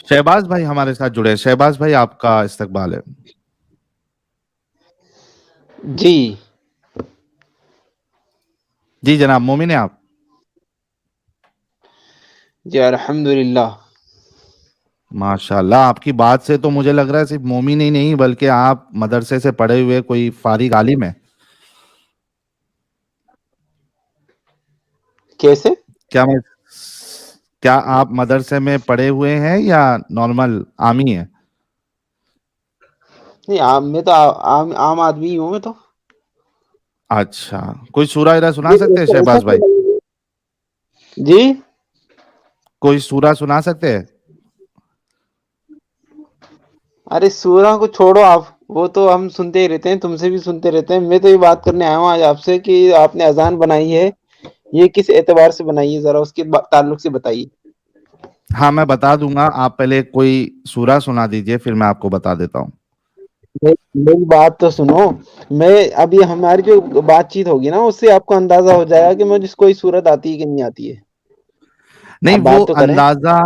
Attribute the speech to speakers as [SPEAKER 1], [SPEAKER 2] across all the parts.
[SPEAKER 1] शहबाज भाई हमारे साथ जुड़े हैं। शहबाज भाई आपका इस्तकबाल है।
[SPEAKER 2] जी
[SPEAKER 1] जी जनाब, मोमिन है आप?
[SPEAKER 2] जी अल्हम्दुलिल्लाह।
[SPEAKER 1] माशाल्लाह, आपकी बात से तो मुझे लग रहा है सिर्फ मोमिन ही नहीं बल्कि आप मदरसे से पढ़े हुए कोई फारिग आलिम है।
[SPEAKER 2] कैसे?
[SPEAKER 1] क्या मैं क्या आप मदरसे में पढ़े हुए हैं या नॉर्मल आमी है?
[SPEAKER 2] नहीं, मैं तो आम आदमी ही हूँ मैं तो।
[SPEAKER 1] अच्छा, कोई सूरा इरा सुना
[SPEAKER 2] ये
[SPEAKER 1] सकते हैं
[SPEAKER 2] ऐसा
[SPEAKER 1] शहबाज
[SPEAKER 2] क्यों
[SPEAKER 1] भाई?
[SPEAKER 2] लगे? जी
[SPEAKER 1] कोई सूरा सुना सकते हैं?
[SPEAKER 2] अरे सूरा को छोड़ो आप, वो तो हम सुनते ही रहते हैं, तुमसे भी सुनते रहते हैं। मैं तो ये बात करने आया हूँ आज आपसे कि आपने अजान बनाई है, ये किस एतबार से बनाई है, जरा उसके ताल्लुक से बताइए।
[SPEAKER 1] हाँ मैं बता दूंगा, आप पहले कोई सूरा सुना दीजिए फिर मैं आपको बता देता हूँ।
[SPEAKER 2] मेरी बात तो सुनो। मैं अभी हमारी जो बातचीत होगी ना, उससे आपको अंदाजा हो जाएगा कि मुझे कोई सूरत आती है कि नहीं आती है।
[SPEAKER 1] नहीं
[SPEAKER 2] आप
[SPEAKER 1] वो
[SPEAKER 2] बात तो करें।
[SPEAKER 1] अंदाजा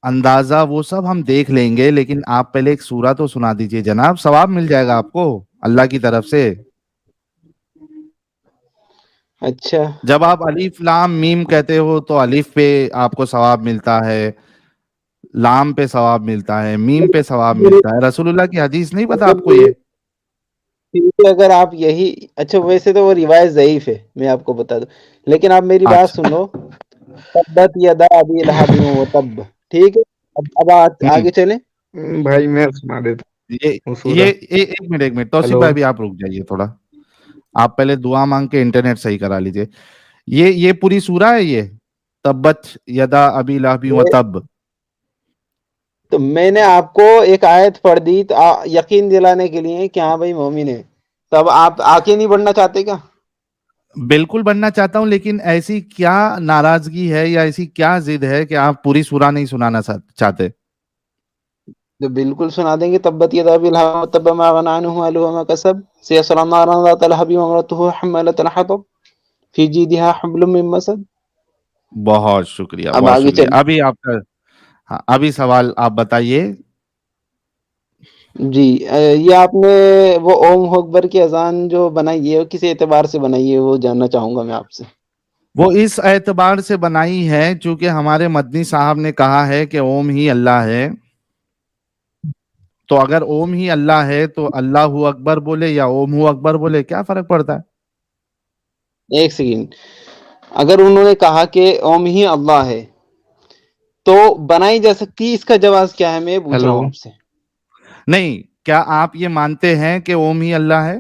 [SPEAKER 1] अंदाजा वो सब हम देख लेंगे, लेकिन आप पहले एक सूरा तो सुना दीजिए जनाब, सवाब मिल जाएगा आपको अल्लाह की तरफ से।
[SPEAKER 2] अच्छा
[SPEAKER 1] जब आप अलीफ लाम मीम कहते हो तो अलीफ पे आपको सवाब मिलता है, लाम पे सवाब मिलता है, मीम पे सवाब
[SPEAKER 2] मेरे
[SPEAKER 1] मिलता है। रसूलुल्लाह की हदीस नहीं पता
[SPEAKER 2] अगर
[SPEAKER 1] आपको ये?
[SPEAKER 2] ठीक है, अगर आप यही, अच्छा वैसे तो वो रिवायत ज़ईफ है, मैं आपको बता दूं, लेकिन आप मेरी बात
[SPEAKER 1] अच्छा।
[SPEAKER 2] सुनो। तब्बत यदा अबी लहब व तब। ठीक है। अब
[SPEAKER 1] हम्म।
[SPEAKER 2] आगे चलें।
[SPEAKER 3] भाई मैं सुना देता
[SPEAKER 1] ये
[SPEAKER 3] हूँ
[SPEAKER 1] ये
[SPEAKER 3] सूरा।
[SPEAKER 1] एक मिनट तौसीफ
[SPEAKER 3] हेलो।
[SPEAKER 1] भाई भी आप रुक जाइए थोड़ा। आप पहले दुआ मांग के इंटरनेट सही करा लीजिए। ये पूरी सूरा है ये, तब्बत यदा अबी लहबी व तब।
[SPEAKER 2] तो मैंने आपको एक आयत पढ़ दी तो यकीन दिलाने के लिए कि हाँ भाई मोमिन है। तब आप आगे नहीं बढ़ना चाहते क्या?
[SPEAKER 1] बिल्कुल बनना चाहता हूं, लेकिन ऐसी क्या नाराजगी है या ऐसी क्या जिद है कि आप पूरी सूरा नहीं सुनाना चाहते?
[SPEAKER 2] तो बिल्कुल सुना देंगे। तब्बत यदा अबी लहब व तब मा अगना अन्हु मालुहु व मा कसब सयस्ला नारन ज़ात लहब व इम्रअतुहु हम्मालतल हतब फी जीदिहा हब्लुम मिन मसद।
[SPEAKER 1] बहुत शुक्रिया,
[SPEAKER 2] अब
[SPEAKER 1] बहुत
[SPEAKER 2] आगे
[SPEAKER 1] शुक्रिया।
[SPEAKER 2] चलिए।
[SPEAKER 1] अभी आपका, हाँ अभी सवाल आप बताइए।
[SPEAKER 2] जी ये आपने वो ओम हो अकबर की अजान जो बनाई है, वो किस एतबार से बनाई है, वो जानना चाहूंगा मैं आपसे।
[SPEAKER 1] वो इस एतबार से बनाई है क्योंकि हमारे मदनी साहब ने कहा है कि ओम ही अल्लाह है। तो अगर ओम ही अल्लाह है तो अल्लाह अकबर बोले या ओम अकबर बोले क्या फर्क पड़ता है?
[SPEAKER 2] एक सेकंड। अगर उन्होंने कहा कि ओम ही अल्लाह है तो बनाई जा सकती है, इसका जवाब क्या है, मैं पूछ रहा
[SPEAKER 3] हेलो।
[SPEAKER 2] हूँ आपसे।
[SPEAKER 1] नहीं, क्या आप ये मानते हैं कि ओम ही अल्लाह है?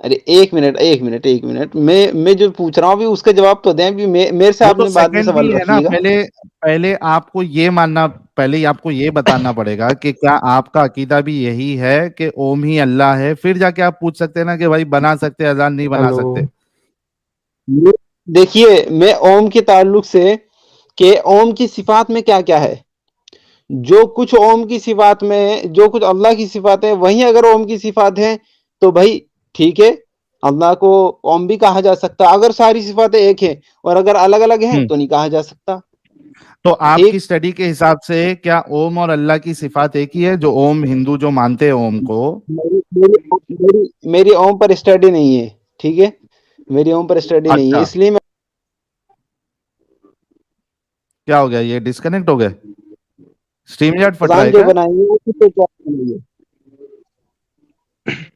[SPEAKER 2] अरे एक मिनट, मैं जो पूछ रहा हूँ अभी उसका जवाब तो दें। अभी मेरे से
[SPEAKER 1] वो तो
[SPEAKER 2] आपने बाद में
[SPEAKER 1] सेकेंडरी
[SPEAKER 2] सवाल
[SPEAKER 1] है ना।
[SPEAKER 2] रखिएगा।
[SPEAKER 1] पहले पहले आपको ये मानना, पहले ही आपको ये बताना पड़ेगा कि क्या आपका अकीदा भी यही है कि ओम ही अल्लाह है, फिर जाके आप पूछ सकते हैं ना कि भाई बना सकते हैं अजान नहीं बना
[SPEAKER 3] हेलो।
[SPEAKER 1] सकते।
[SPEAKER 2] देखिए, मैं ओम के ताल्लुक से कि ओम की सिफात में क्या क्या है, जो कुछ ओम की सिफात में है, जो कुछ अल्लाह की सिफात है, वहीं अगर ओम की सिफात है तो भाई ठीक है, अल्लाह को ओम भी कहा जा सकता। अगर सारी सिफातें एक हैं और अगर अलग अलग हैं
[SPEAKER 1] हम्म।
[SPEAKER 2] तो नहीं कहा जा सकता।
[SPEAKER 1] तो आपकी
[SPEAKER 2] ठीक।
[SPEAKER 1] स्टडी के हिसाब से क्या ओम और अल्लाह की सिफात एक ही है? जो ओम हिंदू जो मानते हैं ओम को।
[SPEAKER 2] मेरी ओम पर स्टडी नहीं है। ठीक है, मेरी ओम पर स्टडी नहीं है,
[SPEAKER 1] अच्छा,
[SPEAKER 2] इसलिए मैं
[SPEAKER 1] क्या हो गया, ये डिस्कनेक्ट हो गए? स्ट्रीम यार्ड फट रहा
[SPEAKER 2] अजान
[SPEAKER 1] है
[SPEAKER 2] जो
[SPEAKER 1] क्या?
[SPEAKER 2] बनाई है वो किस एतबार से बनाई है?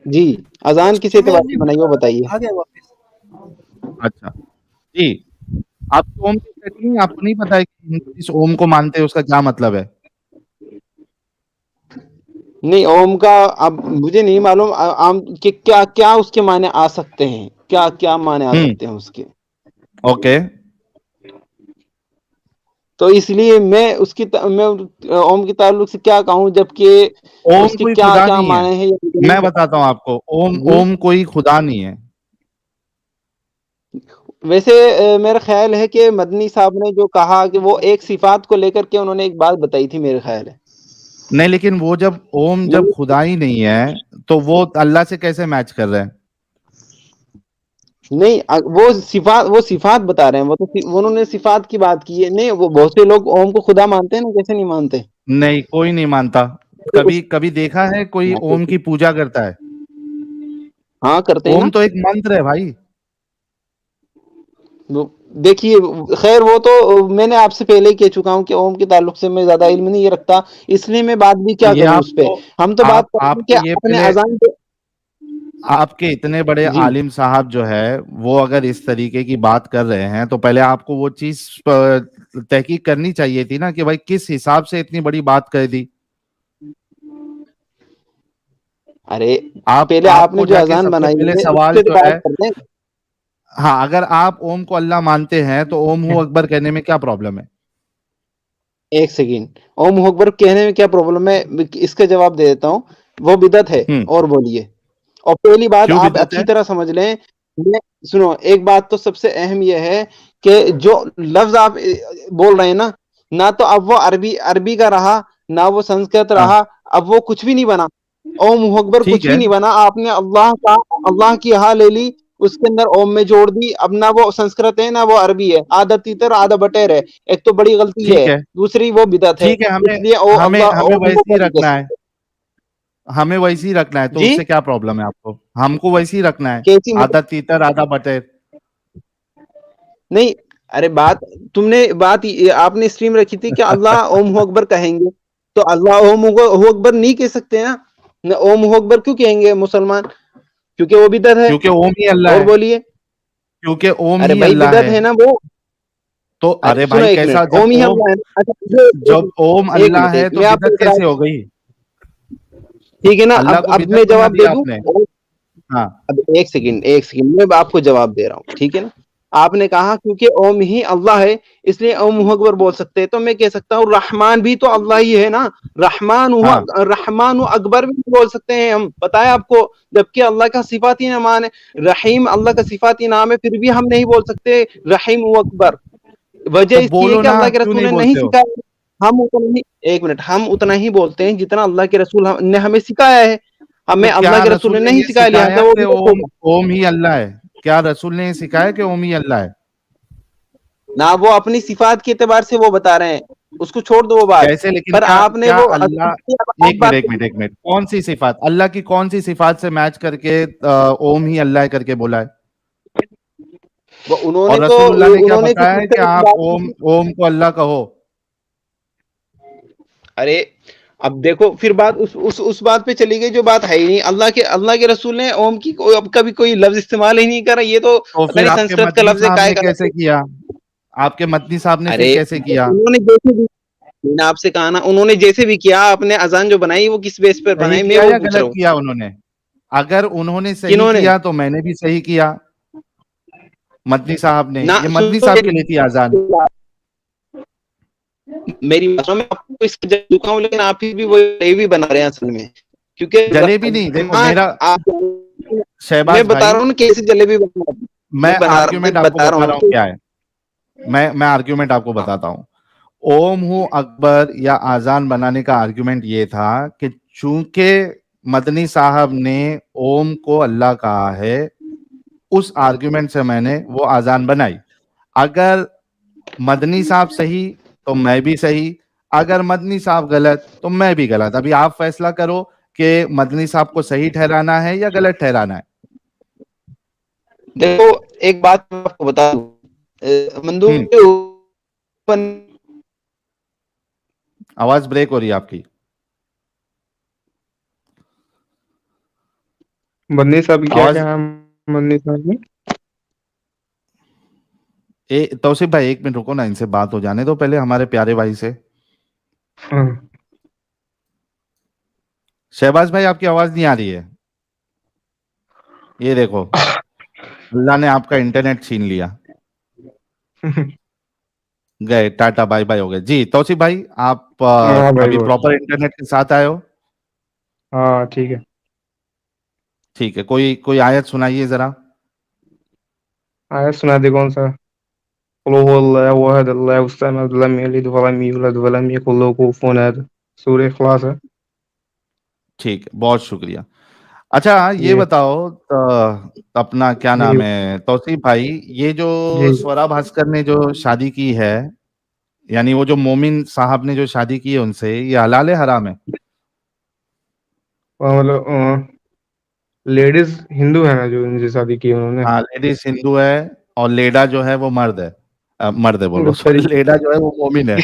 [SPEAKER 2] जी, अजान किस
[SPEAKER 4] स्ट्रीम
[SPEAKER 2] एतबार
[SPEAKER 4] यार्ड
[SPEAKER 2] से
[SPEAKER 4] नहीं
[SPEAKER 2] बनाई है, वो बताइए।
[SPEAKER 4] आ गया वापस।
[SPEAKER 1] अच्छा जी, आपको ओम की स्टडी नहीं, आपको नहीं पता है कि हिंदू इस ओम को मानते हैं उसका क्या मतलब है?
[SPEAKER 2] नहीं, ओम का अब मुझे नहीं मालूम आम कि क्या क्या उसके माने आ सकते हैं, क्या क्या माने आ
[SPEAKER 1] हम्म।
[SPEAKER 2] सकते हैं उसके।
[SPEAKER 1] ओके।
[SPEAKER 2] तो इसलिए मैं मैं ओम के ताल्लुक से क्या कहूँ, जबकि
[SPEAKER 1] ओम
[SPEAKER 2] उसके
[SPEAKER 1] कोई
[SPEAKER 2] क्या
[SPEAKER 1] खुदा
[SPEAKER 2] क्या
[SPEAKER 1] नहीं है।
[SPEAKER 2] माने हैं ये मुझे नहीं
[SPEAKER 1] मैं
[SPEAKER 2] पता।
[SPEAKER 1] बताता हूँ आपको, ओम
[SPEAKER 2] जी
[SPEAKER 1] ओम कोई खुदा नहीं है।
[SPEAKER 2] वैसे मेरा ख्याल है कि मदनी साहब ने जो कहा कि वो एक सिफात को लेकर के उन्होंने एक बात बताई थी, मेरे ख्याल है।
[SPEAKER 1] नहीं, लेकिन वो जब ओम जब
[SPEAKER 2] नहीं,
[SPEAKER 1] खुदा ही नहीं है तो वो अल्लाह से कैसे मैच कर रहे हैं?
[SPEAKER 2] نہیں وہ صفات بتا رہے ہیں، وہ تو انہوں نے صفات کی بات کی ہے. نہیں، وہ بہت سے لوگ اوم کو خدا مانتے ہیں نا، کیسے نہیں مانتے؟
[SPEAKER 1] نہیں، کوئی نہیں مانتا. کبھی دیکھا ہے کوئی اوم کی پوجا کرتا ہے؟
[SPEAKER 2] ہاں کرتے ہیں نا.
[SPEAKER 1] اوم تو ایک منتر ہے بھائی.
[SPEAKER 2] دیکھیے خیر، وہ تو میں نے آپ سے پہلے ہی کہہ چکا ہوں کہ اوم کے تعلق سے میں زیادہ علم نہیں رکھتا، اس لیے میں بات بھی کیا
[SPEAKER 1] یہ
[SPEAKER 2] کروں
[SPEAKER 1] آپ
[SPEAKER 2] اس پہ.
[SPEAKER 1] کو
[SPEAKER 2] ہم تو بات کرتے ہیں
[SPEAKER 1] آپ
[SPEAKER 2] کہ
[SPEAKER 1] کو یہ
[SPEAKER 2] آپ نے
[SPEAKER 1] پہلے،
[SPEAKER 2] اذان پہ.
[SPEAKER 1] آپ کے اتنے بڑے
[SPEAKER 2] جی
[SPEAKER 1] عالم صاحب جو ہے وہ اگر اس طریقے کی بات کر رہے ہیں تو پہلے آپ کو وہ چیز تحقیق کرنی چاہیے تھی نا کہ بھائی کس حساب سے اتنی بڑی بات کر دی.
[SPEAKER 2] ارے پہلے
[SPEAKER 1] آپ
[SPEAKER 2] آپ نے
[SPEAKER 1] کو
[SPEAKER 2] جو
[SPEAKER 1] جا کے
[SPEAKER 2] اذان
[SPEAKER 1] سب سے
[SPEAKER 2] بنائی
[SPEAKER 1] پہلے
[SPEAKER 2] ہے اس
[SPEAKER 1] سوال
[SPEAKER 2] پہ
[SPEAKER 1] جو
[SPEAKER 2] تو
[SPEAKER 1] ہے،
[SPEAKER 2] بات کرتے ہیں.
[SPEAKER 1] ہاں اگر آپ اوم کو اللہ مانتے ہیں تو اوم ہو اکبر کہنے میں کیا پرابلم ہے؟
[SPEAKER 2] ایک سیکنڈ، اوم اکبر کہنے میں کیا پرابلم ہے، اس کا جواب دے دیتا ہوں. وہ بدعت ہے.
[SPEAKER 1] ہوں
[SPEAKER 2] اور بولیے. اور پہلی بات
[SPEAKER 1] کیوں
[SPEAKER 2] آپ
[SPEAKER 1] بدعت ہے؟
[SPEAKER 2] اچھی طرح سمجھ لیں. سنو، ایک بات تو سب سے اہم یہ ہے کہ جو لفظ آپ بول رہے ہیں نا، نہ تو اب وہ عربی کا رہا، نہ وہ سنسکرت
[SPEAKER 1] ہاں
[SPEAKER 2] رہا. اب وہ کچھ بھی نہیں بنا. اوم اکبر
[SPEAKER 1] ٹھیک
[SPEAKER 2] کچھ بھی
[SPEAKER 1] ہے،
[SPEAKER 2] نہیں بنا. آپ نے اللہ کی ہاں لے لی، اس کے اندر اوم میں جوڑ دی. اب نہ وہ سنسکرت ہے نہ وہ عربی ہے، آدھا تیتر آدھا بٹیر ہے. ایک تو بڑی غلطی
[SPEAKER 1] ٹھیک
[SPEAKER 2] ہے،
[SPEAKER 1] ہے،
[SPEAKER 2] دوسری وہ بدعت ہے.
[SPEAKER 1] ٹھیک ہے.
[SPEAKER 2] اس لیے
[SPEAKER 1] ہمیں
[SPEAKER 2] اوم
[SPEAKER 1] ویسے
[SPEAKER 2] کو
[SPEAKER 1] ہی
[SPEAKER 2] نہیں کہہ
[SPEAKER 1] رکھنا ہے،
[SPEAKER 2] سکتے.
[SPEAKER 1] ہمیں ویسے ہی رکھنا ہے. تو
[SPEAKER 2] جی
[SPEAKER 1] اس سے کیا پرابلم ہے آپ کو؟ ہم کو ویسے ہی رکھنا ہے،
[SPEAKER 2] کیسی
[SPEAKER 1] آدھا تیتر آدھا بٹیر.
[SPEAKER 2] نہیں، ارے تم نے آپ نے اسٹریم رکھی تھی کہ اللہ اوم اکبر کہیں گے، تو اللہ اوم اکبر نہیں کہہ سکتے نا. اوم اکبر کیوں کہیں گے مسلمان؟ کیونکہ وہ بدعت ہے.
[SPEAKER 1] کیونکہ اوم ہی اللہ
[SPEAKER 2] اور
[SPEAKER 1] ہے،
[SPEAKER 2] بولیے.
[SPEAKER 1] کیونکہ اوم
[SPEAKER 2] ارے
[SPEAKER 1] ہی
[SPEAKER 2] بھائی
[SPEAKER 1] اللہ
[SPEAKER 2] بدعت
[SPEAKER 1] ہے.
[SPEAKER 2] ہے نا وہ.
[SPEAKER 1] تو
[SPEAKER 2] ارے
[SPEAKER 1] ارے
[SPEAKER 2] سنو
[SPEAKER 1] بھائی
[SPEAKER 2] ایک
[SPEAKER 1] کیسا،
[SPEAKER 2] منٹ، اوم ہی اللہ ہے نا. اچھا
[SPEAKER 1] جب اوم
[SPEAKER 2] ایک
[SPEAKER 1] اللہ
[SPEAKER 2] منٹ،
[SPEAKER 1] ہے تو
[SPEAKER 2] میں آپ کو
[SPEAKER 1] بدعت کیسے ہو گئی؟
[SPEAKER 2] ٹھیک ہے نا.
[SPEAKER 1] اللہ کو
[SPEAKER 2] اب میں
[SPEAKER 1] بدعت بنا
[SPEAKER 2] جواب دے
[SPEAKER 1] دیا
[SPEAKER 2] دوں.
[SPEAKER 1] آپ نے. ہاں
[SPEAKER 2] اب ایک سیکنڈ میں آپ کو جواب دے رہا ہوں، ٹھیک ہے نا. آپ نے کہا کیونکہ اوم ہی اللہ ہے اس لیے اوم اکبر بول سکتے ہیں، تو میں کہہ سکتا ہوں رحمان بھی تو اللہ ہی ہے نا.
[SPEAKER 1] ہاں
[SPEAKER 2] رحمان اکبر بھی بول سکتے ہیں ہم، بتائیں آپ کو. جبکہ اللہ کا صفاتی نام ہے رحیم، اللہ کا صفاتی نام ہے، پھر بھی ہم نہیں بول سکتے رحیم اکبر. وجہ
[SPEAKER 1] تو
[SPEAKER 2] اس کی ہے
[SPEAKER 1] بولو
[SPEAKER 2] کہ
[SPEAKER 1] نا،
[SPEAKER 2] اللہ کے
[SPEAKER 1] کیوں
[SPEAKER 2] رسول
[SPEAKER 1] نہیں
[SPEAKER 2] نے نہیں
[SPEAKER 1] بولتے ہو؟
[SPEAKER 2] سکھایا. ہم اتنا ہی ایک منٹ، ہم اتنا ہی بولتے ہیں جتنا اللہ کے رسول نے ہمیں سکھایا ہے.
[SPEAKER 1] تو
[SPEAKER 2] ہمیں اللہ
[SPEAKER 1] کیا
[SPEAKER 2] کے رسول
[SPEAKER 1] رسول
[SPEAKER 2] نے
[SPEAKER 1] نے
[SPEAKER 2] نہیں
[SPEAKER 1] یہ
[SPEAKER 2] سکھایا،
[SPEAKER 1] سکھایا
[SPEAKER 2] لہٰذا وہ
[SPEAKER 1] کہ
[SPEAKER 2] بدعت ہوگا.
[SPEAKER 1] اوم ہی اللہ ہے؟ کیا رسول نے یہ سکھایا کہ اوم ہی اللہ ہے؟
[SPEAKER 2] نہ وہ اپنی صفات کے اعتبار سے وہ بتا رہے ہیں، اس کو چھوڑ دو وہ بات.
[SPEAKER 1] کیسے؟ لیکن
[SPEAKER 2] پر
[SPEAKER 1] کیا
[SPEAKER 2] آپ نے
[SPEAKER 1] کیا
[SPEAKER 2] وہ
[SPEAKER 1] اللہ،
[SPEAKER 2] آپ بات
[SPEAKER 1] ایک منٹ، کون سی صفات اللہ کی، کون سی صفات سے میچ کر کے اوم ہی اللہ ہے کر کے بولا ہے؟
[SPEAKER 2] انہوں
[SPEAKER 1] اور
[SPEAKER 2] نے تو
[SPEAKER 1] رسول اللہ نے کیا
[SPEAKER 2] انہوں نے
[SPEAKER 1] بتایا ہے کہ آپ اوم کو اللہ کہو؟
[SPEAKER 2] ارے اب دیکھو پھر بات اس بات پہ چلی گئی جو بات ہے ہی نہیں. اللہ کے رسول نے اوم کی کبھی کوئی لفظ استعمال ہی نہیں کرا. یہ تو
[SPEAKER 1] تو
[SPEAKER 2] پتہ
[SPEAKER 1] پھر
[SPEAKER 2] نہیں
[SPEAKER 1] آپ کے
[SPEAKER 2] سنسکرت کا
[SPEAKER 1] مدنی
[SPEAKER 2] لفظ ہے
[SPEAKER 1] صاحب
[SPEAKER 2] کائے
[SPEAKER 1] نے
[SPEAKER 2] کا لفظ
[SPEAKER 1] کیسے
[SPEAKER 2] ہے.
[SPEAKER 1] کیا؟ آپ کے مدنی صاحب نے پھر
[SPEAKER 2] ارے
[SPEAKER 1] کیسے کیا؟
[SPEAKER 2] انہوں نے جیسے بھی، میں نے آپ سے کہا نا، انہوں نے جیسے بھی کیا، آپ نے اذان جو بنائی وہ کس بیس پر
[SPEAKER 1] صحیح
[SPEAKER 2] بنائی، میں
[SPEAKER 1] کیا
[SPEAKER 2] وہ
[SPEAKER 1] یا
[SPEAKER 2] پوچھ رہا
[SPEAKER 1] غلط
[SPEAKER 2] ہوں.
[SPEAKER 1] کیا انہوں نے؟ اگر انہوں نے صحیح
[SPEAKER 2] کنہوں نے
[SPEAKER 1] کیا تو میں نے بھی صحیح کیا. مدنی صاحب نے،
[SPEAKER 2] نہ
[SPEAKER 1] یہ مدنی صاحب کے لیے تھی اذان.
[SPEAKER 2] میری باتوں میں آپ کو اس کا جواب چکا ہوں، لیکن آپ پھر بھی وہ بھی بنا رہے ہیں اصل میں. کیونکہ
[SPEAKER 1] جلیبی نہیں، دیکھو میرا
[SPEAKER 2] میں
[SPEAKER 1] شہباز
[SPEAKER 2] بتا
[SPEAKER 1] بھائی،
[SPEAKER 2] رہا ہوں نا کیسی جلیبی بنا رہا ہوں.
[SPEAKER 1] میں
[SPEAKER 2] میں
[SPEAKER 1] آرگیومنٹ آپ کو
[SPEAKER 2] بتا رہا
[SPEAKER 1] بتا
[SPEAKER 2] ہوں
[SPEAKER 1] رہا ہوں
[SPEAKER 2] کہ
[SPEAKER 1] کیا ہے. میں آرگیومنٹ آپ کو
[SPEAKER 2] ہاں
[SPEAKER 1] بتاتا ہوں. اوم ہو اکبر یا آزان بنانے کا آرگیومنٹ یہ تھا کہ چونکہ مدنی صاحب نے اوم کو اللہ کہا ہے، اس آرگیومنٹ سے میں نے وہ آزان بنائی. اگر مدنی صاحب صحیح تو میں بھی صحیح، اگر مدنی صاحب غلط تو میں بھی غلط. ابھی آپ فیصلہ کرو کہ مدنی صاحب کو صحیح ٹھہرانا ہے یا غلط ٹھہرانا ہے.
[SPEAKER 2] دیکھو ایک بات میں آپ کو بتا دوں،
[SPEAKER 1] ہوں
[SPEAKER 2] مندوب
[SPEAKER 1] آواز بریک ہو رہی ہے آپ کی.
[SPEAKER 3] بندی صاحب کیا
[SPEAKER 1] آواز،
[SPEAKER 3] کیا ہے؟ بندی صاحب نے
[SPEAKER 1] توصیف بھائی ایک منٹ رکو نا، ان سے بات ہو جانے دو پہلے ہمارے پیارے بھائی سے.
[SPEAKER 3] ہاں
[SPEAKER 1] شہباز بھائی آپ کی آواز نہیں آ رہی ہے. یہ دیکھو، اللہ نے آپ کا انٹرنیٹ چھین لیا. گئے ٹاٹا بائی بائی ہو گئے. جی توصیف بھائی، آپ
[SPEAKER 3] ہاں بھائی
[SPEAKER 1] ابھی
[SPEAKER 3] بول.
[SPEAKER 1] پراپر انٹرنیٹ کے ساتھ آئے ہو؟
[SPEAKER 3] ہاں ٹھیک ہے.
[SPEAKER 1] ٹھیک ہے، کوئی آیت سنائیے ذرا.
[SPEAKER 3] آیت سنا دے کون سا؟ قل هو الله احد الله الصمد لم يلد ولم يولد ولم يكن له كفوا احد. سورہ اخلاص ہے.
[SPEAKER 1] ٹھیک ہے، بہت شکریہ. अच्छा ये
[SPEAKER 3] یہ
[SPEAKER 1] बताओ अपना क्या
[SPEAKER 3] جی
[SPEAKER 1] नाम है तौसीफ भाई, ये जो
[SPEAKER 3] جی
[SPEAKER 1] स्वरा भास्कर ने जो शादी की है, यानी वो जो मोमिन साहब ने जो शादी की है उनसे, ये हलाल है हराम है?
[SPEAKER 3] مطلب لیڈیز ہندو ہے نا جو ان سے شادی کی انہوں نے.
[SPEAKER 1] हाँ, लेडीज हिंदू है और लेडा जो है वो मर्द है. मर्द है बोल
[SPEAKER 3] ان
[SPEAKER 1] रहा
[SPEAKER 3] کا
[SPEAKER 1] हूँ, सॉरी, लेडा जो है वो मोमिन है.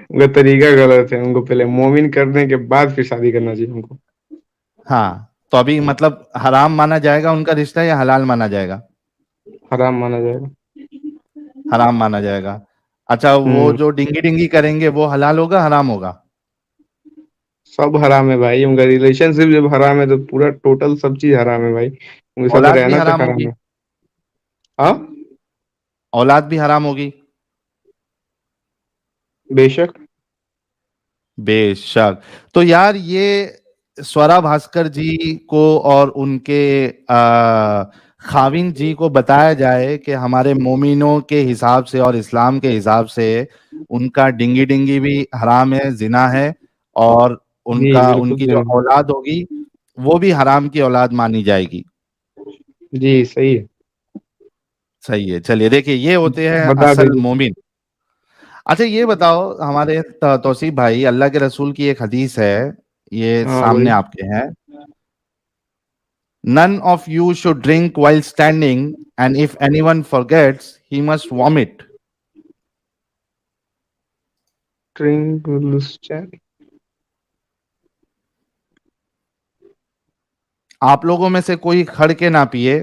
[SPEAKER 3] ان کا طریقہ غلط ہے. ان کو پہلے مومن کرنے کے بعد پھر شادی کرنا چاہیے ان کو.
[SPEAKER 1] हाँ, तो अभी मतलब हराम माना जाएगा उनका रिश्ता या हलाल माना जाएगा?
[SPEAKER 3] حرام مانا جائے گا.
[SPEAKER 1] हराम माना जाएगा. अच्छा, वो जो डिंगी डिंगी करेंगे वो हलाल होगा हराम होगा?
[SPEAKER 3] سب حرام ہے بھائی. ان کا ریلیشن شپ جب حرام ہے تو پورا ٹوٹل سب چیز حرام ہے بھائی. ان کے ساتھ
[SPEAKER 1] औलाद भी
[SPEAKER 3] رہنا تک
[SPEAKER 1] हराम
[SPEAKER 3] حرام
[SPEAKER 1] होगी.
[SPEAKER 3] ہے. ہاں
[SPEAKER 1] औलाद भी हराम होगी.
[SPEAKER 3] بے شک.
[SPEAKER 1] बेशक. तो यार ये स्वरा भास्कर जी को और उनके खाविन जी को बताया जाए कि हमारे मोमिनों के हिसाब से और इस्लाम के हिसाब से उनका डिंगी डिंगी भी हराम है, जिना है, और
[SPEAKER 3] جی
[SPEAKER 1] उनका
[SPEAKER 3] بالکل
[SPEAKER 1] उनकी जो
[SPEAKER 3] جناب.
[SPEAKER 1] औलाद होगी वो भी हराम की औलाद मानी जाएगी.
[SPEAKER 3] جی صحیح ہے.
[SPEAKER 1] सही है. चलिए देखिए, ये होते हैं
[SPEAKER 3] بتا
[SPEAKER 1] असल
[SPEAKER 3] دیجیے.
[SPEAKER 1] मोमिन. अच्छा ये बताओ हमारे तौसीफ भाई, अल्लाह के रसूल की एक हदीस है, ये
[SPEAKER 3] ہاں
[SPEAKER 1] सामने
[SPEAKER 3] بھائی.
[SPEAKER 1] आपके हैं. None of you should drink while standing, and if anyone forgets, he must vomit.
[SPEAKER 3] Drink
[SPEAKER 1] आप लोगों में से कोई खड़ के ना पिए,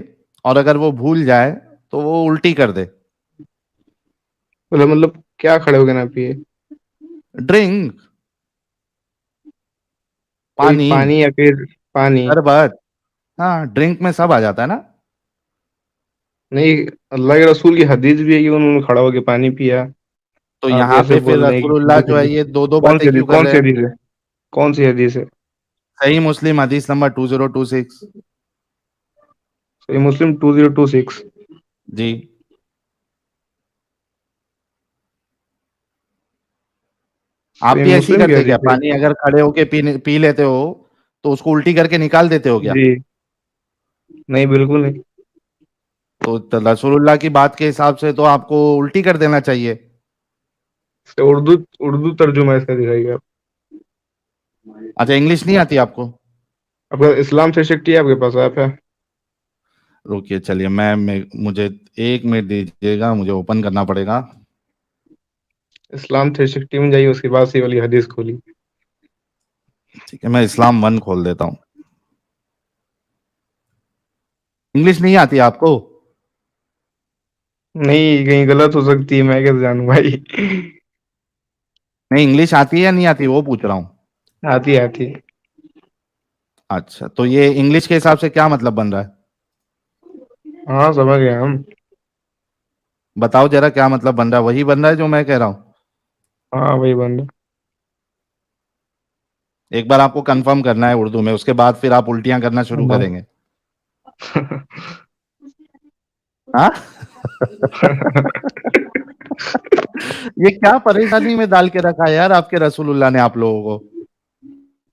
[SPEAKER 1] और अगर वो भूल जाए तो वो उल्टी कर दे.
[SPEAKER 3] مطلب کیا کھڑے ہو کے نہ پیے.
[SPEAKER 1] ड्रिंक,
[SPEAKER 3] کوئی
[SPEAKER 1] पानी,
[SPEAKER 3] پانی یا پھر پانی.
[SPEAKER 1] शरबत. हाँ, ड्रिंक में सब आ जाता है ना.
[SPEAKER 3] نہیں, اللہ کے رسول کی حدیث بھی ہے کہ انہوں نے کھڑا ہو کے پانی پیا.
[SPEAKER 1] تو
[SPEAKER 3] آپ
[SPEAKER 1] यहाँ
[SPEAKER 3] ایسے
[SPEAKER 1] पे फिर
[SPEAKER 3] بول رہے ہیں
[SPEAKER 1] रसूलुल्लाह जो है
[SPEAKER 3] کہ
[SPEAKER 1] ये दो दो
[SPEAKER 3] کون
[SPEAKER 1] बातें
[SPEAKER 3] سی
[SPEAKER 1] क्यों
[SPEAKER 3] حدیث
[SPEAKER 1] कर
[SPEAKER 3] کون
[SPEAKER 1] रहे
[SPEAKER 3] سی
[SPEAKER 1] ہیں؟
[SPEAKER 3] حدیث ہے کون سی حدیث ہے.
[SPEAKER 1] सही मुस्लिम हदीस नंबर 2026.
[SPEAKER 3] صحیح مسلم 2026.
[SPEAKER 1] जी. आप
[SPEAKER 3] صحیح
[SPEAKER 1] भी ऐसी
[SPEAKER 3] مسلم کی
[SPEAKER 1] करते क्या,
[SPEAKER 3] حدیث ہے.
[SPEAKER 1] पानी अगर खड़े होके पी लेते हो तो उसको उल्टी करके निकाल देते हो क्या?
[SPEAKER 3] جی نہیں بالکل نہیں.
[SPEAKER 1] तो रसूलुल्लाह की बात के हिसाब से تو आपको उल्टी कर देना चाहिए.
[SPEAKER 3] اردو ترجمہ اس کا دکھائیے آپ.
[SPEAKER 1] अच्छा, इंग्लिश नहीं आती आपको?
[SPEAKER 3] آپ کا اسلام 360 آپ کے پاس ایپ ہے.
[SPEAKER 1] रुकिए, चलिए मुझे 1 मिनट दीजिएगा, मुझे ओपन करना पड़ेगा.
[SPEAKER 3] اسلام 360 میں جائیے, اس کے بعد سے والی حدیث کھولی.
[SPEAKER 1] ठीक है, मैं इस्लाम 1 खोल देता हूँ. इंग्लिश नहीं आती आपको?
[SPEAKER 3] نہیں, کہیں غلط ہو سکتی ہے, میں کیسے جانوں بھائی.
[SPEAKER 1] नहीं, इंग्लिश आती है या नहीं आती वो पूछ रहा हूँ.
[SPEAKER 3] آتی آتی.
[SPEAKER 1] अच्छा, तो ये इंग्लिश के हिसाब से क्या मतलब बन रहा है?
[SPEAKER 3] ہاں سمجھ گئے ہم.
[SPEAKER 1] बताओ जरा क्या मतलब बन रहा है. वही बन रहा है जो मैं कह रहा हूँ.
[SPEAKER 3] ہاں وہی بند.
[SPEAKER 1] एक बार आपको कंफर्म करना है उर्दू में, उसके बाद फिर आप उल्टियां करना शुरू
[SPEAKER 3] اللہ.
[SPEAKER 1] करेंगे. हाँ. ये क्या परेशानी में डाल के रखा है यार आपके रसूलुल्लाह ने आप लोगों को.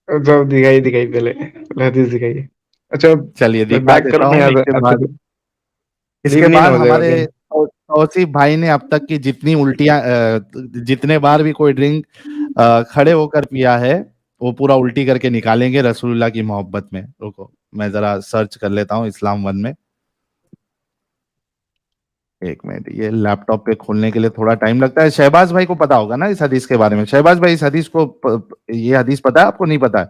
[SPEAKER 3] جب دکھائی پہلے حدیث دکھائیے. اچھا
[SPEAKER 1] चलिए
[SPEAKER 3] میں
[SPEAKER 1] दिखा
[SPEAKER 3] بیک
[SPEAKER 1] देता
[SPEAKER 3] کروں
[SPEAKER 1] हूँ.
[SPEAKER 3] یا
[SPEAKER 1] इसके
[SPEAKER 3] آپ
[SPEAKER 1] बाद
[SPEAKER 3] سے
[SPEAKER 1] इसके
[SPEAKER 3] ریڈ نہیں
[SPEAKER 1] बाद
[SPEAKER 3] نہ ہو جائے گا
[SPEAKER 1] हमारे
[SPEAKER 3] کہیں.
[SPEAKER 1] तौसीफ भाई ने अब तक की जितनी उल्टियां जितने बार भी कोई ड्रिंक खड़े होकर पिया है वो पूरा उल्टी करके निकालेंगे रसूलुल्लाह की मोहब्बत में. रुको, मैं जरा सर्च कर लेता हूँ इस्लाम 1 में. 1 मिनट, ये लैपटॉप पे खोलने के लिए थोड़ा टाइम लगता है. शहबाज भाई को पता होगा ना इस हदीस के बारे में. शहबाज भाई, इस हदीस को ये हदीस पता है आपको, नहीं पता है?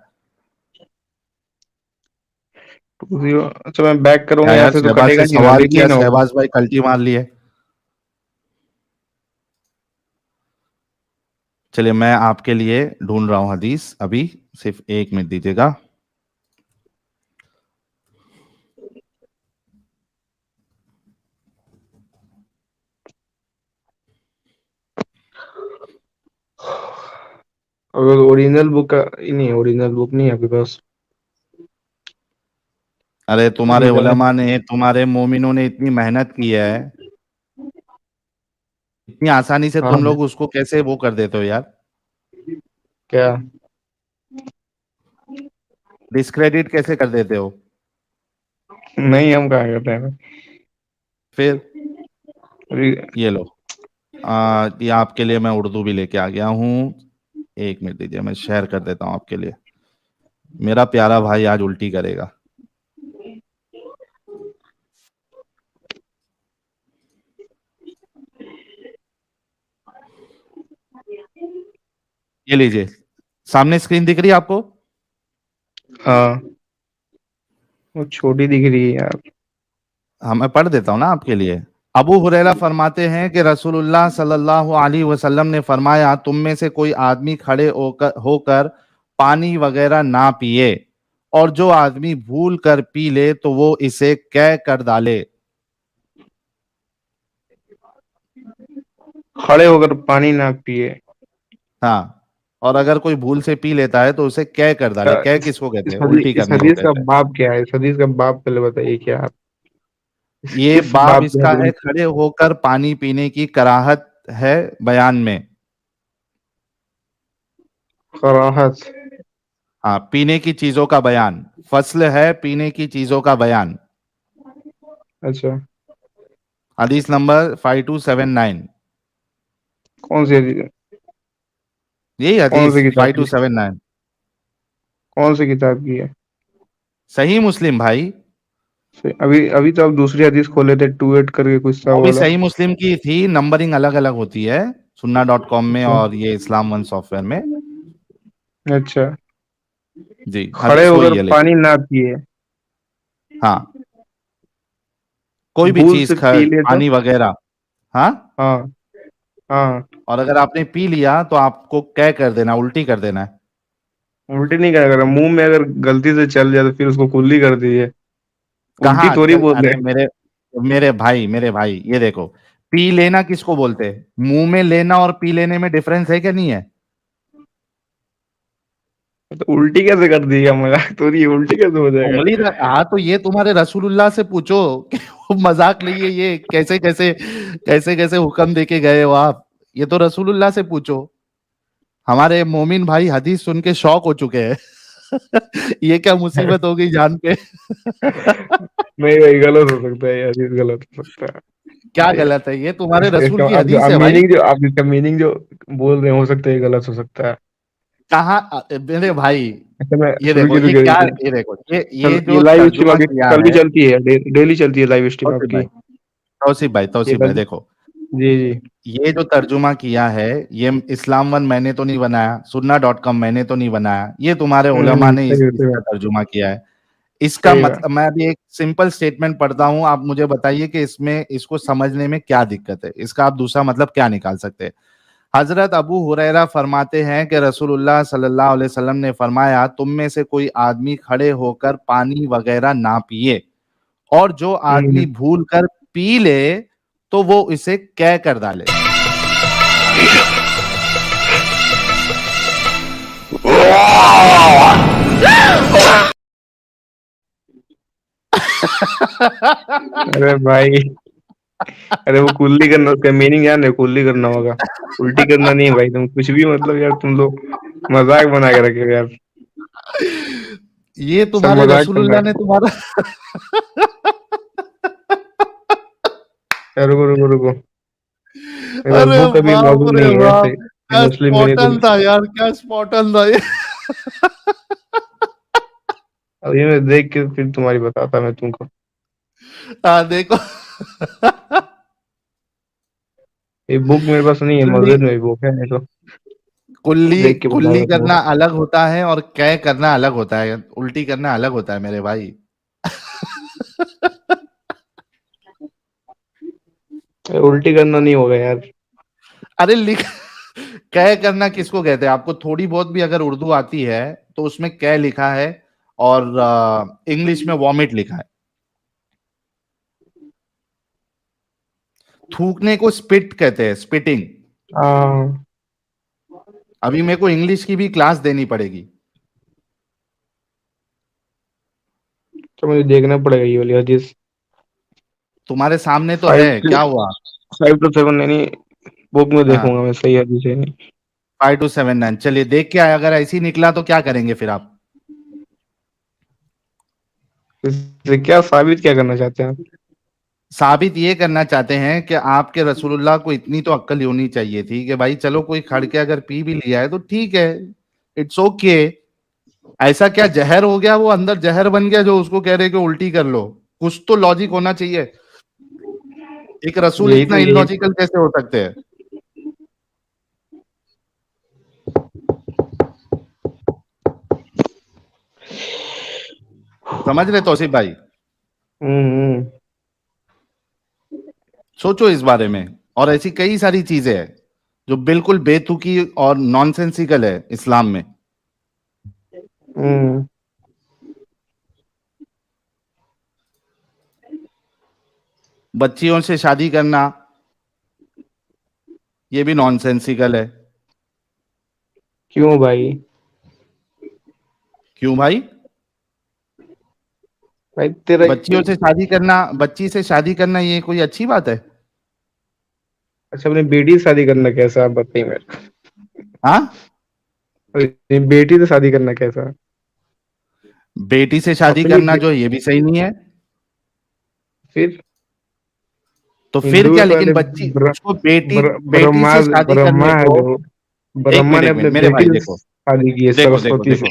[SPEAKER 3] 20. اچھا میں بیک کروں گا
[SPEAKER 1] क्या
[SPEAKER 3] یہاں
[SPEAKER 1] यार,
[SPEAKER 3] سے تو
[SPEAKER 1] शहबाज
[SPEAKER 3] کٹے گا
[SPEAKER 1] से
[SPEAKER 3] نہیں نا,
[SPEAKER 1] सवाल
[SPEAKER 3] لیٹ نہیں
[SPEAKER 1] किया,
[SPEAKER 3] نا ہوگا.
[SPEAKER 1] शहबाज भाई कल्टी मार लिए. चलिए मैं आपके लिए ढूंढ रहा हूँ हदीस अभी, सिर्फ 1 मिनट दीजिएगा.
[SPEAKER 3] اگر اوریجنل بک کا نہیں, اوریجنل بک نہیں ہے آپ کے پاس.
[SPEAKER 1] अरे तुम्हारे
[SPEAKER 3] ادھر ہے.
[SPEAKER 1] उलमा ने, तुम्हारे मोमिनों ने इतनी मेहनत की है, इतनी आसानी से
[SPEAKER 3] ہاں
[SPEAKER 1] तुम लोग उसको कैसे वो कर देते हो यार.
[SPEAKER 3] کیا
[SPEAKER 1] डिस्क्रेडिट कैसे कर देते हो?
[SPEAKER 3] नहीं, हम कहा करते हैं
[SPEAKER 1] फिर
[SPEAKER 3] अभी।
[SPEAKER 1] ये लो, ये आपके लिए मैं उर्दू भी लेके आ गया हूँ। एक मिनट दीजिए, मैं शेयर कर देता हूँ आपके लिए। मेरा प्यारा भाई आज उल्टी करेगा। ये लीजिए, सामने स्क्रीन दिख रही है आपको?
[SPEAKER 3] हाँ, वो छोटी दिख रही है यार।
[SPEAKER 1] हाँ, मैं पढ़ देता हूँ ना आपके लिए। अबू हुरैरा फरमाते हैं कि रसूलुल्लाह सल्लल्लाहु अलैहि वसल्लम ने फरमाया, तुम में से कोई आदमी खड़े होकर पानी वगैरह ना पिए, और जो आदमी भूल कर पी ले तो वो इसे कै कर डाले।
[SPEAKER 3] खड़े होकर पानी ना पिए।
[SPEAKER 1] हाँ, और अगर कोई भूल से पी लेता है तो उसे कै कर डाले। कै किसको कहते हैं? उल्टी
[SPEAKER 3] इस
[SPEAKER 1] करने को
[SPEAKER 3] हदीस का
[SPEAKER 1] कहते हैं।
[SPEAKER 3] बाप क्या है? इस हदीस का बाप पहले बताइए क्या आप?
[SPEAKER 1] ये
[SPEAKER 3] किस
[SPEAKER 1] बाब
[SPEAKER 3] बाप के
[SPEAKER 1] इसका है,
[SPEAKER 3] हदीस?
[SPEAKER 1] खड़े होकर पानी पीने की कराहत है बयान में।
[SPEAKER 3] कराहत।
[SPEAKER 1] हाँ, पीने की चीजों का बयान। फसल है पीने की चीजों का बयान।
[SPEAKER 3] अच्छा,
[SPEAKER 1] हदीस नंबर 5279।
[SPEAKER 3] कौन सी हदीस?
[SPEAKER 1] यही
[SPEAKER 3] कौन
[SPEAKER 1] हदीस
[SPEAKER 3] सी किताब की?
[SPEAKER 1] 5279।
[SPEAKER 3] कौन सी किताब की है?
[SPEAKER 1] सही मुस्लिम भाई।
[SPEAKER 3] अभी अभी तो आप दूसरी हदीस खोले थे, 28 करके कुछ था
[SPEAKER 1] वो भी
[SPEAKER 3] वाला।
[SPEAKER 1] सही मुस्लिम की थी, नंबरिंग अलग अलग होती है sunnah.com में
[SPEAKER 3] अच्छा।
[SPEAKER 1] और ये इस्लाम वन सॉफ्टवेयर में।
[SPEAKER 3] अच्छा,
[SPEAKER 1] जी,
[SPEAKER 3] खड़े
[SPEAKER 1] हदीस
[SPEAKER 3] होकर
[SPEAKER 1] वही है लेकिन।
[SPEAKER 3] पानी ना पिए,
[SPEAKER 1] हाँ, कोई भी
[SPEAKER 3] भूल
[SPEAKER 1] चीज
[SPEAKER 3] से पी ले तो?
[SPEAKER 1] पानी वगैरह। हाँ,
[SPEAKER 3] हाँ, हाँ।
[SPEAKER 1] और अगर आपने पी लिया तो आपको क्या कर देना, उल्टी कर देना है।
[SPEAKER 3] उल्टी नहीं करा, मुंह में अगर गलती से चल जाए तो फिर उसको कुल्ली कर दीजिए। उल्टी
[SPEAKER 1] कहाँ
[SPEAKER 3] थोड़ी
[SPEAKER 1] आजकल,
[SPEAKER 3] बोल
[SPEAKER 1] अरे
[SPEAKER 3] रहे
[SPEAKER 1] मेरे भाई ये देखो, पी लेना किसको बोलते हैं? मुंह में लेना और पी लेने में डिफरेंस है क्या? नहीं है?
[SPEAKER 3] हैं। तो उल्टी कैसे कर दिएगा? मजाक थोड़ी है, उल्टी कैसे हो जाएगा?
[SPEAKER 1] हाँ, तो ये तुम्हारे रसूलुल्लाह से पूछो कि वो मजाक लिए ये कैसे कैसे कैसे कैसे हुक्म देके गए हो आप। ये तो रसूलुल्लाह से पूछो। हमारे मोमिन भाई हदीस सुन के शौक हो चुके हैं। ये क्या मुसीबत हो गई जान पे।
[SPEAKER 3] नहीं भाई, गलत हो सकता है, ये हदीस गलत हो सकता है।
[SPEAKER 1] क्या गलत है? ये तुम्हारे रसूल
[SPEAKER 3] इसका
[SPEAKER 1] की
[SPEAKER 3] आप जो
[SPEAKER 1] हदीस
[SPEAKER 3] आप
[SPEAKER 1] है भाई।
[SPEAKER 3] मीनिंग जो आप इसका मीनिंग जो बोल रहे हैं, हो सकता है ये गलत हो सकता है।
[SPEAKER 1] कहाँ मेरे भाई,
[SPEAKER 3] अच्छा, मैं
[SPEAKER 1] ये देखो,
[SPEAKER 3] रुकिए
[SPEAKER 1] ये
[SPEAKER 3] रुकिए
[SPEAKER 1] क्या,
[SPEAKER 3] रुकिए।
[SPEAKER 1] ये देखो, ये
[SPEAKER 3] चल, ये
[SPEAKER 1] जो
[SPEAKER 3] लाइव स्ट्रीम
[SPEAKER 1] तर्जुमा
[SPEAKER 3] आपकी
[SPEAKER 1] किया
[SPEAKER 3] कल भी
[SPEAKER 1] है।
[SPEAKER 3] चलती है, डेली चलती है लाइव स्ट्रीम
[SPEAKER 1] तौसीफ
[SPEAKER 3] आपकी।
[SPEAKER 1] भाई, तौसीफ भाई,
[SPEAKER 3] ये
[SPEAKER 1] तौसीफ भाई
[SPEAKER 3] कल।
[SPEAKER 1] देखो,
[SPEAKER 3] जी जी।
[SPEAKER 1] ये जो तर्जुमा किया है, ये इस्लाम वन मैंने तो नहीं बनाया, sunnah.com मैंने तो नहीं बनाया, ये तुम्हारे उलमा ने
[SPEAKER 3] सही है, सही
[SPEAKER 1] इसका
[SPEAKER 3] है।
[SPEAKER 1] तर्जुमा किया है। इसका
[SPEAKER 3] सही है।
[SPEAKER 1] मतलब मैं अभी एक सिंपल स्टेटमेंट पढ़ता हूं, आप मुझे बताइए कि इसमें इसको समझने में क्या दिक्कत है, इसका आप दूसरा मतलब क्या निकाल सकते हैं। हजरत अबू हुरैरा फरमाते हैं कि रसूलुल्लाह सल्लल्लाहु अलैहि वसल्लम ने फरमाया, तुम में से कोई आदमी खड़े होकर पानी वगैरह ना पिए, और जो आदमी
[SPEAKER 3] हम्म।
[SPEAKER 1] भूल कर पी ले तो वो इसे कै कर डाले।
[SPEAKER 3] अरे भाई, अरे वो कुल्ली करना, उसका मीनिंग यार नहीं, कुल्ली करना होगा। उल्टी करना नहीं है भाई, तुम कुछ भी मतलब यार, तुम लोग मजाक बना के रखे हो यार।
[SPEAKER 1] ये
[SPEAKER 3] सब
[SPEAKER 1] तुम्हारे
[SPEAKER 3] मजाक कर रहा
[SPEAKER 1] रसूलुल्लाह ने
[SPEAKER 3] है।
[SPEAKER 1] तुम्हारा।
[SPEAKER 3] रुको रुको रुको, मेरे पास
[SPEAKER 1] अरे
[SPEAKER 3] बुक अभी
[SPEAKER 1] बाप
[SPEAKER 3] मौजूद
[SPEAKER 1] रे
[SPEAKER 3] नहीं है
[SPEAKER 1] बाप,
[SPEAKER 3] ऐसे।
[SPEAKER 1] क्या
[SPEAKER 3] मुस्लिम में नहीं तो।
[SPEAKER 1] स्पॉटन था यार, क्या स्पॉटन था ये।
[SPEAKER 3] अभी मैं देख के फिर तुम्हारी बताता मैं तुमको।
[SPEAKER 1] हाँ देखो।
[SPEAKER 3] ये बुक मेरे पास नहीं है,
[SPEAKER 1] कुल्ली,
[SPEAKER 3] मस्जिद में भी बुक है, नहीं तो
[SPEAKER 1] कुल्ली
[SPEAKER 3] देख के
[SPEAKER 1] कुल्ली
[SPEAKER 3] बताता
[SPEAKER 1] करना
[SPEAKER 3] तुमको।
[SPEAKER 1] अलग होता है और कै करना अलग होता है, उल्टी करना अलग होता है मेरे भाई।
[SPEAKER 3] उल्टी करना नहीं होगा यार।
[SPEAKER 1] अरे लिख, कै करना किसको कहते हैं? आपको थोड़ी बहुत भी अगर उर्दू आती है तो उसमें कै लिखा है, और इंग्लिश में वॉमिट लिखा है। थूकने को स्पिट कहते हैं, स्पिटिंग।
[SPEAKER 3] हाँ,
[SPEAKER 1] अभी मेरे को इंग्लिश की भी क्लास देनी पड़ेगी।
[SPEAKER 3] तो मुझे देखना पड़ेगा ये वाली हदीस।
[SPEAKER 1] तुम्हारे सामने तो है,
[SPEAKER 3] फाइव टू
[SPEAKER 1] क्या हुआ?
[SPEAKER 3] 5 to 7 यानी बुक में
[SPEAKER 1] हाँ,
[SPEAKER 3] देखूंगा मैं, सही हदीस है नहीं।
[SPEAKER 1] 5279, चलिए देख के आए, अगर ऐसी निकला तो क्या करेंगे फिर आप?
[SPEAKER 3] इससे क्या साबित क्या करना चाहते हैं आप?
[SPEAKER 1] साबित ये करना चाहते हैं कि आपके रसूलुल्लाह को इतनी तो अक्ल होनी चाहिए थी कि भाई चलो कोई खड़ के अगर पी भी लिया है तो ठीक है, इट्स ओके। ऐसा क्या जहर हो गया, वो अंदर जहर बन गया जो उसको कह रहे कि उल्टी कर लो? कुछ तो लॉजिक होना चाहिए। एक रसूल
[SPEAKER 3] यही
[SPEAKER 1] इतना
[SPEAKER 3] तो यही
[SPEAKER 1] इलॉजिकल कैसे हो सकते हैं? समझ रहे तौसीफ भाई?
[SPEAKER 3] हम्म।
[SPEAKER 1] सोचो इस बारे में। और ऐसी कई सारी चीजें हैं जो बिल्कुल बेतुकी और नॉनसेंसिकल है इस्लाम में।
[SPEAKER 3] हम्म।
[SPEAKER 1] बच्चियों से शादी करना ये भी नॉनसेंसिकल है।
[SPEAKER 3] क्यों भाई?
[SPEAKER 1] क्यों भाई?
[SPEAKER 3] भाई तेरा
[SPEAKER 1] बच्ची से शादी करना ये कोई अच्छी बात है?
[SPEAKER 3] अच्छा, अपनी बेटी से शादी करना कैसा, आप बताइए मेरे
[SPEAKER 1] हाँ,
[SPEAKER 3] को। अपनी बेटी से शादी करना कैसा?
[SPEAKER 1] बेटी से शादी
[SPEAKER 3] अपनी
[SPEAKER 1] करना जो है ये भी सही नहीं है।
[SPEAKER 3] फिर
[SPEAKER 1] तो फिर
[SPEAKER 3] हिंदू
[SPEAKER 1] क्या?
[SPEAKER 3] तो
[SPEAKER 1] लेकिन
[SPEAKER 3] वाले
[SPEAKER 1] बच्ची उसको बेटी बेटी
[SPEAKER 3] ब्रह्मा
[SPEAKER 1] से शादी
[SPEAKER 3] ब्रह्मा
[SPEAKER 1] करने
[SPEAKER 3] है
[SPEAKER 1] को।
[SPEAKER 3] जो
[SPEAKER 1] एक
[SPEAKER 3] ब्रह्मा
[SPEAKER 1] मिनट
[SPEAKER 3] ने
[SPEAKER 1] एक
[SPEAKER 3] अपने
[SPEAKER 1] मिनट मेरे
[SPEAKER 3] बेटी
[SPEAKER 1] भाई
[SPEAKER 3] से
[SPEAKER 1] देखो,
[SPEAKER 3] शादी की है,
[SPEAKER 1] देखो देखो
[SPEAKER 3] सरस्वती
[SPEAKER 1] देखो।
[SPEAKER 3] से।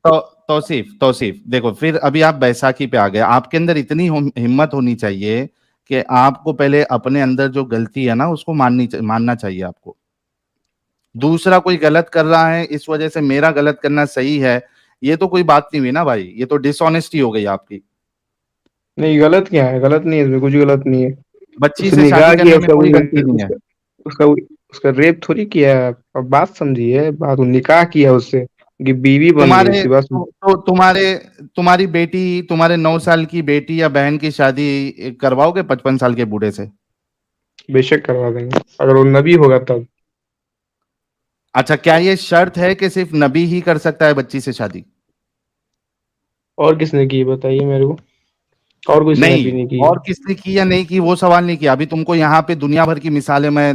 [SPEAKER 1] तो तौसीफ तौसीफ देखो, फिर अभी आप बैसाखी पे आ गए। आपके अंदर इतनी हिम्मत होनी चाहिए कि आपको पहले अपने अंदर जो गलती है ना उसको मानना चाहिए आपको। दूसरा कोई गलत कर रहा है इस वजह से मेरा गलत करना सही है, ये तो कोई बात नहीं हुई ना भाई, ये तो डिसऑनेस्टी हो गई आपकी।
[SPEAKER 3] नहीं, गलत क्या है? गलत नहीं है, इसमें कुछ गलत नहीं है।
[SPEAKER 1] बच्ची
[SPEAKER 3] उसने
[SPEAKER 1] से
[SPEAKER 3] निकाह
[SPEAKER 1] शादी
[SPEAKER 3] किया,
[SPEAKER 1] करने में कोई गलती नहीं है।
[SPEAKER 3] उसका उसका रेप थोड़ी किया है। अब बात समझिए, बात वो निकाह किया उससे कि बीवी बन गई,
[SPEAKER 1] तुम्हारे
[SPEAKER 3] उसके बाद
[SPEAKER 1] तो तुम्हारी बेटी, तुम्हारे 9 साल की बेटी या बहन की शादी करवाओगे 55 साल के बूढ़े से?
[SPEAKER 3] बेशक करवा देंगे, अगर वो नबी होगा तब।
[SPEAKER 1] अच्छा, क्या ये शर्त है कि सिर्फ नबी ही कर सकता है बच्ची से शादी?
[SPEAKER 3] और किसने की बताइए मेरे को? और कोई से नबी
[SPEAKER 1] नहीं,
[SPEAKER 3] नहीं की है।
[SPEAKER 1] और किसने की या नहीं की वो सवाल नहीं किया। अभी तुमको यहाँ पे दुनिया भर की मिसालें मैं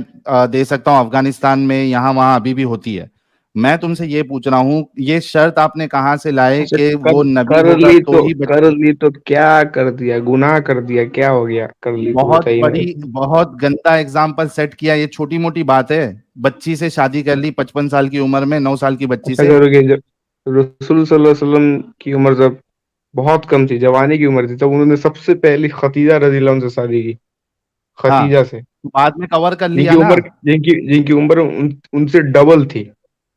[SPEAKER 1] दे सकता हूँ, अफगानिस्तान में यहाँ वहां अभी भी होती है। मैं तुमसे ये पूछ रहा हूँ, ये शर्त आपने कहाँ से लाए
[SPEAKER 3] अच्छा,
[SPEAKER 1] कि
[SPEAKER 3] कर
[SPEAKER 1] वो नबी
[SPEAKER 3] कर
[SPEAKER 1] होगा
[SPEAKER 3] ली
[SPEAKER 1] तो
[SPEAKER 3] तो
[SPEAKER 1] ही
[SPEAKER 3] कर
[SPEAKER 1] बच्ची?
[SPEAKER 3] ली तो क्या कर दिया? गुनाह कर दिया, क्या हो गया? कर ली तो बताइए मेरे को।
[SPEAKER 1] बहुत गंदा एग्जाम्पल सेट किया। ये छोटी मोटी बात है? बच्ची से शादी कर ली 55 साल की उम्र में, 9 साल की बच्ची
[SPEAKER 3] अच्छा
[SPEAKER 1] से।
[SPEAKER 3] करोगे जब रसूल सल्लल्लाहु अलैहि वसल्लम की उम्र जब बहुत कम थी, जवानी की उम्र थी, तब उन्होंने सबसे पहली खतीजा रजी अल्लाह अन्हा से शादी की।
[SPEAKER 1] हाँ,
[SPEAKER 3] खतीजा से,
[SPEAKER 1] बाद में कवर कर
[SPEAKER 3] जिनकी
[SPEAKER 1] लिया ना।
[SPEAKER 3] उम्र जिनकी उम्र उनसे डबल थी।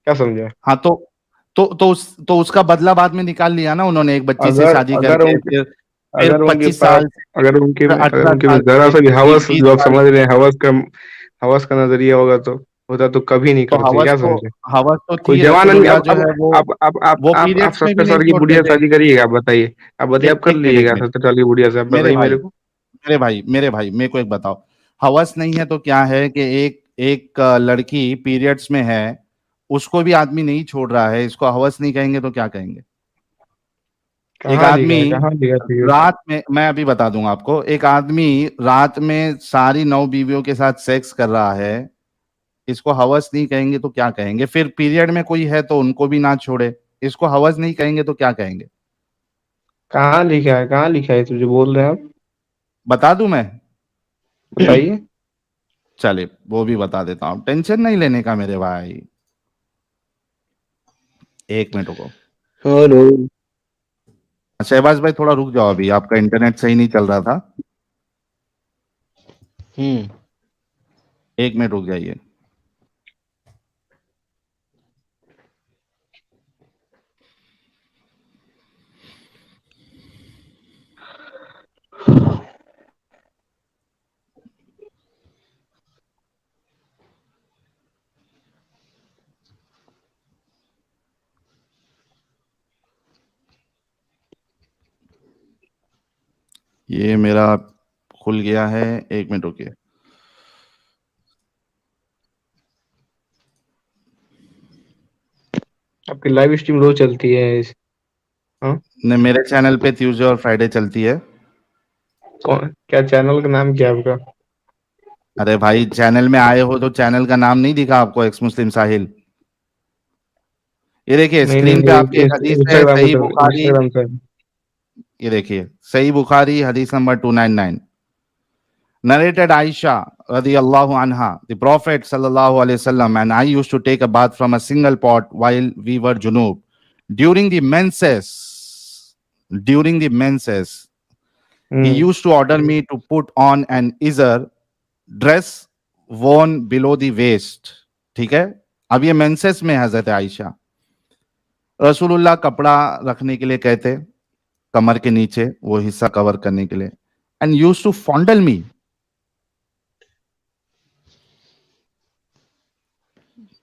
[SPEAKER 3] क्या समझा?
[SPEAKER 1] हाँ, तो उसका बदला बाद में निकाल लिया ना उन्होंने, एक बच्ची से
[SPEAKER 3] अगर
[SPEAKER 1] शादी
[SPEAKER 3] अगर
[SPEAKER 1] करके।
[SPEAKER 3] उनके
[SPEAKER 1] फिर
[SPEAKER 3] अगर उनके
[SPEAKER 1] 25 साल
[SPEAKER 3] पास
[SPEAKER 1] से, फिर
[SPEAKER 3] अगर
[SPEAKER 1] 18
[SPEAKER 3] उनके में
[SPEAKER 1] साल
[SPEAKER 3] जरा
[SPEAKER 1] से,
[SPEAKER 3] सा भी
[SPEAKER 1] फिर
[SPEAKER 3] हवस,
[SPEAKER 1] 20
[SPEAKER 3] जो आप
[SPEAKER 1] साल
[SPEAKER 3] समझ रहे
[SPEAKER 1] से।
[SPEAKER 3] हैं, हवस का नजरिया होगा तो होता तो कभी नहीं
[SPEAKER 1] तो
[SPEAKER 3] करते। क्या समझे?
[SPEAKER 1] हवस तो
[SPEAKER 3] कोई
[SPEAKER 1] थी,
[SPEAKER 3] जवान आदमी,
[SPEAKER 1] रसूलुल्लाह जो है वो वो
[SPEAKER 3] आप
[SPEAKER 1] पीरियड्स में भी
[SPEAKER 3] 70
[SPEAKER 1] नहीं
[SPEAKER 3] साल की
[SPEAKER 1] छोड़ते
[SPEAKER 3] बुढ़िया से
[SPEAKER 1] थे।
[SPEAKER 3] शादी करिएगा? आप बताइए, आप कर
[SPEAKER 1] एक
[SPEAKER 3] लीजिएगा
[SPEAKER 1] मिनट
[SPEAKER 3] 70 साल की बुढ़िया से? आप
[SPEAKER 1] मेरे
[SPEAKER 3] बताइए
[SPEAKER 1] भाई
[SPEAKER 3] मेरे को।
[SPEAKER 1] मेरे को एक बताओ। हवस नहीं है तो क्या है कि एक एक लड़की पीरियड्स में है, उसको भी आदमी नहीं छोड़ रहा है, इसको हवस नहीं कहेंगे तो क्या कहेंगे? एक
[SPEAKER 3] कहाँ लिखा
[SPEAKER 1] आदमी
[SPEAKER 3] है? कहाँ लिखा पीरियड?
[SPEAKER 1] रात में, मैं अभी बता दूंगा आपको, एक आदमी रात में सारी 9 बीवियों के साथ सेक्स कर रहा है, इसको हवस नहीं कहेंगे तो क्या कहेंगे? फिर पीरियड में कोई है तो उनको भी ना छोड़े, इसको हवस नहीं कहेंगे तो क्या कहेंगे?
[SPEAKER 3] कहाँ लिखा है? कहाँ लिखा है तुझे बोल रहे हैं आप?
[SPEAKER 1] बता दूं मैं?
[SPEAKER 3] बताइए।
[SPEAKER 1] चले वो भी बता देता हूँ, टेंशन नहीं लेने का मेरे भाई। एक मिनट रुको।
[SPEAKER 3] हेलो।
[SPEAKER 1] शहबाज भाई थोड़ा रुक जाओ, अभी आपका इंटरनेट सही नहीं चल रहा था।
[SPEAKER 2] हम्म।
[SPEAKER 1] 1 मिनट रुक जाइए। ये मेरा खुल गया है, 1 मिनट रुकिए।
[SPEAKER 3] आपकी लाइव स्ट्रीम रोज चलती है हाँ?
[SPEAKER 1] ने मेरे चैनल पे ट्यूसडे और फ्राइडे चलती है।
[SPEAKER 3] कौन, क्या चैनल का नाम क्या है आपका?
[SPEAKER 1] अरे भाई, चैनल में आए हो तो चैनल का नाम नहीं दिखा आपको? एक्स मुस्लिम साहिल। ये देखिए
[SPEAKER 3] नहीं नहीं
[SPEAKER 1] स्क्रीन पे
[SPEAKER 3] नहीं,
[SPEAKER 1] आपकी एक हदीस है,
[SPEAKER 3] इंस्टाग्राम
[SPEAKER 1] सही
[SPEAKER 3] का
[SPEAKER 1] बुखारी।
[SPEAKER 3] इंस्टाग्राम का
[SPEAKER 1] ये देखिए सही बुखारी हदीस number 299, narrated Aisha radiyallahu anha, the Prophet sallallahu alaihi wasallam and I used to take a bath from a single pot while we were junub. During the menses, he used to order me to put on an izar, dress worn below the waist. ठीक है, अब ये menses में हजरत आयशा रसूलुल्लाह कपड़ा रखने के लिए कहते, कमर के नीचे वो हिस्सा कवर करने के लिए, एंड यूज्ड टू फॉन्डल मी.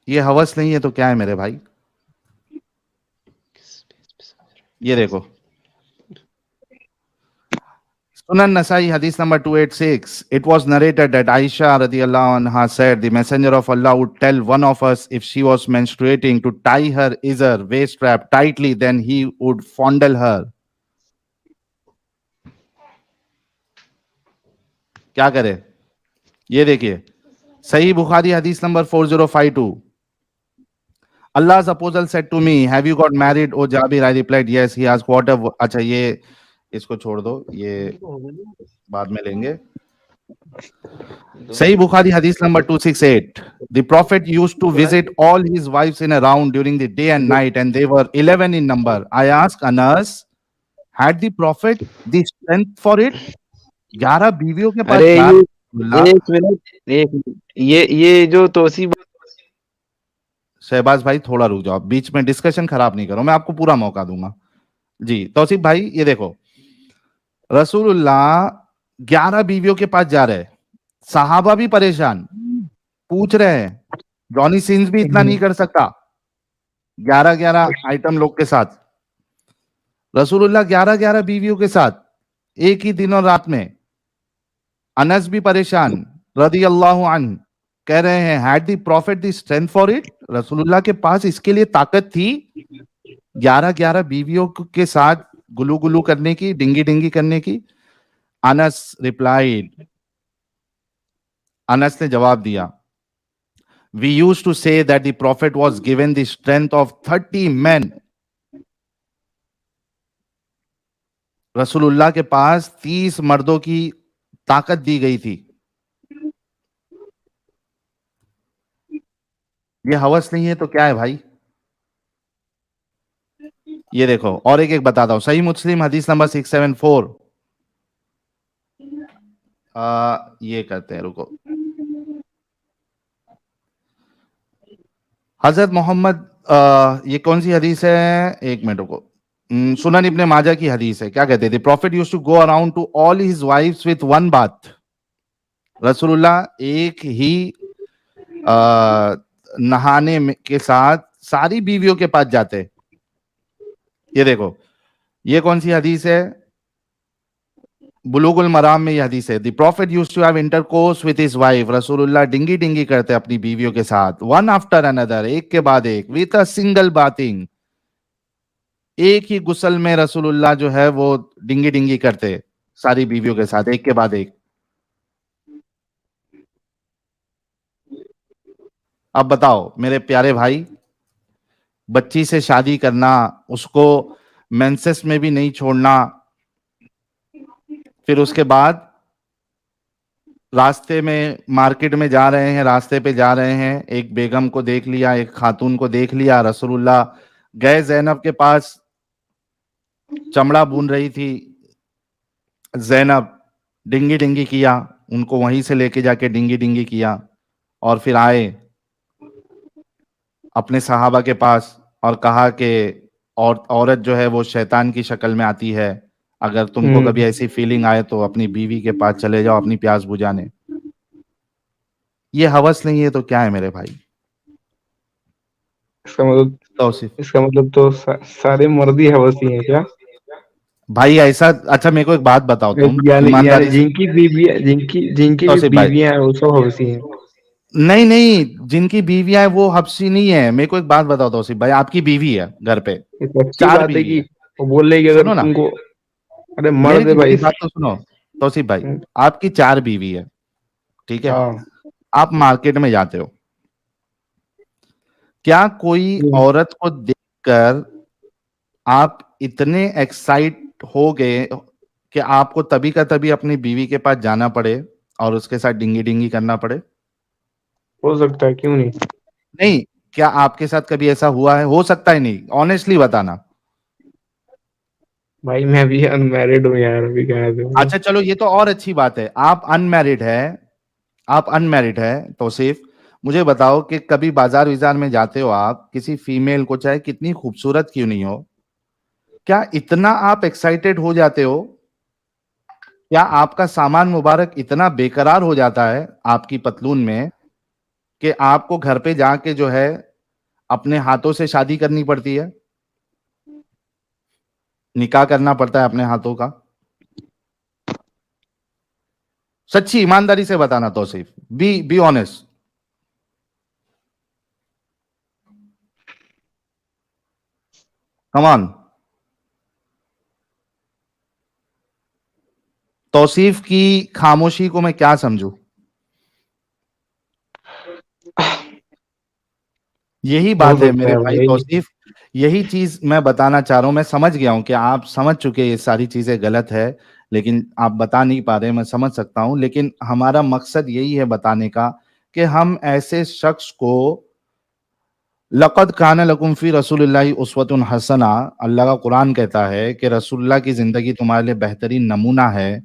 [SPEAKER 1] ये हवस नहीं है तो क्या है मेरे भाई? ये देखो Sunan Nasai hadith number 286. It was narrated that Aisha radiyallahu anha said the messenger of Allah would tell one of us if she was menstruating to tie her izar waist strap tightly, then he would fondle her. क्या करे? ये देखिए सही Bukhari hadith number 4052. Allah's apostle said to me, have you got married, O Jabir? I replied, yes. He asked, what a... अच्छा ये इसको छोड़ दो, ये बाद में लेंगे. सही Bukhari hadith number 268. The Prophet used to visit all his wives in a round during the day and night, and they were 11 in number. I asked Anas, had the Prophet the strength for it? 11 बीवियों के पास.
[SPEAKER 2] एक minute, ये जो तोसी
[SPEAKER 1] शहबाज भाई थोड़ा रुक जाओ, बीच में डिस्कशन खराब नहीं करो, मैं आपको पूरा मौका दूंगा जी. तौसीफ भाई ये देखो, रसूलुल्लाह 11 बीवियों के पास जा रहे, सहाबा भी परेशान, पूछ रहे हैं, जॉनी सिंस भी इतना नहीं कर सकता 11 आइटम लोग के साथ. रसूलुल्लाह 11 बीवियों के साथ एक ही दिन और रात में. अनस भी परेशान रदी अल्लाह अन्हु, कह रहे हैं had the profit the strength for it? रसूलुल्लाह के पास इसके लिए ताकत थी 11 बीवियों के साथ गुलू गुलू करने की, डिंगी डिंगी करने की. अनस रिप्लाइड, अनस ने जवाब दिया, we used to say that the prophet was given the strength of 30 men. रसूलुल्लाह के पास 30 मर्दों की ताकत दी गई थी. ये हवस नहीं है तो क्या है भाई? ये देखो और एक बताता हूं. सही मुस्लिम हदीस नंबर 674. ये करते हैं, रुको. हजरत मोहम्मद, ये कौन सी हदीस है? एक मिनट रुको. सुनन इब्ने माजा की हदीस है. क्या कहते थे? Prophet used to go around to all his wifes with one bath. रसूलुल्लाह एक ही नहाने के साथ सारी बीवियों के पास जाते. ये देखो ये कौन सी हदीस है? बुलूगुल मराम में ये हदीस है. The prophet used to have intercourse with his wife. रसूलुल्लाह डिंगी डिंगी करते अपनी बीवियों के साथ, वन आफ्टर अनदर, एक के बाद एक, विद अ सिंगल बाथिंग. एक ही गुस्ल में रसूलुल्लाह जो है वो डिंगी डिंगी करते सारी बीवियों के साथ, एक के बाद एक. अब बताओ मेरे प्यारे भाई, बच्ची से शादी करना, उसको मेंसेस में भी नहीं छोड़ना, फिर उसके बाद रास्ते में मार्केट में जा रहे हैं, रास्ते पे जा रहे हैं, एक बेगम को देख लिया, एक खातून को देख लिया. रसूलुल्लाह गए ज़ैनब के पास, चमड़ा बुन रही थी ज़ैनब, डिंगी डिंगी किया, उनको वहीं से लेके जाके डिंगी डिंगी किया, और फिर आए अपने सहाबा के पास और कहा कि औरत जो है वो शैतान की शक्ल में आती है, अगर तुमको कभी ऐसी फीलिंग आए तो अपनी बीवी के पास चले जाओ अपनी प्यास बुझाने. ये हवस नहीं है तो क्या है मेरे भाई?
[SPEAKER 3] इसका मतलब तो सारे मर्द ही हवसी हैं क्या
[SPEAKER 1] भाई? ऐसा? अच्छा मेरे को एक बात बताओ तुम,
[SPEAKER 3] जिनकी बीवियां हैं वो सब हवसी हैं?
[SPEAKER 1] नहीं, जिनकी बीवियां हैं वो हबसी नहीं है. मेरे को एक बात बताओ तौसीफ भाई, आपकी बीवी है घर पे, 4 बीवी है,
[SPEAKER 3] वो बोल रही है अगर तुमको, अरे मर्द है भाई,
[SPEAKER 1] बात तो सुनो तौसीफ भाई, आपकी 4 बीवी है, ठीक है? आप मार्केट में जाते हो, क्या कोई औरत को देखकर आप इतने एक्साइट ہو گئے کہ آپ کو تبھی کا تبھی اپنی بیوی کے پاس جانا پڑے اور اس کے ساتھ ڈنگی ڈنگی کرنا پڑے؟
[SPEAKER 3] ہو سکتا ہے، کیوں نہیں؟
[SPEAKER 1] نہیں، کیا آپ کے ساتھ کبھی ایسا ہوا ہے؟ ہو سکتا ہے نہیں، آنےسٹلی بتانا.
[SPEAKER 3] بھائی میں ابھی ان میرڈ ہوں یار، ابھی کہاں سے
[SPEAKER 1] اچھا چلو، یہ تو اور اچھی بات ہے. آپ ان میرڈ ہے توصیف. مجھے بتاؤ کہ کبھی بازار وزار میں جاتے ہو آپ، کسی فیمیل کو چاہے کتنی خوبصورت کیوں نہیں ہو، کیا اتنا آپ ایکسائٹیڈ ہو جاتے ہو؟ کیا آپ کا سامان مبارک اتنا بے قرار ہو جاتا ہے آپ کی پتلون میں کہ آپ کو گھر پہ جا کے جو ہے اپنے ہاتھوں سے شادی کرنی پڑتی ہے، نکاح کرنا پڑتا ہے اپنے ہاتھوں کا؟ سچی ایمانداری سے بتانا توصیف، بی آنےسٹ. کم آن. توصیف کی خاموشی کو میں کیا سمجھوں؟ یہی
[SPEAKER 3] ہو
[SPEAKER 1] بات ہے
[SPEAKER 3] سکتا
[SPEAKER 1] میرے
[SPEAKER 3] ہے
[SPEAKER 1] بھائی
[SPEAKER 3] بھائی.
[SPEAKER 1] توصیف، یہی چیز میں بتانا چاہ رہا ہوں. میں سمجھ گیا ہوں کہ آپ سمجھ چکے یہ ساری چیزیں غلط ہے، لیکن آپ بتا نہیں پا رہے. میں سمجھ سکتا ہوں، لیکن ہمارا مقصد یہی ہے بتانے کا کہ ہم ایسے شخص کو، لقد کان لکم فی رسول اللہ اسوۃ حسنہ، اللہ کا قرآن کہتا ہے کہ رسول اللہ کی زندگی تمہارے لیے بہترین نمونہ ہے.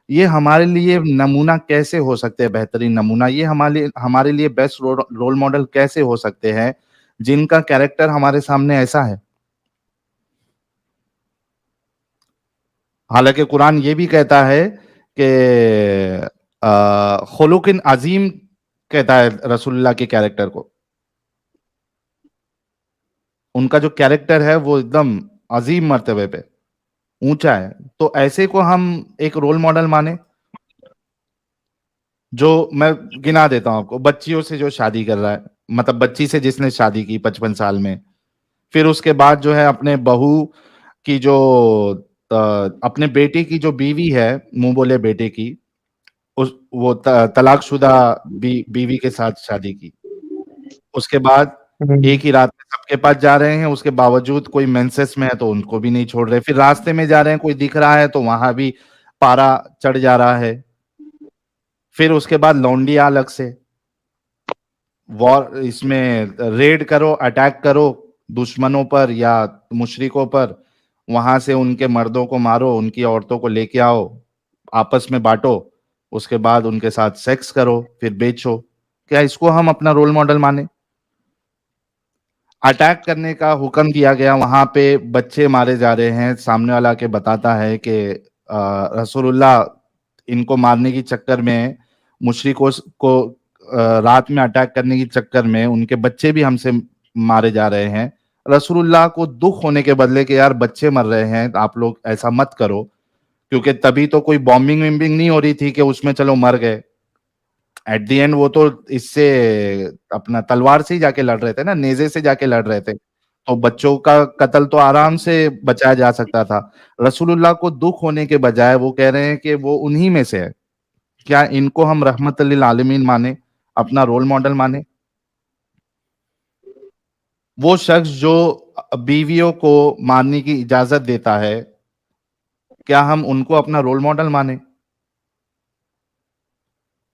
[SPEAKER 1] یہ ہمارے لیے نمونہ کیسے ہو سکتے ہیں؟ بہترین نمونہ یہ ہمارے لیے بیسٹ رول ماڈل کیسے ہو سکتے ہیں جن کا کیریکٹر ہمارے سامنے ایسا ہے؟ حالانکہ قرآن یہ بھی کہتا ہے کہ خلق عظیم کہتا ہے رسول اللہ کے کیریکٹر کو. ان کا جو کیریکٹر ہے وہ ایک دم عظیم مرتبے پہ اونچا ہے. تو ایسے کو ہم ایک رول ماڈل مانے. جو میں گنا دیتا ہوں آپ کو، بچیوں سے جو شادی کر رہا ہے، مطلب بچی سے جس نے شادی کی 55 سال میں، پھر اس کے بعد جو ہے اپنے بہو کی جو اپنے بیٹے کی جو بیوی ہے، منہ بولے بیٹے کی، وہ طلاق شدہ بیوی کے ساتھ شادی کی. اس کے بعد ایک ہی رات میں سب کے پاس جا رہے ہیں، اس کے باوجود کوئی مینسس میں ہے تو ان کو بھی نہیں چھوڑ رہے. پھر راستے میں جا رہے ہیں، کوئی دکھ رہا ہے تو وہاں بھی پارا چڑھ جا رہا ہے. پھر اس کے بعد لونڈیا الگ سے، وار اس میں ریڈ کرو، اٹیک کرو دشمنوں پر یا مشرکوں پر، وہاں سے ان کے مردوں کو مارو، ان کی عورتوں کو لے کے آؤ، آپس میں بانٹو، اس کے بعد ان کے ساتھ سیکس کرو، پھر بیچو. کیا اس کو ہم اپنا رول ماڈل مانے؟ اٹیک کرنے کا حکم دیا گیا، وہاں پہ بچے مارے جا رہے ہیں، سامنے والا کے بتاتا ہے کہ رسول اللہ ان کو مارنے کی چکر میں، مشرکوں کو رات میں اٹیک کرنے کی چکر میں ان کے بچے بھی ہم سے مارے جا رہے ہیں. رسول اللہ کو دکھ ہونے کے بدلے کہ یار بچے مر رہے ہیں، آپ لوگ ایسا مت کرو، کیونکہ تبھی تو کوئی بامبنگ ومبنگ نہیں ہو رہی تھی کہ اس میں چلو مر گئے. ایٹ دی اینڈ وہ تو اس سے اپنا تلوار سے ہی جا کے لڑ رہے تھے نا، نیزے سے جا کے لڑ رہے تھے. تو بچوں کا قتل تو آرام سے بچایا جا سکتا تھا. رسول اللہ کو دکھ ہونے کے بجائے وہ کہہ رہے ہیں کہ وہ انہی میں سے ہے. کیا ان کو ہم رحمت للعالمین مانے، اپنا رول ماڈل مانے؟ وہ شخص جو بیویوں کو مارنے کی اجازت دیتا ہے، کیا ہم ان کو اپنا رول ماڈل مانے؟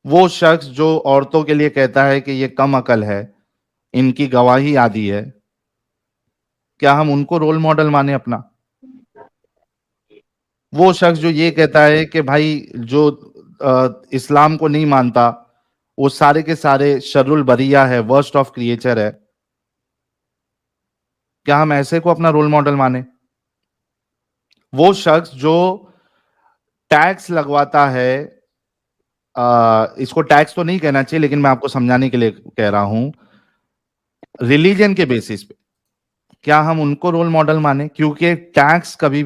[SPEAKER 1] وہ شخص جو عورتوں کے لیے کہتا ہے کہ یہ کم عقل ہے، ان کی گواہی آدھی ہے، کیا ہم ان کو رول ماڈل مانے اپنا؟ وہ شخص جو یہ کہتا ہے کہ بھائی جو اسلام کو نہیں مانتا وہ سارے کے سارے شر البریہ ہے، ورسٹ آف کریچر ہے، کیا ہم ایسے کو اپنا رول ماڈل مانے؟ وہ شخص جو ٹیکس لگواتا ہے، اس کو ٹیکس تو نہیں کہنا چاہیے لیکن میں آپ کو سمجھانے کے لیے کہہ رہا ہوں، ریلیجن کے بیسس پہ، کیا ہم ان کو رول ماڈل مانے؟ کیونکہ ٹیکس کبھی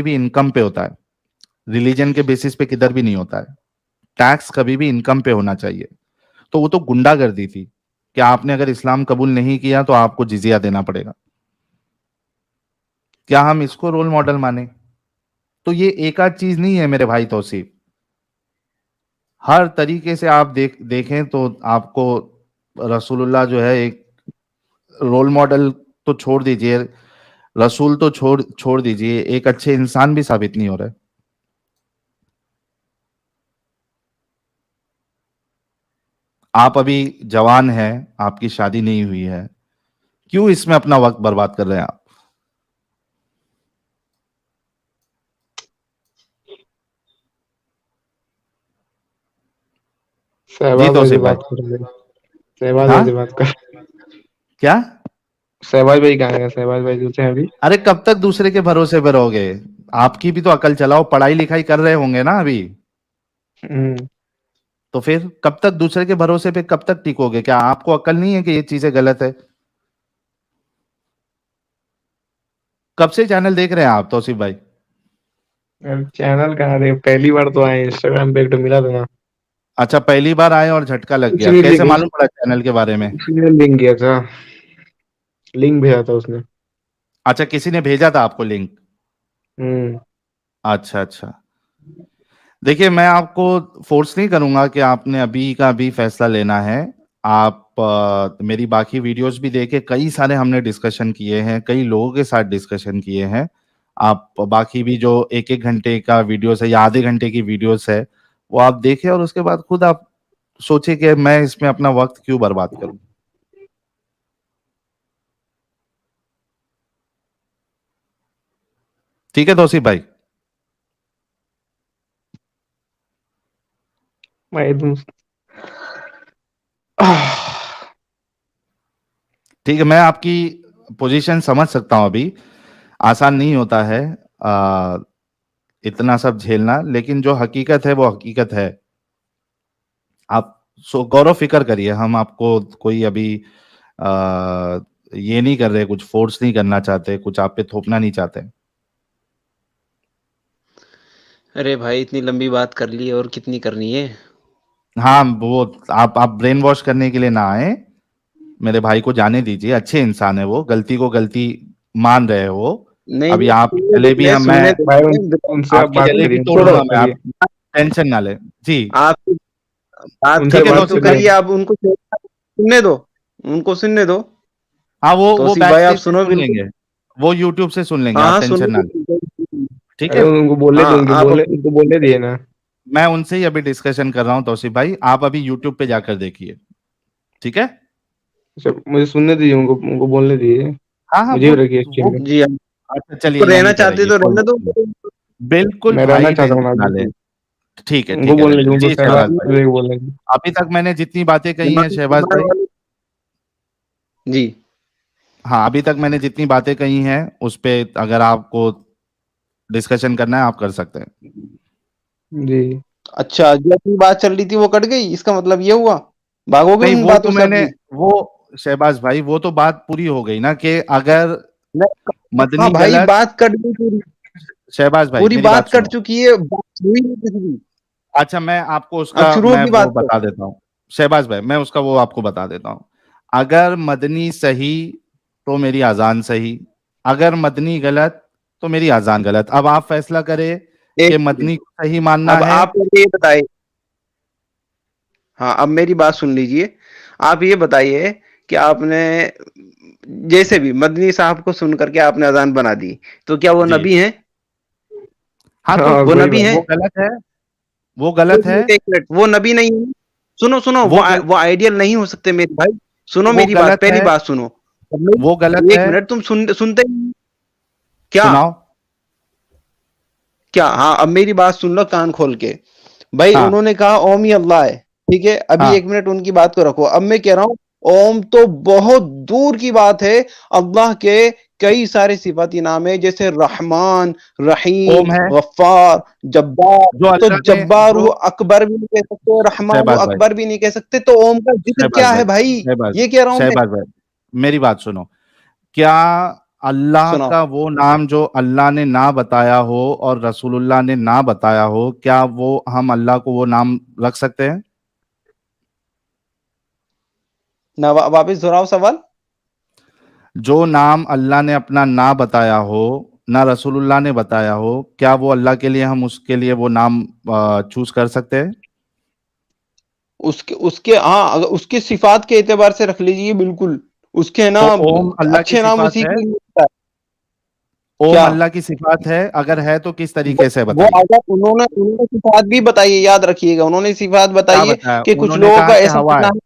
[SPEAKER 1] بھی انکم پہ ہوتا ہے، ریلیجن کے بیسس پہ کدھر بھی نہیں ہوتا ہے. ٹیکس کبھی بھی انکم پہ ہونا چاہیے. تو وہ تو گنڈا گردی تھی کہ آپ نے اگر اسلام قبول نہیں کیا تو آپ کو جزیہ دینا پڑے گا. کیا ہم اس کو رول ماڈل مانے؟ تو یہ ایک آدھ چیز نہیں ہے میرے بھائی توصیف. ہر طریقے سے آپ دیکھیں تو آپ کو رسول اللہ جو ہے ایک رول ماڈل تو چھوڑ دیجئے، रसूल तो छोड़ दीजिए, एक अच्छे इंसान भी साबित नहीं हो रहे। आप अभी जवान हैं, आपकी शादी नहीं हुई है, क्यों इसमें अपना वक्त बर्बाद कर रहे हैं आप? जी
[SPEAKER 3] सहवाज भाई से
[SPEAKER 1] तौसीफ भाई।
[SPEAKER 3] बात कर ले, सहवाज
[SPEAKER 1] हाँ
[SPEAKER 3] भाई से बात कर।
[SPEAKER 1] क्या?
[SPEAKER 3] सहवाज भाई कहाँ गए? सहवाज भाई दूसरे हैं अभी।
[SPEAKER 1] अरे कब तक दूसरे के भरोसे पे रहोगे? आपकी भी तो अकल चलाओ, पढ़ाई लिखाई कर रहे होंगे ना अभी,
[SPEAKER 3] हम्म,
[SPEAKER 1] तो फिर कब तक दूसरे के भरोसे पे कब तक टिकोगे? क्या आपको अकल नहीं है कि ये चीजें गलत है? कब से चैनल देख रहे हैं आप तौसीफ भाई?
[SPEAKER 3] चैनल कहाँ देख, पहली बार तो आए, इंस्टाग्राम पे एक तो मिला था ना,
[SPEAKER 1] अच्छा, पहली बार आए और झटका लग गया,
[SPEAKER 3] उसने
[SPEAKER 1] कैसे मालूम पड़ा चैनल के बारे में?
[SPEAKER 3] लिंक किया था, लिंक भेजा था उसने।
[SPEAKER 1] अच्छा, किसी ने भेजा था आपको लिंक?
[SPEAKER 3] हम्म,
[SPEAKER 1] अच्छा अच्छा। देखिए, मैं आपको फोर्स नहीं करूंगा कि आपने अभी का अभी फैसला लेना है। आप मेरी बाकी वीडियोस भी देखे, कई सारे हमने डिस्कशन किए हैं, कई लोगों के साथ डिस्कशन किए हैं। आप बाकी भी जो एक एक घंटे का वीडियोस है या आधे घंटे की वीडियोस है, वो आप देखें और उसके बाद खुद आप सोचे कि मैं इसमें अपना वक्त क्यों बर्बाद करूं। ठीक है तौसीफ भाई?
[SPEAKER 3] मैं तुम
[SPEAKER 1] ठीक है, मैं आपकी पोजीशन समझ सकता हूं। अभी आसान नहीं होता है इतना सब झेलना, लेकिन जो हकीकत है वो हकीकत है। आप गौरव फिक्र करिए, हम आपको कोई अभी आ, ये नहीं कर रहे, कुछ फोर्स नहीं करना चाहते, कुछ आप पे थोपना नहीं चाहते।
[SPEAKER 2] अरे भाई इतनी लंबी बात कर ली और कितनी करनी है?
[SPEAKER 1] हाँ, वो आप ब्रेन वॉश करने के लिए ना आए। मेरे भाई को जाने दीजिए, अच्छे इंसान है वो, गलती को गलती मान रहे हो।
[SPEAKER 2] नहीं
[SPEAKER 1] अभी
[SPEAKER 2] नहीं,
[SPEAKER 1] आपकी जलेबी हम मैं
[SPEAKER 2] सुनने दो
[SPEAKER 3] भाई
[SPEAKER 2] मुझे।
[SPEAKER 3] उनसे आप
[SPEAKER 1] आपकी
[SPEAKER 3] बात
[SPEAKER 1] जलेबी
[SPEAKER 3] करिए,
[SPEAKER 1] तोड़
[SPEAKER 3] छोड़ो
[SPEAKER 1] दूंगा मैं,
[SPEAKER 3] करिए,
[SPEAKER 1] आप टेंशन ना ले। जी।
[SPEAKER 2] आप बात
[SPEAKER 3] उनसे
[SPEAKER 1] ठीक है
[SPEAKER 2] करनी
[SPEAKER 3] बात
[SPEAKER 2] तो
[SPEAKER 1] तौसीफ भाई।
[SPEAKER 3] करिए।
[SPEAKER 2] करिए, आप उनको सुनने दो, उनको सुनने दो।
[SPEAKER 1] हाँ, वो
[SPEAKER 2] तौसीफ
[SPEAKER 1] बैक
[SPEAKER 2] भाई आप
[SPEAKER 1] स्टेज से
[SPEAKER 2] सुनो
[SPEAKER 1] सुन
[SPEAKER 2] बिल्कुल।
[SPEAKER 1] लेंगे, वो यूट्यूब से सुन लेंगे,
[SPEAKER 2] हाँ
[SPEAKER 1] आप
[SPEAKER 2] हाँ
[SPEAKER 1] टेंशन ना
[SPEAKER 2] सुनो
[SPEAKER 1] लें।
[SPEAKER 2] बिल्कुल।
[SPEAKER 1] ठीक
[SPEAKER 3] अरे
[SPEAKER 1] है,
[SPEAKER 3] उनको बोलने दो,
[SPEAKER 2] हाँ आप
[SPEAKER 3] उनको बोलने दिए ना।
[SPEAKER 1] मैं उनसे ही अभी डिस्कशन कर रहा हूँ तौसीफ भाई, आप अभी यूट्यूब पे जाकर देखिए। ठीक है।
[SPEAKER 3] अच्छा, मुझे सुनने दीजिए, उनको बोलने दीजिए,
[SPEAKER 1] हाँ हाँ,
[SPEAKER 3] मुझे भी रखिए एक्सचेंज में।
[SPEAKER 2] जी आप
[SPEAKER 1] अच्छा चलिए,
[SPEAKER 2] रहना
[SPEAKER 1] यहीं पे
[SPEAKER 2] चाहते
[SPEAKER 1] रहिए,
[SPEAKER 2] तो
[SPEAKER 1] कोई
[SPEAKER 2] रहने
[SPEAKER 1] बात
[SPEAKER 2] दो।
[SPEAKER 1] नहीं। बिल्कुल
[SPEAKER 3] मैं रहना
[SPEAKER 1] भाई,
[SPEAKER 3] चाहता हूँ ना,
[SPEAKER 1] टेंशन ना ले।
[SPEAKER 3] बिल्कुल।
[SPEAKER 1] ठीक है,
[SPEAKER 3] उनको
[SPEAKER 1] ठीक है,
[SPEAKER 3] बोलने दीजिए,
[SPEAKER 1] रहिए
[SPEAKER 3] उनको
[SPEAKER 1] जी
[SPEAKER 3] सहवाज
[SPEAKER 1] शहबाज भाई।
[SPEAKER 3] को बोलने दीजिए।
[SPEAKER 1] अभी तक मैंने जितनी बातें कही हैं शहबाज
[SPEAKER 2] हमारे
[SPEAKER 1] भाई,
[SPEAKER 2] वाले जी।
[SPEAKER 1] हाँ, अभी तक मैंने जितनी बातें कही हैं उस पे अगर आपको डिस्कशन करना है आप कर सकते हैं।
[SPEAKER 3] जी,
[SPEAKER 2] अच्छा, जो अपनी बात चल रही थी वो कट गई, इसका मतलब ये हुआ भागोगे
[SPEAKER 1] नहीं,
[SPEAKER 2] उन
[SPEAKER 1] वो
[SPEAKER 2] बातों
[SPEAKER 1] तो
[SPEAKER 2] से
[SPEAKER 1] मैंने
[SPEAKER 2] अपनी?
[SPEAKER 1] वो शहबाज भाई, वो तो बात पूरी हो गई ना कि अगर
[SPEAKER 2] नहीं, हाँ
[SPEAKER 1] मदनी
[SPEAKER 2] भाई
[SPEAKER 1] गलत।
[SPEAKER 2] बात कट गई पूरी।
[SPEAKER 1] शहबाज भाई
[SPEAKER 2] पूरी
[SPEAKER 1] मेरी बात
[SPEAKER 2] बात कट
[SPEAKER 1] सुनो।
[SPEAKER 2] चुकी है, बात हुई नहीं कुछ भी।
[SPEAKER 1] अच्छा, मैं आपको
[SPEAKER 2] अब
[SPEAKER 1] उसका
[SPEAKER 2] शुरू
[SPEAKER 1] मैं
[SPEAKER 2] होगी
[SPEAKER 1] वो
[SPEAKER 2] बात तो।
[SPEAKER 1] बता देता हूँ। शहबाज भाई, मैं उसका वो आपको बता देता हूँ। अगर मदनी सही तो मेरी अजान सही, अगर मदनी गलत तो मेरी अजान गलत। अब आप फैसला करें
[SPEAKER 2] एक
[SPEAKER 1] कि मदनी को सही मानना
[SPEAKER 2] अब
[SPEAKER 1] है।
[SPEAKER 2] आप मुझे ये बताइए। हाँ अब मेरी बात सुन लीजिए। आप ये बताइए कि आपने जैसे भी मदनी साहब को सुन करके आपने अजान बना दी, तो क्या वो
[SPEAKER 1] जी।
[SPEAKER 2] नबी हैं?
[SPEAKER 1] हाँ, तो
[SPEAKER 3] हाँ
[SPEAKER 2] वो
[SPEAKER 3] वही
[SPEAKER 2] नबी
[SPEAKER 3] बात।
[SPEAKER 2] हैं?
[SPEAKER 1] वो गलत है, वो
[SPEAKER 2] एक
[SPEAKER 1] गलत है,
[SPEAKER 2] मिनट एक मिनट, वो नबी नहीं है? सुनो सुनो,
[SPEAKER 1] वो गल,
[SPEAKER 2] वो आइडियल नहीं हो सकते मेरे भाई। सुनो
[SPEAKER 1] वो
[SPEAKER 2] मेरी बात,
[SPEAKER 1] गलत
[SPEAKER 2] पहली
[SPEAKER 1] है,
[SPEAKER 2] बात सुनो।
[SPEAKER 1] वो गलत
[SPEAKER 2] एक
[SPEAKER 1] है।
[SPEAKER 2] मिनट, तुम सुनते ही नहीं। क्या?
[SPEAKER 1] सुनाओ।
[SPEAKER 2] क्या? हाँ अब मेरी बात सुन लो कान खोल के। भाई
[SPEAKER 1] हाँ
[SPEAKER 2] उन्होंने कहा ओम ही अल्लाह है, ठीक है, अभी
[SPEAKER 1] हाँ।
[SPEAKER 2] एक मिनट उनकी बात को रखो। अब मैं कह रहा हूं ओम तो बहुत दूर की बात है। अल्लाह के कई सारे सिफाती नाम है, जैसे रहमान, रहीम,
[SPEAKER 1] ओम है
[SPEAKER 2] गफ्फार, जब्बार।
[SPEAKER 1] जो
[SPEAKER 2] तो
[SPEAKER 1] अल्लाह ने,
[SPEAKER 2] जब्बार
[SPEAKER 1] जो
[SPEAKER 2] अकबर भी नहीं कह सकते, रहमान
[SPEAKER 1] शहबाज भाई,
[SPEAKER 2] अकबर भी नहीं कह सकते, तो ओम का जिक्र
[SPEAKER 1] शहबाज
[SPEAKER 2] क्या
[SPEAKER 1] भाई,
[SPEAKER 2] है भाई?
[SPEAKER 1] शहबाज,
[SPEAKER 2] ये कह रहा हूं मैं।
[SPEAKER 1] शहबाज भाई, मेरी बात सुनो। क्या अल्लाह
[SPEAKER 2] सुनाओ।
[SPEAKER 1] का वो नाम जो अल्लाह ने ना बताया हो और रसूलुल्लाह ने ना बताया हो, क्या वो हम अल्लाह को वो नाम रख सकते हैं?
[SPEAKER 2] ना वापिस दोहराओ सवाल।
[SPEAKER 1] जो नाम अल्लाह ने अपना ना बताया हो, ना रसूलुल्लाह ने बताया हो, क्या वो अल्लाह के लिए हम उसके लिए वो नाम चूज कर सकते हैं?
[SPEAKER 2] उसके उसके हाँ, अगर उसके सिफात के एतबार से रख लीजिए बिल्कुल। उसके है ना,
[SPEAKER 1] तो ओम अल्लाह की
[SPEAKER 2] अच्छे नाम
[SPEAKER 1] सिफात
[SPEAKER 2] उसी
[SPEAKER 1] है।
[SPEAKER 2] के लिए होता है।
[SPEAKER 1] ओम
[SPEAKER 2] क्या
[SPEAKER 1] अल्लाह की सिफात है, अगर है तो किस तरीके से
[SPEAKER 2] वो
[SPEAKER 1] बताइए।
[SPEAKER 2] अगर उन्होंने सिफात भी बताई है, याद रखिएगा, उन्होंने सिफात
[SPEAKER 1] क्या
[SPEAKER 2] बताई है
[SPEAKER 1] बताया
[SPEAKER 2] कि कुछ
[SPEAKER 1] उन्होंने?
[SPEAKER 2] लोगों
[SPEAKER 1] कहा
[SPEAKER 2] का
[SPEAKER 1] कि
[SPEAKER 2] ऐसा
[SPEAKER 1] हवा
[SPEAKER 2] मानना
[SPEAKER 1] है,
[SPEAKER 2] है।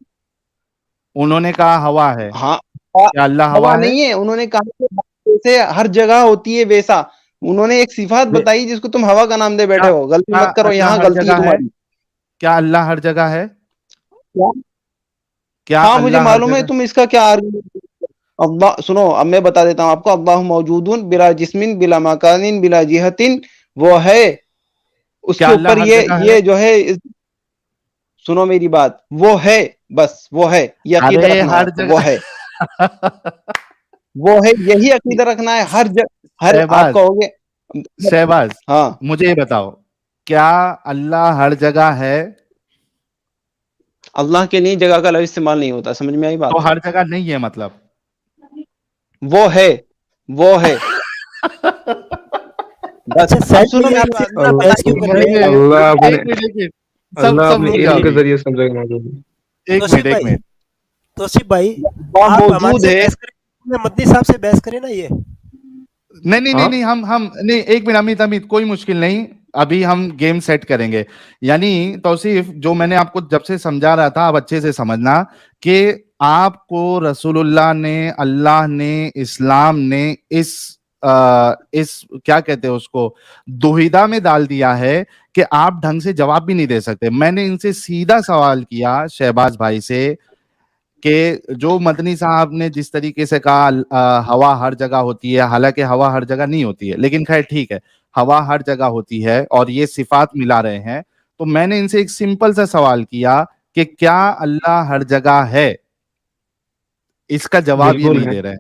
[SPEAKER 1] उन्होंने कहा हवा है,
[SPEAKER 2] हाँ,
[SPEAKER 1] क्या अल्लाह
[SPEAKER 2] हवा
[SPEAKER 1] हवा है?
[SPEAKER 2] नहीं है, उन्होंने कहा कि जैसे हर जगह होती है वैसा। उन्होंने एक सिफात
[SPEAKER 1] वे-
[SPEAKER 2] बताई जिसको तुम हवा का नाम दे बैठे
[SPEAKER 1] क्या
[SPEAKER 2] हो। गलती
[SPEAKER 1] क्या
[SPEAKER 2] मत करो,
[SPEAKER 1] अल्लाह
[SPEAKER 2] यहाँ
[SPEAKER 1] हर
[SPEAKER 2] गलती है
[SPEAKER 1] जगह है?
[SPEAKER 2] तुम्हारी।
[SPEAKER 1] क्या अल्लाह हर जगह है?
[SPEAKER 2] क्या?
[SPEAKER 1] क्या
[SPEAKER 2] हाँ, मुझे
[SPEAKER 1] अल्लाह हर
[SPEAKER 2] मालूम है
[SPEAKER 1] जगह?
[SPEAKER 2] तुम इसका क्या आर्गुमेंट। अल्लाह सुनो, अब मैं बता देता हूँ आपको। अल्लाह मौजूदुन बिला जिस्मिन बिला मकानिन बिला जिहतिन, वो है।
[SPEAKER 1] क्या
[SPEAKER 2] उसके
[SPEAKER 1] अल्लाह
[SPEAKER 2] ऊपर
[SPEAKER 1] हर जगह है?
[SPEAKER 2] ये जो है सुनो मेरी बात, वो है, बस वो है, ये अकीदा
[SPEAKER 1] अरे
[SPEAKER 2] रखना है
[SPEAKER 1] हर
[SPEAKER 2] आपको, वो
[SPEAKER 1] जगह
[SPEAKER 2] है, वो है, यही अकीदा रखना है। हर आप
[SPEAKER 1] शहबाज,
[SPEAKER 2] कहोगे।
[SPEAKER 1] शहबाज,
[SPEAKER 2] हाँ,
[SPEAKER 1] मुझे ये बताओ, क्या अल्लाह हर जगह है?
[SPEAKER 2] अल्लाह के लिए जगह का लफ्ज़ इस्तेमाल नहीं होता, समझ में आई
[SPEAKER 1] तो
[SPEAKER 2] बात?
[SPEAKER 1] हर जगह नहीं है मतलब?
[SPEAKER 2] वो है, वो है, बस।
[SPEAKER 4] अच्छा
[SPEAKER 2] अब
[SPEAKER 4] सैयद
[SPEAKER 2] सुनो
[SPEAKER 4] भाई,
[SPEAKER 2] मेरी
[SPEAKER 4] आप
[SPEAKER 2] बात।
[SPEAKER 4] इतना बहस क्यों कर रहे हैं?
[SPEAKER 3] अल्लाह अपने
[SPEAKER 1] एक मिनट, एक मिनट, सब
[SPEAKER 3] अल्लाह
[SPEAKER 1] सब
[SPEAKER 3] अपने
[SPEAKER 1] रुक जाओ
[SPEAKER 3] इल्म के
[SPEAKER 1] अभी,
[SPEAKER 3] जरिए सब जगह मौजूद है।
[SPEAKER 1] एक
[SPEAKER 4] तौसीफ
[SPEAKER 1] मिनट, एक
[SPEAKER 4] भाई,
[SPEAKER 1] मिनट।
[SPEAKER 4] तौसीफ भाई,
[SPEAKER 2] वहाँ
[SPEAKER 4] आप हमारे
[SPEAKER 2] मौजूद
[SPEAKER 4] से
[SPEAKER 2] है।
[SPEAKER 4] बहस करें, मदनी साहब से बहस करें ना ये।
[SPEAKER 1] नहीं नहीं नहीं
[SPEAKER 3] हाँ
[SPEAKER 1] नहीं, हम नहीं, एक मिनट अमित, अमित कोई मुश्किल नहीं, अभी हम गेम सेट करेंगे। यानी तौसीफ, जो मैंने आपको जब से समझा रहा था, आप अच्छे से समझना कि आपको रसूलुल्लाह ने, अल्लाह ने, इस्लाम ने इस क्या कहते हैं उसको, दुविधा में डाल दिया है कि आप ढंग से जवाब भी नहीं दे सकते। मैंने इनसे सीधा सवाल किया, शहबाज भाई से, कि जो मदनी साहब ने जिस तरीके से कहा हवा हर जगह होती है, हालांकि हवा हर जगह नहीं होती है, लेकिन खैर ठीक है, हवा हर जगह होती है और ये सिफात मिला रहे हैं। तो मैंने इनसे एक सिंपल सा सवाल किया कि क्या अल्लाह हर जगह है? इसका जवाब ये
[SPEAKER 3] बिल्कुल
[SPEAKER 1] नहीं
[SPEAKER 3] है,
[SPEAKER 1] दे रहे हैं।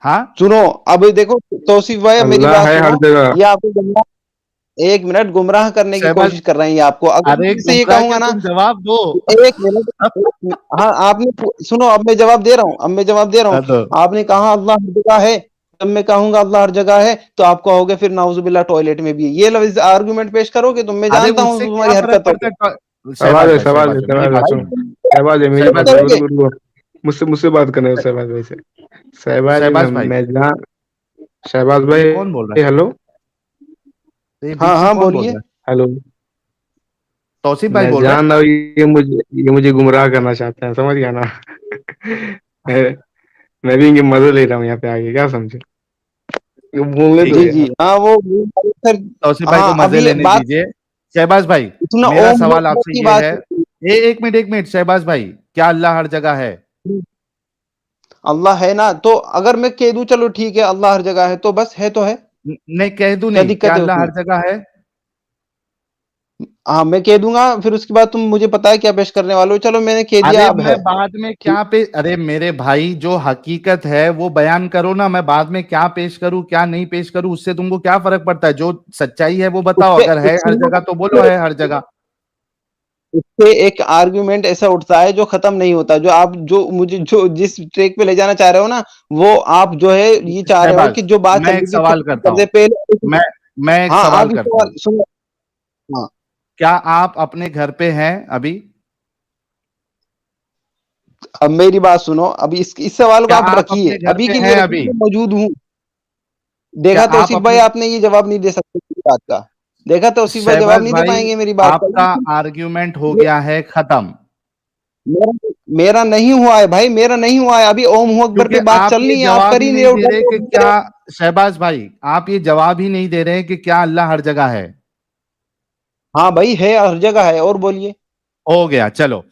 [SPEAKER 1] हाँ,
[SPEAKER 2] सुनो, अब देखो तौसीफ भाई, अब मेरी
[SPEAKER 3] अल्लाह
[SPEAKER 2] बात
[SPEAKER 3] है हर
[SPEAKER 2] सुनो।
[SPEAKER 3] जगह।
[SPEAKER 2] ये आपको एक मिनट गुमराह करने की
[SPEAKER 1] शहबाज,
[SPEAKER 2] कोशिश कर रहे हैं ये आपको। अगर
[SPEAKER 1] अरे
[SPEAKER 2] मैं से ये
[SPEAKER 1] गुमराह
[SPEAKER 2] कहूंगा
[SPEAKER 1] क्या,
[SPEAKER 2] ना,
[SPEAKER 1] तुम जवाब दो।
[SPEAKER 2] एक मिनट, हाँ आपने सुनो, अब मैं जवाब दे रहा हूँ, अब मैं जवाब दे रहा हूँ।
[SPEAKER 1] दो।
[SPEAKER 2] आपने कहा अल्लाह हर जगह है, जब मैं कहूंगा अल्लाह हर जगह है, तो आप कहोगे फिर नाउजुबिल्लाह टॉयलेट में भी है। ये लफ्ज आर्गुमेंट पेश करोगे तो मैं
[SPEAKER 1] अरे
[SPEAKER 2] जानता हूँ
[SPEAKER 1] उससे क्या
[SPEAKER 2] तुम्हारी
[SPEAKER 1] फर्क
[SPEAKER 2] हरकतों
[SPEAKER 1] पड़ता
[SPEAKER 2] को।
[SPEAKER 1] है?
[SPEAKER 3] सवाल
[SPEAKER 1] शहबाज
[SPEAKER 3] है,
[SPEAKER 1] भाई,
[SPEAKER 3] सवाल है,
[SPEAKER 1] शहबाज भाई, मेरी
[SPEAKER 3] सवाल है,
[SPEAKER 1] बात
[SPEAKER 2] भाई
[SPEAKER 3] सुन।
[SPEAKER 1] सुनो।
[SPEAKER 3] शहबाज है, मेरी
[SPEAKER 2] तुम
[SPEAKER 3] बात
[SPEAKER 1] शहबाज
[SPEAKER 3] सुन,
[SPEAKER 1] भाई,
[SPEAKER 2] करोगे।
[SPEAKER 3] रुको रुको, मुझसे बात करने दो शहबाज भाई से। शहबाज
[SPEAKER 1] शहबाज भाई,
[SPEAKER 3] मैं जान शहबाज
[SPEAKER 1] ये
[SPEAKER 3] भाई,
[SPEAKER 1] कौन बोल रहा है?
[SPEAKER 3] हेलो,
[SPEAKER 1] ये
[SPEAKER 2] हाँ
[SPEAKER 1] बीच में
[SPEAKER 2] हाँ,
[SPEAKER 1] कौन बोल
[SPEAKER 2] बोलिए।
[SPEAKER 1] रहा है?
[SPEAKER 3] हेलो।
[SPEAKER 1] तौसीफ भाई
[SPEAKER 3] मैं
[SPEAKER 1] बोल रहे हैं?
[SPEAKER 3] जान रहा हूँ ये मुझे गुमराह करना चाहते हैं, समझ गया ना। मैं मैं भी इनके मजे ले रहा हूँ यहाँ पे आगे, क्या समझे, बोलने
[SPEAKER 1] ठीक
[SPEAKER 3] दो
[SPEAKER 2] जी
[SPEAKER 1] है,
[SPEAKER 2] जी,
[SPEAKER 3] यार।
[SPEAKER 2] हाँ वो सर।
[SPEAKER 1] तौसीफ भाई को
[SPEAKER 2] हाँ,
[SPEAKER 1] मजे
[SPEAKER 2] अभी
[SPEAKER 1] लेने
[SPEAKER 2] बात
[SPEAKER 1] दीजिए। शहबाज भाई,
[SPEAKER 2] सुनो,
[SPEAKER 1] मेरा
[SPEAKER 2] ओम
[SPEAKER 1] सवाल
[SPEAKER 2] अकबर
[SPEAKER 1] आपसे
[SPEAKER 2] की
[SPEAKER 1] ये
[SPEAKER 2] बात।
[SPEAKER 1] है, एक मिनट, एक मिनट, शहबाज भाई, क्या अल्लाह हर जगह है?
[SPEAKER 2] अल्लाह है ना, तो अगर मैं कह दूं चलो ठीक है अल्लाह हर जगह है, तो बस है तो है।
[SPEAKER 1] नहीं कह दूं,
[SPEAKER 2] क्या
[SPEAKER 1] नहीं, क्या
[SPEAKER 2] दिक्कत है
[SPEAKER 1] अल्लाह
[SPEAKER 2] उसमें?
[SPEAKER 1] हर जगह है?
[SPEAKER 2] हाँ, मैं कह दूंगा, फिर उसके बाद तुम मुझे पता है क्या पेश करने वाले हो। चलो मैंने कह दिया,
[SPEAKER 1] अरे
[SPEAKER 2] अब
[SPEAKER 1] मैं
[SPEAKER 2] है।
[SPEAKER 1] बाद में क्या पे, अरे मेरे भाई, जो हकीकत है वो बयान करो ना, मैं बाद में क्या पेश करूं क्या नहीं पेश करूं, उससे तुमको क्या फर्क पड़ता है? जो सच्चाई है वो बताओ,
[SPEAKER 2] उससे
[SPEAKER 1] अगर है हर जगह तो बोलो है हर जगह।
[SPEAKER 2] उससे एक आर्गुमेंट ऐसा उठता है जो खत्म नहीं होता। जो आप जो मुझे जो जिस ट्रैक पे ले जाना चाह रहे हो ना, वो आप जो है ये चाह रहे हो
[SPEAKER 1] शहबाज,
[SPEAKER 2] कि जो बात
[SPEAKER 1] मैं
[SPEAKER 2] चल
[SPEAKER 1] एक
[SPEAKER 2] रही थी
[SPEAKER 1] सवाल
[SPEAKER 2] खत्म
[SPEAKER 1] करता
[SPEAKER 2] कर दे
[SPEAKER 1] हूं,
[SPEAKER 2] पहले।
[SPEAKER 1] मैं मैं एक
[SPEAKER 2] हाँ,
[SPEAKER 1] सवाल
[SPEAKER 2] आप इस
[SPEAKER 1] करता हूं,
[SPEAKER 2] सवाल सुनो। हाँ,
[SPEAKER 1] क्या आप अपने घर पे हैं अभी?
[SPEAKER 2] अब मेरी बात सुनो, अभी इस सवाल को
[SPEAKER 1] क्या
[SPEAKER 2] आप
[SPEAKER 1] आप
[SPEAKER 2] रखिए,
[SPEAKER 1] अपने घर
[SPEAKER 2] अभी
[SPEAKER 1] पे
[SPEAKER 2] के लिए
[SPEAKER 1] हैं
[SPEAKER 2] रखिए,
[SPEAKER 1] अभी?
[SPEAKER 2] मैं मौजूद हूँ।
[SPEAKER 1] क्या
[SPEAKER 2] देखा
[SPEAKER 1] आप
[SPEAKER 2] तौसीफ भाई,
[SPEAKER 1] अपने,
[SPEAKER 2] आपने ये जवाब नहीं दे सकते मेरी बात का। देखा तौसीफ भाई, जवाब
[SPEAKER 1] शहबाज
[SPEAKER 2] नहीं दे
[SPEAKER 1] भाई,
[SPEAKER 2] पाएंगे मेरी बात
[SPEAKER 1] आपका
[SPEAKER 2] का।
[SPEAKER 1] आर्ग्यूमेंट हो
[SPEAKER 2] ये
[SPEAKER 1] गया है खत्म,
[SPEAKER 2] मेरा नहीं हुआ है भाई, मेरा नहीं हुआ है। अभी ओम हू अकबर
[SPEAKER 1] क्योंकि
[SPEAKER 2] पे बात
[SPEAKER 1] आप
[SPEAKER 2] चल
[SPEAKER 1] ये
[SPEAKER 2] रही है, आप
[SPEAKER 1] जवाब
[SPEAKER 2] कर
[SPEAKER 1] ही
[SPEAKER 2] ही नहीं
[SPEAKER 1] नहीं
[SPEAKER 2] रहे,
[SPEAKER 1] दे रहे कि
[SPEAKER 2] उठा
[SPEAKER 1] क्या, शहबाज भाई, आप ये जवाब ही नहीं दे रहे कि क्या अल्लाह हर जगह है।
[SPEAKER 2] हाँ भाई, है, हर जगह है, और बोलिए।
[SPEAKER 1] हो गया, चलो,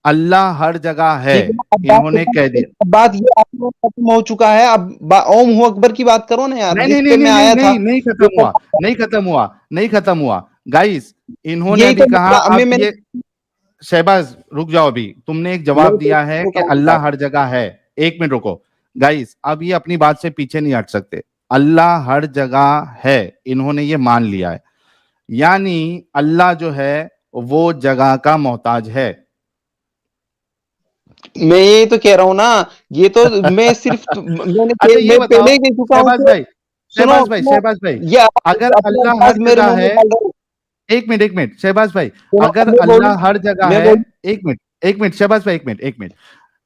[SPEAKER 1] अल्लाह हर जगह है,
[SPEAKER 2] ठीक है ना?
[SPEAKER 1] इन्होंने कह दिया।
[SPEAKER 2] अब बात ये आपको खत्म हो चुका है। अब ओम हू अकबर की बात करो ना यार,
[SPEAKER 1] नहीं
[SPEAKER 2] जिस
[SPEAKER 1] नहीं नहीं
[SPEAKER 2] पे
[SPEAKER 1] नहीं
[SPEAKER 2] मैं
[SPEAKER 1] नहीं
[SPEAKER 2] आया था।
[SPEAKER 1] नहीं नहीं खत्म हुआ, नहीं खत्म हुआ, नहीं खत्म हुआ, गाइस, इन्होंने
[SPEAKER 2] यही
[SPEAKER 1] अभी
[SPEAKER 2] तो
[SPEAKER 1] कहा,
[SPEAKER 2] मैं
[SPEAKER 1] अब
[SPEAKER 2] मैंने
[SPEAKER 1] ये, शहबाज रुक जाओ, अभी तुमने एक जवाब
[SPEAKER 2] मैं
[SPEAKER 1] दिया है कि
[SPEAKER 2] बताऊं की
[SPEAKER 1] अल्लाह
[SPEAKER 2] बात।
[SPEAKER 1] हर जगह है। एक मिनट रुको, गाइस, अब ये अपनी बात से पीछे नहीं हट सकते। अल्लाह हर जगह है, इन्होंने ये मान लिया है, यानी अल्लाह जो है वो जगह का मोहताज है।
[SPEAKER 2] मैं ये तो कह रहा हूँ ना, ये तो मैं सिर्फ
[SPEAKER 1] अच्छा ये
[SPEAKER 2] मैं पहले
[SPEAKER 1] बताओ,
[SPEAKER 2] ही कह चुका हूँ
[SPEAKER 1] शहबाज
[SPEAKER 2] कि
[SPEAKER 1] भाई,
[SPEAKER 2] सुनो
[SPEAKER 1] शहबाज भाई,
[SPEAKER 2] सुनो,
[SPEAKER 1] शहबाज भाई,
[SPEAKER 2] ये आप
[SPEAKER 1] अगर
[SPEAKER 2] अपना
[SPEAKER 1] अल्लाह हर
[SPEAKER 2] अल्फाज मेरे
[SPEAKER 1] जगह
[SPEAKER 2] मुंह में
[SPEAKER 1] है,
[SPEAKER 2] डाल रहे हो।
[SPEAKER 1] एक मिनट शहबाज भाई,
[SPEAKER 2] सुनो,
[SPEAKER 1] अगर
[SPEAKER 2] अब मैं बोलूं,
[SPEAKER 1] अल्लाह हर जगह
[SPEAKER 2] मैं
[SPEAKER 1] है,
[SPEAKER 2] बोलूं।
[SPEAKER 1] एक मिनट शहबाज भाई, एक मिनट,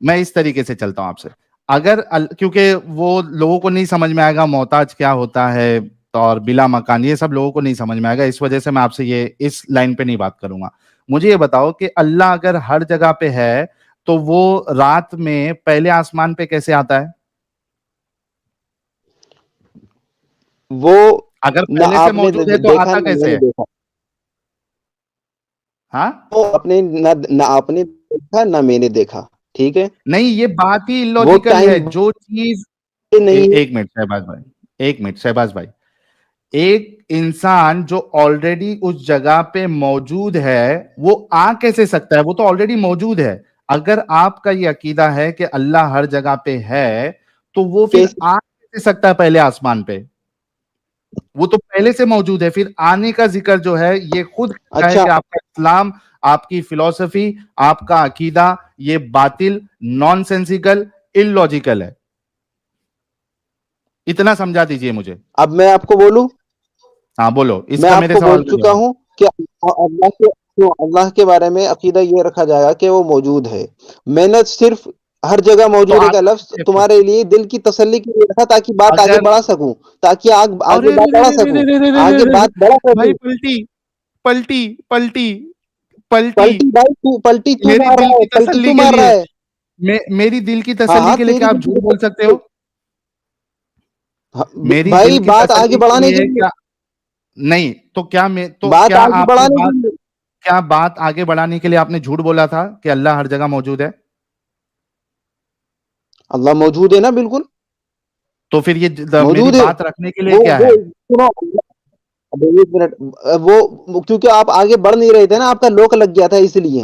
[SPEAKER 1] मैं इस तरीके से चलता हूं आपसे, اگر کیونکہ وہ لوگوں کو نہیں سمجھ میں آئے گا محتاج کیا ہوتا ہے اور بلا مکان، یہ سب لوگوں کو نہیں سمجھ میں آئے گا، اس وجہ سے میں آپ سے یہ اس لائن پہ نہیں بات کروں گا. مجھے یہ بتاؤ کہ اللہ اگر ہر جگہ پہ ہے تو وہ رات میں پہلے آسمان پہ کیسے آتا ہے؟
[SPEAKER 2] وہ
[SPEAKER 1] اگر
[SPEAKER 2] نہ
[SPEAKER 1] پہلے سے
[SPEAKER 2] آپ نے
[SPEAKER 1] موجود ہے تو
[SPEAKER 2] دیکھا
[SPEAKER 1] آتا
[SPEAKER 2] نہ
[SPEAKER 1] کیسے
[SPEAKER 2] میں نے
[SPEAKER 1] ہے؟
[SPEAKER 2] دیکھا.
[SPEAKER 1] ہاں
[SPEAKER 2] وہ اپنے نہ آپ نے دیکھا نہ میں نے دیکھا. ٹھیک ہے،
[SPEAKER 1] نہیں، یہ بات ہی
[SPEAKER 2] وہ
[SPEAKER 1] illogical ہے.
[SPEAKER 2] ٹائم
[SPEAKER 1] جو چیز
[SPEAKER 2] نہیں ہے.
[SPEAKER 1] ایک منٹ شہباز بھائی، ایک منٹ شہباز بھائی، ایک انسان جو آلریڈی اس جگہ پہ موجود ہے وہ آ کیسے سکتا ہے؟ وہ تو آلریڈی موجود ہے. اگر آپ کا یہ عقیدہ ہے کہ اللہ ہر جگہ پہ ہے تو وہ پھر
[SPEAKER 2] کیسے؟
[SPEAKER 1] آ کیسے سکتا ہے پہلے آسمان پہ؟ وہ تو پہلے سے موجود ہے. پھر آنے کا ذکر جو ہے یہ خود کہتا ہے
[SPEAKER 2] اچھا،
[SPEAKER 1] کہ آپ کا اسلام، آپ کی فلسفی، آپ کا عقیدہ یہ باطل، نان سینسیکل، illogical ہے. اتنا سمجھا دیجئے مجھے.
[SPEAKER 2] اب میں آپ کو بولوں،
[SPEAKER 1] ہاں بولو، اس
[SPEAKER 2] میں
[SPEAKER 1] کا
[SPEAKER 2] آپ
[SPEAKER 1] میرے
[SPEAKER 2] کو
[SPEAKER 1] سوال
[SPEAKER 2] بول
[SPEAKER 1] کا
[SPEAKER 2] چکا
[SPEAKER 1] جواب.
[SPEAKER 2] ہوں کہ اللہ کے بارے میں عقیدہ یہ رکھا جائے گا کہ وہ موجود ہے. میں نے صرف ہر جگہ
[SPEAKER 1] تو
[SPEAKER 2] موجود ہے
[SPEAKER 1] آپ
[SPEAKER 2] کا لفظ تمہارے لیے دل کی تسلی کے لیے رکھا تاکہ بات آگے
[SPEAKER 1] اگر
[SPEAKER 2] بڑھا سکوں، تاکہ آگے
[SPEAKER 1] ارے
[SPEAKER 2] بات بڑھا سکوں، آگے بات بڑھا
[SPEAKER 1] بھائی
[SPEAKER 2] سکوں.
[SPEAKER 1] پلٹی پلٹی پلٹی پلٹی
[SPEAKER 2] پلٹی بھائی، پلٹی تو
[SPEAKER 1] میری
[SPEAKER 2] مار
[SPEAKER 1] دل
[SPEAKER 2] رہا ہے،
[SPEAKER 1] کی
[SPEAKER 2] پلٹی
[SPEAKER 1] تسلی
[SPEAKER 2] تو
[SPEAKER 1] کے
[SPEAKER 2] مار
[SPEAKER 1] لیے،
[SPEAKER 2] رہا ہے.
[SPEAKER 1] میری دل کی
[SPEAKER 2] ہاں
[SPEAKER 1] تسلی
[SPEAKER 2] ہاں،
[SPEAKER 1] کے لیے
[SPEAKER 2] تیری
[SPEAKER 1] کیا آپ
[SPEAKER 2] دل
[SPEAKER 1] جھوٹ
[SPEAKER 2] کی
[SPEAKER 1] بول سکتے ہو؟ میری
[SPEAKER 2] بھائی
[SPEAKER 1] دل کی
[SPEAKER 2] بات آگے
[SPEAKER 1] تسلی کے
[SPEAKER 2] بڑھانے
[SPEAKER 1] لیے
[SPEAKER 2] کے لیے،
[SPEAKER 1] کیا نہیں تو کیا میں تو
[SPEAKER 2] بات
[SPEAKER 1] کیا
[SPEAKER 2] آگے
[SPEAKER 1] آپ نے
[SPEAKER 2] بڑھانے کے
[SPEAKER 1] بات
[SPEAKER 2] لیے.
[SPEAKER 1] کیا بات آگے بڑھانے کے لیے آپ نے جھوٹ بولا تھا کہ اللہ ہر جگہ موجود ہے؟
[SPEAKER 2] اللہ موجود ہے نا، بالکل
[SPEAKER 1] تو پھر یہ میری
[SPEAKER 2] موجود ہے.
[SPEAKER 1] بات رکھنے کے لیے کیا
[SPEAKER 2] وہ
[SPEAKER 1] ہے؟
[SPEAKER 2] سنو، ابھی ایک منٹ. وہ کیونکہ آپ آگے بڑھ نہیں رہے تھے نا، آپ کا لوک لگ گیا تھا، اسی
[SPEAKER 1] تو
[SPEAKER 2] لیے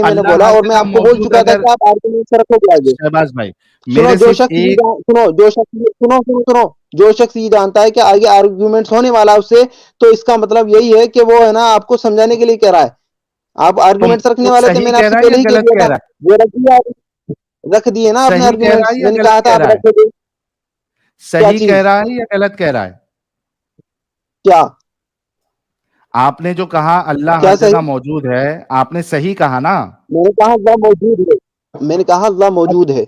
[SPEAKER 2] میں نے
[SPEAKER 1] اللہ
[SPEAKER 2] بولا.
[SPEAKER 1] ہر
[SPEAKER 2] اور میں
[SPEAKER 1] جگہ
[SPEAKER 2] آپ کو بول
[SPEAKER 1] موجود
[SPEAKER 2] چکا تھا
[SPEAKER 1] اگر
[SPEAKER 2] کہ آپ آرگومنٹ سے رکھو گے آگے.
[SPEAKER 1] شہباز بھائی
[SPEAKER 2] سنو،
[SPEAKER 1] میرے
[SPEAKER 2] جو
[SPEAKER 1] صرف
[SPEAKER 2] شخص یہ
[SPEAKER 1] ایک
[SPEAKER 2] سنو جو شخص یہ جانتا ہے کہ آگے آرگومنٹس ہونے والا اس سے، تو اس کا مطلب یہی ہے کہ وہ ہے نا آپ کو سمجھانے کے لیے کہہ رہا ہے. آپ آرگومنٹس رکھنے
[SPEAKER 1] تو
[SPEAKER 2] والے تھے،
[SPEAKER 1] صحیح
[SPEAKER 2] میں نے آپ
[SPEAKER 1] کہہ
[SPEAKER 2] سے
[SPEAKER 1] رہا ہے یا
[SPEAKER 2] پہلے ہی کہہ
[SPEAKER 1] غلط
[SPEAKER 2] دیا
[SPEAKER 1] کہہ
[SPEAKER 2] تھا.
[SPEAKER 1] رہا ہے؟
[SPEAKER 2] وہ رکھ دیے نا آپ نے
[SPEAKER 1] صحیح کہہ رہا ہے
[SPEAKER 2] آرگومنٹس.
[SPEAKER 1] یا
[SPEAKER 2] میں نے
[SPEAKER 1] غلط
[SPEAKER 2] کہا تھا
[SPEAKER 1] کہہ
[SPEAKER 2] آپ
[SPEAKER 1] رہا ہے؟
[SPEAKER 2] رکھ دیں. کیا
[SPEAKER 1] صحیح کہہ
[SPEAKER 2] چیز؟
[SPEAKER 1] رہا ہے یا غلط کہہ رہا ہے؟
[SPEAKER 2] کیا
[SPEAKER 1] آپ نے جو کہا اللہ ہر
[SPEAKER 2] کیا
[SPEAKER 1] جگہ
[SPEAKER 2] صحیح؟
[SPEAKER 1] موجود ہے، آپ نے صحیح کہا نا؟
[SPEAKER 2] میں نے کہا اللہ موجود ہے. میں نے کہا اللہ موجود ہے.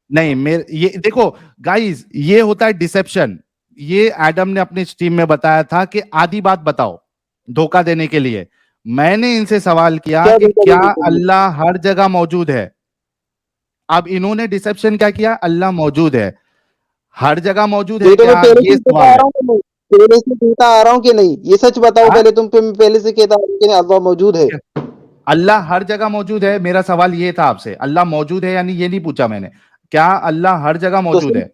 [SPEAKER 1] نہیں، یہ دیکھو گائز، یہ ہوتا ہے ڈسپشن. یہ ایڈم نے اپنی اسٹریم میں بتایا تھا کہ آدھی بات بتاؤ دھوکہ دینے کے لیے. میں نے ان سے سوال کیا
[SPEAKER 2] کیا
[SPEAKER 1] کہ
[SPEAKER 2] دھوکہ
[SPEAKER 1] کیا
[SPEAKER 2] دینے کے لیے؟
[SPEAKER 1] اللہ ہر جگہ موجود ہے؟ اب انہوں نے ڈسپشن کیا کیا؟ اللہ موجود ہے، ہر جگہ موجود
[SPEAKER 2] تو
[SPEAKER 1] ہے
[SPEAKER 2] یہ تو میں
[SPEAKER 1] کیا؟
[SPEAKER 2] پہلے
[SPEAKER 1] یہ
[SPEAKER 2] سے کہتا
[SPEAKER 1] سوال
[SPEAKER 2] آ
[SPEAKER 1] ہے.
[SPEAKER 2] رہا ہوں کہ نہیں، پہلے سے کہتا آ رہا ہوں کہ نہیں، یہ سچ بتاؤ
[SPEAKER 1] ہاں؟
[SPEAKER 2] پہلے. تم پہلے سے کہتا آ رہا ہوں کہ نہیں اللہ موجود ہے.
[SPEAKER 1] اللہ ہر جگہ موجود ہے. میرا سوال یہ تھا آپ سے، اللہ موجود ہے یعنی یہ نہیں پوچھا میں نے. کیا اللہ ہر جگہ
[SPEAKER 2] تو
[SPEAKER 1] موجود ہے؟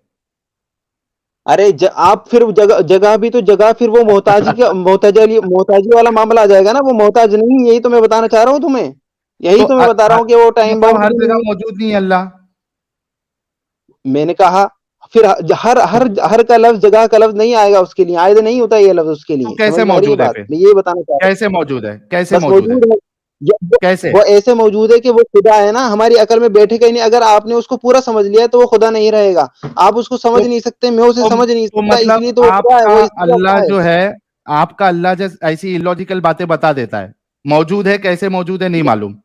[SPEAKER 2] ارے آپ پھر جگہ بھی تو جگہ، پھر وہ محتاجی والا معاملہ آ جائے گا نا. وہ محتاج نہیں، یہی تو میں بتانا چاہ رہا ہوں تمہیں. یہی تو میں بتا رہا ہوں کہ وہ ٹائم
[SPEAKER 1] مطلب
[SPEAKER 2] باؤنڈ
[SPEAKER 1] ہر
[SPEAKER 2] بھی
[SPEAKER 1] جگہ
[SPEAKER 2] نہیں ہے.
[SPEAKER 1] موجود نہیں ہے اللہ؟
[SPEAKER 2] میں نے کہا پھر ہر کا لفظ جگہ کا لفظ نہیں آئے گا اس کے لیے، عائد نہیں ہوتا یہ لفظ اس کے
[SPEAKER 1] تو
[SPEAKER 2] لیے. سمجھ
[SPEAKER 1] کیسے
[SPEAKER 2] میں آ رہی ہے
[SPEAKER 1] موجود ہے
[SPEAKER 2] بات؟
[SPEAKER 1] پھر؟
[SPEAKER 2] میں یہ بتانا چاہ رہا ہوں.
[SPEAKER 1] کیسے موجود ہے؟ کیسے
[SPEAKER 2] بس
[SPEAKER 1] موجود ہے؟
[SPEAKER 2] موجود ہے.
[SPEAKER 1] کیسے؟
[SPEAKER 2] وہ ایسے موجود ہے کہ وہ خدا ہے نا، ہماری عقل میں بیٹھے گا ہی نہیں. اگر آپ نے اس کو پورا سمجھ لیا تو وہ خدا نہیں رہے گا. آپ اس کو
[SPEAKER 1] تو
[SPEAKER 2] سمجھ نہیں سکتے، میں اسے سمجھ نہیں
[SPEAKER 1] تو
[SPEAKER 2] سکتا، اس
[SPEAKER 1] مطلب
[SPEAKER 2] لیے تو وہ
[SPEAKER 1] آپ
[SPEAKER 2] خدا ہے.
[SPEAKER 1] کا
[SPEAKER 2] وہ اس لیے
[SPEAKER 1] اللہ
[SPEAKER 2] اللہ ہے.
[SPEAKER 1] جو ہے، آپ کا اللہ جیسے ایسی illogical باتیں بتا دیتا ہے. موجود ہے، کیسے موجود ہے نہیں معلوم.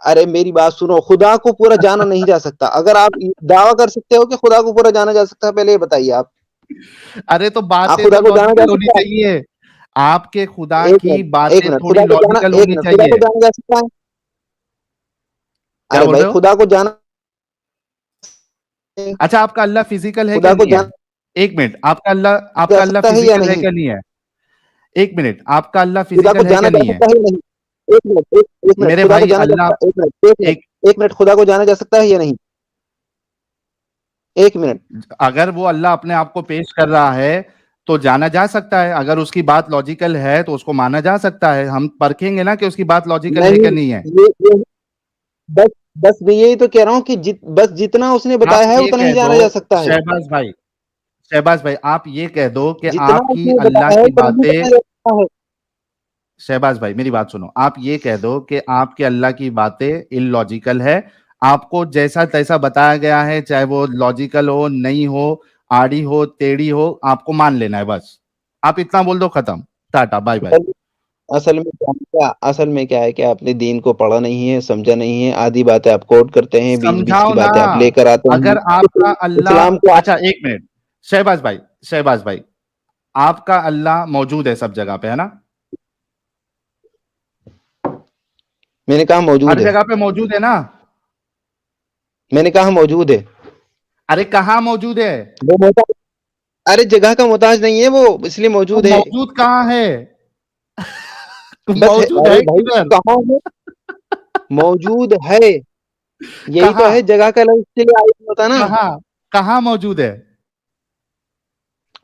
[SPEAKER 2] ارے میری بات سنو، خدا کو پورا جانا نہیں جا سکتا. اگر آپ دعویٰ کر سکتے ہو کہ خدا کو پورا جانا جا سکتا ہے، پہلے یہ بتائیے.
[SPEAKER 1] ارے تو
[SPEAKER 2] آپ
[SPEAKER 1] باتیں
[SPEAKER 2] خدا
[SPEAKER 1] تو
[SPEAKER 2] کو جانا جا
[SPEAKER 1] لاجیکل ہونی
[SPEAKER 2] سکتا ہے؟
[SPEAKER 1] چاہیے. آپ کے خدا
[SPEAKER 2] ایک
[SPEAKER 1] کی
[SPEAKER 2] منٹ ایک
[SPEAKER 1] باتیں
[SPEAKER 2] منٹ
[SPEAKER 1] تھوڑی
[SPEAKER 2] خدا کو جانا،
[SPEAKER 1] لاجیکل
[SPEAKER 2] ایک
[SPEAKER 1] ہونی
[SPEAKER 2] منٹ خدا
[SPEAKER 1] چاہیے.
[SPEAKER 2] کو جانا جا سکتا ہے.
[SPEAKER 1] کیا
[SPEAKER 2] ارے
[SPEAKER 1] بول
[SPEAKER 2] بھائی
[SPEAKER 1] رہے ہو؟
[SPEAKER 2] خدا کو جانا،
[SPEAKER 1] اچھا، آپ کا اللہ فزیکل ہے کہ
[SPEAKER 2] خدا کو
[SPEAKER 1] نہیں ہے؟
[SPEAKER 2] جانا
[SPEAKER 1] ایک منٹ، آپ کا
[SPEAKER 2] جا
[SPEAKER 1] اللہ
[SPEAKER 2] سکتا ہے یا
[SPEAKER 1] فزیکل ہے
[SPEAKER 2] نہیں؟
[SPEAKER 1] کہ نہیں ہے؟ ایک منٹ، آپ کا اللہ
[SPEAKER 2] خدا کو
[SPEAKER 1] فزیکل ہے
[SPEAKER 2] جانا
[SPEAKER 1] کہ
[SPEAKER 2] جا
[SPEAKER 1] نہیں ہے؟
[SPEAKER 2] سکتا ہے یا نہیں؟ ایک منٹ
[SPEAKER 1] میرے
[SPEAKER 2] خدا کو
[SPEAKER 1] بھائی
[SPEAKER 2] جانا جا
[SPEAKER 1] اللہ
[SPEAKER 2] سکتا ہے. ایک منٹ خدا کو جانا جا سکتا ہے یا نہیں؟ ایک منٹ.
[SPEAKER 1] اگر وہ اللہ اپنے آپ کو پیش کر رہا ہے تو جانا جا سکتا ہے. اگر اس کی بات لاجیکل ہے تو اس کو مانا جا سکتا ہے. ہم پرکھیں گے نا کہ اس کی بات لاجیکل ہے کہ
[SPEAKER 2] نہیں،
[SPEAKER 1] نہیں ہے.
[SPEAKER 2] بس میں یہی تو کہہ رہا ہوں کہ بس جتنا اس نے
[SPEAKER 1] آپ
[SPEAKER 2] بتایا ہے
[SPEAKER 1] یہ
[SPEAKER 2] اتنا
[SPEAKER 1] کہہ
[SPEAKER 2] ہی
[SPEAKER 1] دو
[SPEAKER 2] جانا جا سکتا ہے.
[SPEAKER 1] شہباز بھائی آپ یہ کہہ دو کہ
[SPEAKER 2] جتنا
[SPEAKER 1] آپ
[SPEAKER 2] اس
[SPEAKER 1] کی
[SPEAKER 2] نے
[SPEAKER 1] اللہ
[SPEAKER 2] بتایا ہے
[SPEAKER 1] کی
[SPEAKER 2] اتنا ہی
[SPEAKER 1] باتیں،
[SPEAKER 2] جانا جا سکتا ہے.
[SPEAKER 1] شہباز بھائی میری بات سنو، آپ یہ کہہ دو کہ آپ کے اللہ کی باتیں illogical ہے. آپ کو جیسا تیسا بتایا گیا ہے، چاہے وہ لاجیکل ہو، نہیں ہو، آڑی ہو، ٹیڑھی ہو، آپ کو مان لینا ہے بس. آپ اتنا بول دو، ختم، ٹاٹا، بائی بائی.
[SPEAKER 2] اصل میں کیا ہے کہ آپ نے دین کو پڑھا نہیں ہے، سمجھا نہیں ہے، آدھی باتیں آپ کوٹ کرتے ہیں، بیچ بیچ
[SPEAKER 1] سمجھاؤ
[SPEAKER 2] کی
[SPEAKER 1] نا.
[SPEAKER 2] باتیں آپ لے کر آتے ہیں.
[SPEAKER 1] اگر آپ کا اللہ,
[SPEAKER 2] اسلام کو
[SPEAKER 1] اچھا ایک منٹ, شہباز بھائی آپ کا اللہ موجود ہے سب جگہ پہ, ہے نا؟
[SPEAKER 2] میں نے کہا موجود
[SPEAKER 1] ہر
[SPEAKER 2] ہے،
[SPEAKER 1] جگہ پہ موجود ہے نا؟
[SPEAKER 2] میں نے کہا موجود ہے.
[SPEAKER 1] ارے کہاں موجود ہے؟
[SPEAKER 2] وہ محتاج، ارے جگہ کا محتاج نہیں ہے وہ، اس لیے
[SPEAKER 1] تو
[SPEAKER 2] موجود ہے.
[SPEAKER 1] موجود کہاں ہے؟
[SPEAKER 2] بس ہے،
[SPEAKER 1] موجود ہے
[SPEAKER 2] ارے بھائی
[SPEAKER 1] کدھر؟
[SPEAKER 2] کہاں ہے؟ موجود ہے، یہی تو
[SPEAKER 1] کہاں
[SPEAKER 2] ہے جگہ کا لفظ کے لیے آئی ہوتا نا.
[SPEAKER 1] کہاں موجود ہے؟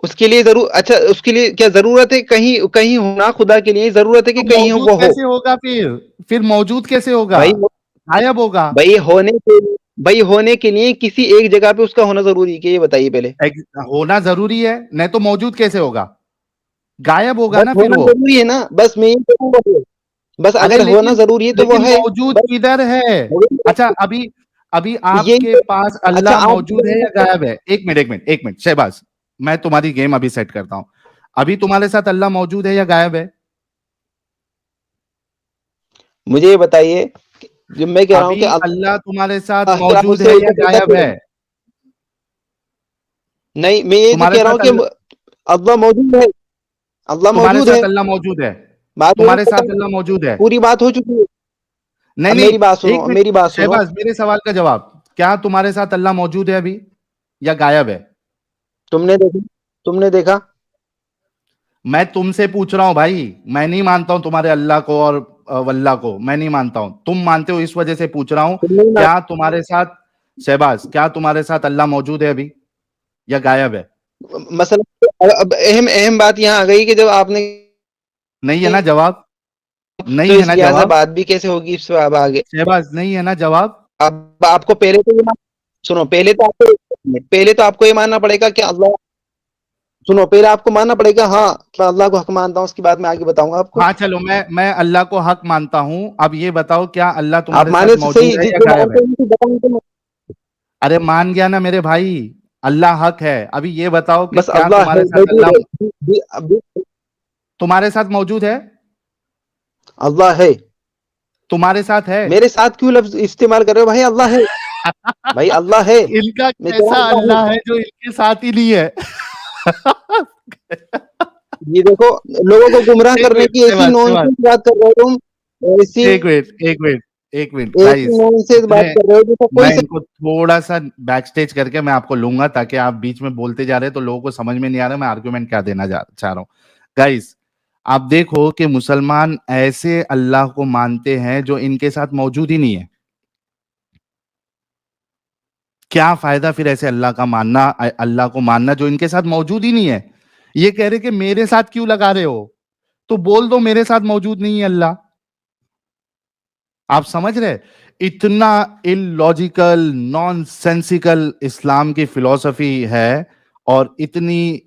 [SPEAKER 2] اس کے لیے ضرور، اچھا اس کے لیے کیا ضرورت ہے کہیں ہونا؟ خدا کے لیے ضرورت ہے کہ
[SPEAKER 1] تو
[SPEAKER 2] کہیں
[SPEAKER 1] موجود
[SPEAKER 2] وہ ہو.
[SPEAKER 1] کیسے ہوگا پھر موجود کیسے ہوگا؟
[SPEAKER 2] بھائی
[SPEAKER 1] غائب ہوگا.
[SPEAKER 2] ہونے کے لیے کسی ایک جگہ پہ اس کا ہونا ضروری ہے کہ یہ بتائیے پہلے.
[SPEAKER 1] ہونا ضروری ہے, نہیں تو موجود کیسے ہوگا؟ غائب ہوگا نا
[SPEAKER 2] بس
[SPEAKER 1] پھر
[SPEAKER 2] ہونا
[SPEAKER 1] وہ.
[SPEAKER 2] ضروری ہے نا، بس میں یہ کہوں گا، بس
[SPEAKER 1] ارے
[SPEAKER 2] اگر ہونا
[SPEAKER 1] لیکن
[SPEAKER 2] ضروری ہے تو وہ
[SPEAKER 1] لیکن
[SPEAKER 2] ہے.
[SPEAKER 1] موجود
[SPEAKER 2] بس
[SPEAKER 1] کدھر ہے؟ اچھا ابھی آپ
[SPEAKER 2] یہی
[SPEAKER 1] کے
[SPEAKER 2] تو.
[SPEAKER 1] پاس
[SPEAKER 2] اچھا
[SPEAKER 1] اللہ موجود ہے یا
[SPEAKER 2] آپ
[SPEAKER 1] غائب ہے؟ ایک منٹ شہباز, میں تمہاری گیم ابھی سیٹ کرتا ہوں. ابھی تمہارے ساتھ اللہ موجود ہے یا غائب ہے؟
[SPEAKER 2] مجھے یہ بتائیے، جب میں کہہ رہا ہوں کہ
[SPEAKER 1] ابھی اللہ تمہارے ساتھ
[SPEAKER 2] اللہ
[SPEAKER 1] موجود
[SPEAKER 2] سے
[SPEAKER 1] ہے یا
[SPEAKER 2] اوپر کیسا
[SPEAKER 1] غائب
[SPEAKER 2] کہہ
[SPEAKER 1] ہے؟
[SPEAKER 2] رہا ہوں؟ نہیں، میں یہ تو
[SPEAKER 1] تمہارے
[SPEAKER 2] کہہ رہا ہوں
[SPEAKER 1] ساتھ
[SPEAKER 2] کہ
[SPEAKER 1] اللہ
[SPEAKER 2] اللہ موجود ہے. اللہ
[SPEAKER 1] تمہارے
[SPEAKER 2] موجود ہے.
[SPEAKER 1] ساتھ اللہ موجود ہے.
[SPEAKER 2] بات میری
[SPEAKER 1] تمہارے ساتھ اللہ موجود ہے.
[SPEAKER 2] پوری بات ہو چکی ہے. اب
[SPEAKER 1] نہیں,
[SPEAKER 2] میری بات سنو،
[SPEAKER 1] ایک منٹ
[SPEAKER 2] میری بات سنو.
[SPEAKER 1] شہباز, میرے سوال کا جواب. کیا تمہارے ساتھ اللہ موجود ہے ابھی یا غائب ہے؟
[SPEAKER 2] تم نے دیکھا.
[SPEAKER 1] میں تم سے پوچھ رہا ہوں بھائی, میں نہیں مانتا ہوں تمہارے اللہ کو اور واللہ کو, میں نہیں مانتا ہوں. تم مانتے ہو اس وجہ سے پوچھ رہا ہوں.
[SPEAKER 2] تم نہیں مان-
[SPEAKER 1] کیا تمہارے ساتھ شہباز, کیا تمہارے ساتھ اللہ موجود ہے ابھی یا غائب ہے؟
[SPEAKER 2] مثلا اب اہم بات یہاں آ گئی کہ جب آپ نے،
[SPEAKER 1] نہیں ہے نا جواب؟
[SPEAKER 2] تو
[SPEAKER 1] نہیں ہے
[SPEAKER 2] اس
[SPEAKER 1] نا
[SPEAKER 2] لحاظ سے
[SPEAKER 1] جواب
[SPEAKER 2] بات بھی کیسے ہوگی اس سے اب آگے.
[SPEAKER 1] شہباز؟ نہیں ہے نا جواب؟
[SPEAKER 2] اب آپ کو پہلے تو سنو، پہلے تو آپ کو یہ ماننا پڑے گا کہ اللہ، سنو پہلے آپ کو ماننا پڑے گا. ہاں میں اللہ کو حق مانتا ہوں، اس کی بات میں آگے بتاؤں گا آپ کو.
[SPEAKER 1] ہاں چلو, میں اللہ کو حق مانتا ہوں. اب یہ بتاؤ کیا اللہ
[SPEAKER 2] آپ
[SPEAKER 1] تمہارے
[SPEAKER 2] مانے
[SPEAKER 1] ساتھ
[SPEAKER 2] سے
[SPEAKER 1] موجود
[SPEAKER 2] صحیح،
[SPEAKER 1] ہے یا
[SPEAKER 2] جو
[SPEAKER 1] غائب ہے؟
[SPEAKER 2] مانتے ہیں ان کو بتاؤں تو میں-
[SPEAKER 1] ارے مان گیا نا میرے بھائی, اللہ حق ہے. ابھی یہ بتاؤ کہ
[SPEAKER 2] بس
[SPEAKER 1] کیا
[SPEAKER 2] اللہ ہے،
[SPEAKER 1] تمہارے ساتھ
[SPEAKER 2] موجود
[SPEAKER 1] اللہ
[SPEAKER 2] ہے.
[SPEAKER 1] تمہارے ساتھ موجود ہے؟
[SPEAKER 2] اللہ ہے.
[SPEAKER 1] تمہارے ساتھ ہے؟
[SPEAKER 2] میرے ساتھ کیوں لفظ استعمال کر رہے ہو بھائی؟ اللہ ہے بھائی، اللہ ہے.
[SPEAKER 1] ان کا
[SPEAKER 2] میں کہہ رہا
[SPEAKER 1] کیسا
[SPEAKER 2] ہوں اللہ
[SPEAKER 1] اللہ ہے جو ان کے ساتھ ہی نہیں ہے؟
[SPEAKER 2] ہے. یہ دیکھو، لوگوں کو گمراہ
[SPEAKER 1] ایک
[SPEAKER 2] کرنے
[SPEAKER 1] منٹ
[SPEAKER 2] کی ایسی
[SPEAKER 1] شہباز,
[SPEAKER 2] نونسنس بات کر رہے ہو تم،
[SPEAKER 1] ایک منٹ
[SPEAKER 2] ایسی
[SPEAKER 1] گائز,
[SPEAKER 2] نونسنس بات کر رہے ہو جیسا
[SPEAKER 1] میں
[SPEAKER 2] کوئی
[SPEAKER 1] ان کو تھوڑا سا بیک سٹیج کر کے میں آپ کو لوں گا, تاکہ آپ بیچ میں بولتے جا رہے تو لوگوں کو سمجھ میں نہیں آ رہا میں آرگومنٹ کیا دینا چاہ رہا ہوں. گائز آپ دیکھو کہ مسلمان ایسے اللہ کو مانتے ہیں جو ان کے ساتھ موجود ہی نہیں ہے. کیا فائدہ پھر ایسے اللہ کو ماننا جو ان کے ساتھ موجود ہی نہیں ہے؟ یہ کہہ رہے کہ میرے ساتھ کیوں لگا رہے ہو, تو بول دو میرے ساتھ موجود نہیں ہے اللہ. آپ سمجھ رہے اتنا illogical نان سینسیکل اسلام کی فلسفی ہے, اور اتنی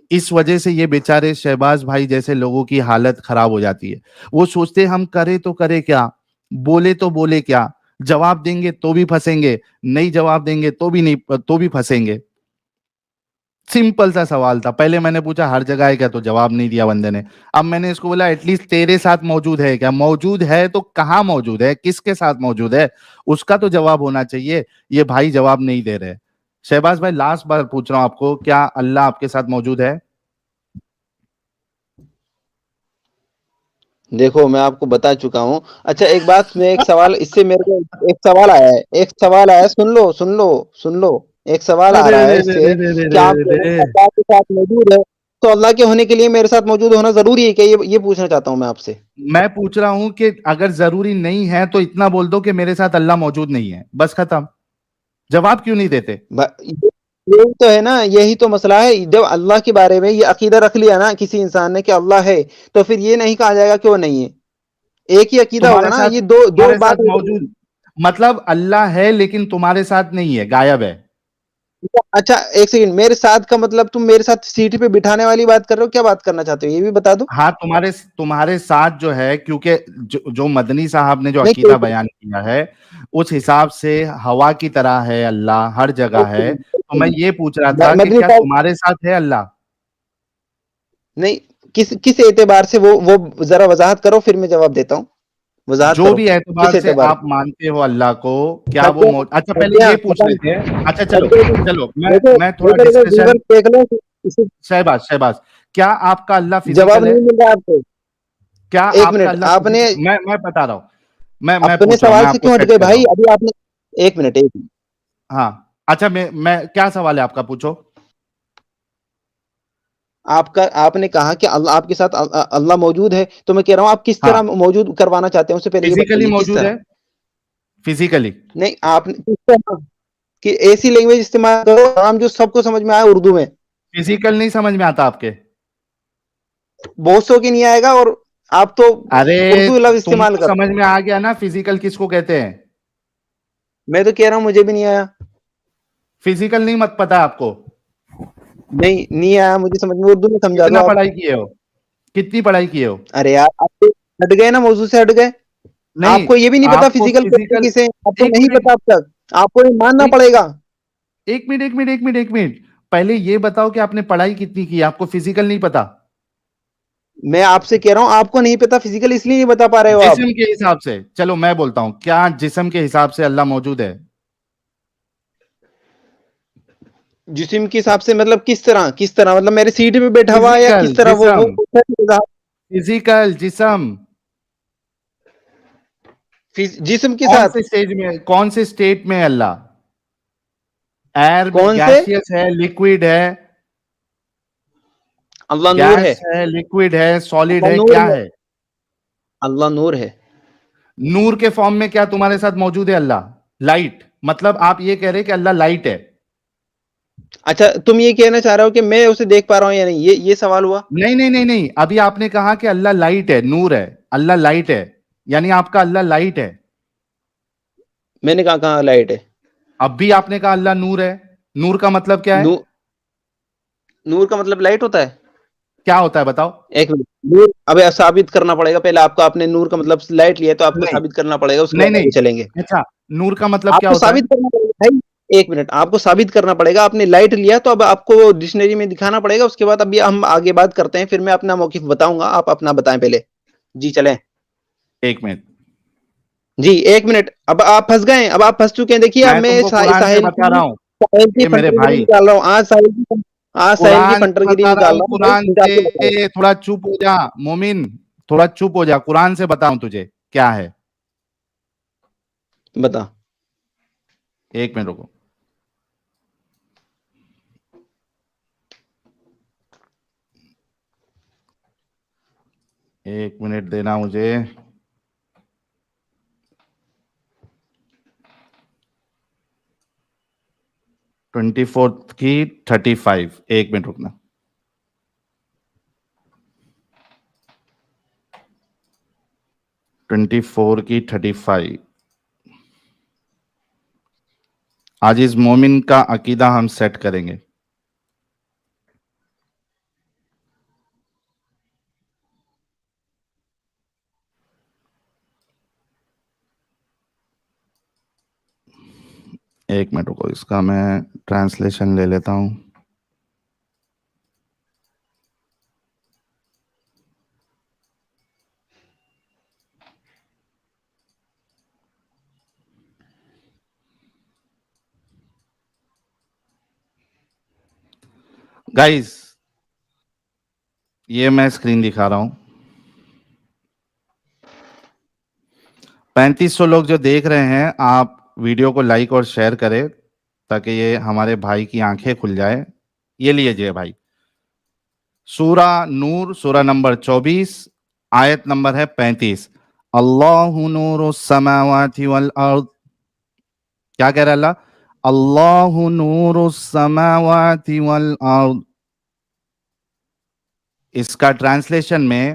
[SPEAKER 1] اس وجہ سے یہ بیچارے شہباز بھائی جیسے لوگوں کی حالت خراب ہو جاتی ہے. وہ سوچتے ہم کرے تو کرے کیا, بولے تو بولے کیا, جواب دیں گے تو بھی پھنسیں گے, نہیں جواب دیں گے تو بھی پھنسیں گے. سمپل سا سوال تھا. پہلے میں نے پوچھا ہر جگہ ہے کیا, تو جواب نہیں دیا بندے نے. اب میں نے اس کو بولا ایٹ لیسٹ تیرے ساتھ موجود ہے کیا؟ موجود ہے تو کہاں موجود ہے, کس کے ساتھ موجود ہے, اس کا تو جواب ہونا چاہیے. یہ بھائی جواب نہیں دے رہے. شہباز بھائی لاسٹ بار پوچھ رہا ہوں آپ کو, کیا اللہ آپ کے ساتھ موجود ہے؟
[SPEAKER 2] دیکھو میں آپ کو بتا چکا ہوں. اچھا ایک بات، میں ایک سوال، اس سے میرے کو ایک سوال آیا ہے، سن لو. ایک سوال آ
[SPEAKER 1] ارے
[SPEAKER 2] رہا ہے
[SPEAKER 1] رے
[SPEAKER 2] اس
[SPEAKER 1] رے
[SPEAKER 2] سے،
[SPEAKER 1] رے رے رے
[SPEAKER 2] کیا
[SPEAKER 1] رے رے.
[SPEAKER 2] اللہ کے ساتھ موجود ہے تو اللہ کے ہونے کے لیے میرے ساتھ موجود ہونا ضروری ہے کیا؟ یہ پوچھنا چاہتا ہوں میں آپ سے.
[SPEAKER 1] میں پوچھ رہا ہوں کہ اگر ضروری نہیں ہے تو اتنا بول دو کہ میرے ساتھ اللہ موجود نہیں ہے, بس ختم. جواب کیوں نہیں دیتے؟
[SPEAKER 2] یہی تو ہے نا، یہی تو مسئلہ ہے. جب اللہ کے بارے میں یہ عقیدہ رکھ لیا نا کسی انسان نے کہ اللہ ہے، تو پھر یہ نہیں کہا جائے گا کہ وہ نہیں ہے. ایک ہی عقیدہ ہوگا نا. یہ دو
[SPEAKER 1] تمہارے
[SPEAKER 2] بات
[SPEAKER 1] ساتھ موجود, مطلب اللہ ہے لیکن تمہارے ساتھ نہیں ہے, غائب ہے.
[SPEAKER 2] اچھا ایک سیکنڈ، میرے ساتھ کا مطلب تم میرے ساتھ سیٹ پہ بٹھانے والی بات کر رہے ہو؟ کیا بات کرنا چاہتے ہو یہ بھی بتا دو.
[SPEAKER 1] ہاں تمہارے ساتھ جو ہے, کیونکہ جو مدنی صاحب نے جو
[SPEAKER 2] نہیں،
[SPEAKER 1] عقیدہ بیان کیا ہے اس حساب سے ہوا کی طرح ہے اللہ, ہر جگہ ہے. تو میں یہ پوچھ رہا تھا کہ
[SPEAKER 2] مدنی
[SPEAKER 1] کیا
[SPEAKER 2] صاحب،
[SPEAKER 1] تمہارے ساتھ ہے اللہ؟
[SPEAKER 2] نہیں کس اعتبار سے وہ ذرا وضاحت کرو پھر میں جواب دیتا ہوں. وضاحت
[SPEAKER 1] جو
[SPEAKER 2] کرو
[SPEAKER 1] بھی اعتبار
[SPEAKER 2] کس
[SPEAKER 1] سے
[SPEAKER 2] اعتبار
[SPEAKER 1] آپ مانتے ہو اللہ کو, کیا وہ اچھا پہلے یہ پوچھ لیتے ہیں. اچھا چلو میں تھوڑا ڈسکشن,
[SPEAKER 2] دیکھ لو.
[SPEAKER 1] شہباز کیا آپ کا اللہ
[SPEAKER 2] جواب
[SPEAKER 1] فزیکل ہے؟
[SPEAKER 2] نہیں مل رہا آپ کو.
[SPEAKER 1] کیا
[SPEAKER 2] ایک
[SPEAKER 1] آپ کا
[SPEAKER 2] منٹ,
[SPEAKER 1] اللہ
[SPEAKER 2] آپ نے
[SPEAKER 1] میں بتا رہا ہوں, میں
[SPEAKER 2] اپنے
[SPEAKER 1] پوچھ رہا ہوں,
[SPEAKER 2] سوال
[SPEAKER 1] میں
[SPEAKER 2] سے
[SPEAKER 1] آپ کو
[SPEAKER 2] کیوں ہٹ
[SPEAKER 1] سیٹ
[SPEAKER 2] گئے
[SPEAKER 1] کر رہا
[SPEAKER 2] بھائی؟
[SPEAKER 1] ہوں.
[SPEAKER 2] ابھی آپ نے ایک منٹ
[SPEAKER 1] ہاں اچھا میں کیا سوال ہے آپ کا, پوچھو.
[SPEAKER 2] آپ نے کہا کہ اللہ آپ کے ساتھ اللہ موجود ہے, تو میں کہہ رہا ہوں آپ کس
[SPEAKER 1] ہاں
[SPEAKER 2] طرح موجود کروانا چاہتے ہیں, اس سے پہلے یہ
[SPEAKER 1] فزیکلی
[SPEAKER 2] بتائیے کس
[SPEAKER 1] موجود
[SPEAKER 2] طرح.
[SPEAKER 1] ہے, فزیکلی.
[SPEAKER 2] نہیں, آپ نے کس طرح کہ ایسی لینگویج استعمال کرو عام جو سب کو سمجھ میں آئے اردو میں.
[SPEAKER 1] فزیکل نہیں سمجھ میں آتا آپ کے؟
[SPEAKER 2] بہت سو کی نہیں آئے گا, اور آپ تو
[SPEAKER 1] ارے
[SPEAKER 2] اردو لفظ
[SPEAKER 1] تم
[SPEAKER 2] استعمال
[SPEAKER 1] کو
[SPEAKER 2] کرو.
[SPEAKER 1] سمجھ میں آ گیا نا فزیکل کس کو کہتے ہیں؟
[SPEAKER 2] میں تو کہہ رہا ہوں مجھے بھی نہیں آیا.
[SPEAKER 1] فزیکل نہیں مت پتا آپ کو؟
[SPEAKER 2] نہیں آیا مجھے سمجھ میں, اردو میں سمجھا دو
[SPEAKER 1] کتنا
[SPEAKER 2] آپ.
[SPEAKER 1] پڑھائی کیے ہو, کتنی پڑھائی کیے ہو؟
[SPEAKER 2] ارے یار آپ تو ہٹ گئے نا, موضوع سے ہٹ گئے. آپ
[SPEAKER 1] نہیں
[SPEAKER 2] کو یہ بھی نہیں پتا
[SPEAKER 1] آپ کو
[SPEAKER 2] فزیکل
[SPEAKER 1] فزیکل,
[SPEAKER 2] کسے, آپ کو
[SPEAKER 1] ایک
[SPEAKER 2] نہیں
[SPEAKER 1] منٹ
[SPEAKER 2] پتا اب تک, آپ کو یہ ماننا
[SPEAKER 1] ایک
[SPEAKER 2] پڑے گا.
[SPEAKER 1] ایک منٹ پہلے یہ بتاؤ کہ آپ نے پڑھائی کتنی کی, آپ کو فزیکل نہیں پتا؟
[SPEAKER 2] میں آپ سے کہہ رہا ہوں آپ کو نہیں پتا فزیکل, اس لیے نہیں بتا پا رہے ہو آپ.
[SPEAKER 1] جسم کے حساب سے, چلو میں بولتا ہوں, کیا جسم کے حساب سے اللہ موجود ہے؟
[SPEAKER 2] جسم کے حساب سے مطلب کس طرح مطلب میرے سیٹ پہ بیٹھا ہوا ہے یا
[SPEAKER 1] فزیکل
[SPEAKER 2] کس طرح وہ
[SPEAKER 1] جسم, فزیکل جسم
[SPEAKER 2] جسم کے
[SPEAKER 1] کون
[SPEAKER 2] ساتھ
[SPEAKER 1] سے اسٹیج میں, کون سے اسٹیٹ میں اللہ؟ ایئر میں,
[SPEAKER 2] کون سے؟
[SPEAKER 1] گیسیس ہے, لکوڈ ہے,
[SPEAKER 2] اللہ نور
[SPEAKER 1] گیس
[SPEAKER 2] ہے,
[SPEAKER 1] ہے, لکوڈ ہے, سالڈ
[SPEAKER 2] اللہ
[SPEAKER 1] ہے,
[SPEAKER 2] نور
[SPEAKER 1] کیا
[SPEAKER 2] ہے,
[SPEAKER 1] ہے؟
[SPEAKER 2] اللہ نور ہے.
[SPEAKER 1] نور کے فارم میں کیا تمہارے ساتھ موجود ہے اللہ؟ لائٹ, مطلب آپ یہ کہہ رہے کہ اللہ لائٹ ہے؟
[SPEAKER 2] اچھا تم یہ کہنا چاہ رہے ہو کہ میں اسے دیکھ پا رہا ہوں یا نہیں, یہ سوال ہوا؟
[SPEAKER 1] نہیں, ابھی آپ نے کہا کہ اللہ لائٹ ہے, نور ہے, اللہ لائٹ ہے, یعنی آپ کا اللہ لائٹ ہے.
[SPEAKER 2] میں نے کہا لائٹ ہے.
[SPEAKER 1] اب بھی آپ نے کہا اللہ نور ہے. نور کا مطلب کیا ہے؟
[SPEAKER 2] نور کا مطلب لائٹ ہوتا ہے؟
[SPEAKER 1] کیا ہوتا ہے بتاؤ؟
[SPEAKER 2] ایک منٹ, نور اب ثابت کرنا پڑے گا پہلے آپ کو. آپ نے نور کا مطلب لائٹ لیا تو آپ کو
[SPEAKER 1] نہیں
[SPEAKER 2] ثابت کرنا پڑے گا, اس کے بعد
[SPEAKER 1] نہیں,
[SPEAKER 2] آگے چلیں گے.
[SPEAKER 1] اچھا نور کا مطلب
[SPEAKER 2] آپ
[SPEAKER 1] کیا
[SPEAKER 2] کو
[SPEAKER 1] ہوتا ہے؟
[SPEAKER 2] ثابت کرنا پڑے گا بھائی, ایک منٹ, آپ کو ثابت کرنا پڑے گا. آپ نے لائٹ لیا تو اب آپ کو ڈکشنری میں دکھانا پڑے گا, اس کے بعد ابھی ہم آگے بات کرتے ہیں, پھر میں اپنا موقف بتاؤں گا, آپ اپنا بتائیں پہلے. جی چلیں.
[SPEAKER 1] ایک منٹ,
[SPEAKER 2] جی ایک منٹ, اب آپ پھنس گئے, اب آپ پھنس چکے ہیں. دیکھیے اب
[SPEAKER 1] میں تم
[SPEAKER 2] میں
[SPEAKER 1] کو قرآن سے
[SPEAKER 2] ساحل
[SPEAKER 1] بتا رہا ہوں.
[SPEAKER 2] کی
[SPEAKER 1] یہ میرے
[SPEAKER 2] فنٹرگری
[SPEAKER 1] بھائی,
[SPEAKER 2] نکال رہا ہوں آج ساحل کی
[SPEAKER 1] قرآن سے
[SPEAKER 2] فنٹرگری
[SPEAKER 1] بتا رہا
[SPEAKER 2] نکال
[SPEAKER 1] ہوں,
[SPEAKER 2] رہا ہوں بھائی,
[SPEAKER 1] قرآن
[SPEAKER 2] نکال کے بتاؤ.
[SPEAKER 1] سے. تھوڑا چپ ہو جا مومن, تھوڑا چپ ہو جا, قرآن سے بتاؤں تجھے کیا ہے.
[SPEAKER 2] بتا.
[SPEAKER 1] ایک منٹ رکو, ایک منٹ دینا مجھے. ٹوینٹی فورتھ کی 35, ایک منٹ رکنا. ٹوینٹی فور کی 35. آج اس مومن کا عقیدہ ہم سیٹ کریں گے. ایک منٹ رکو, اس کا میں ٹرانسلیشن لے لیتا ہوں. گائز یہ میں اسکرین دکھا رہا ہوں. 3500 لوگ جو دیکھ رہے ہیں, آپ ویڈیو کو لائک اور شیئر کریں تاکہ یہ ہمارے بھائی کی آنکھیں کھل جائے. یہ لیجئے بھائی, سورہ نور, سورہ نمبر 24, آیت نمبر ہے 35. اللہ نور السماوات والارض. کیا کہہ رہا ہے اللہ؟ اللہ نور السماوات والارض. اس کا ٹرانسلیشن میں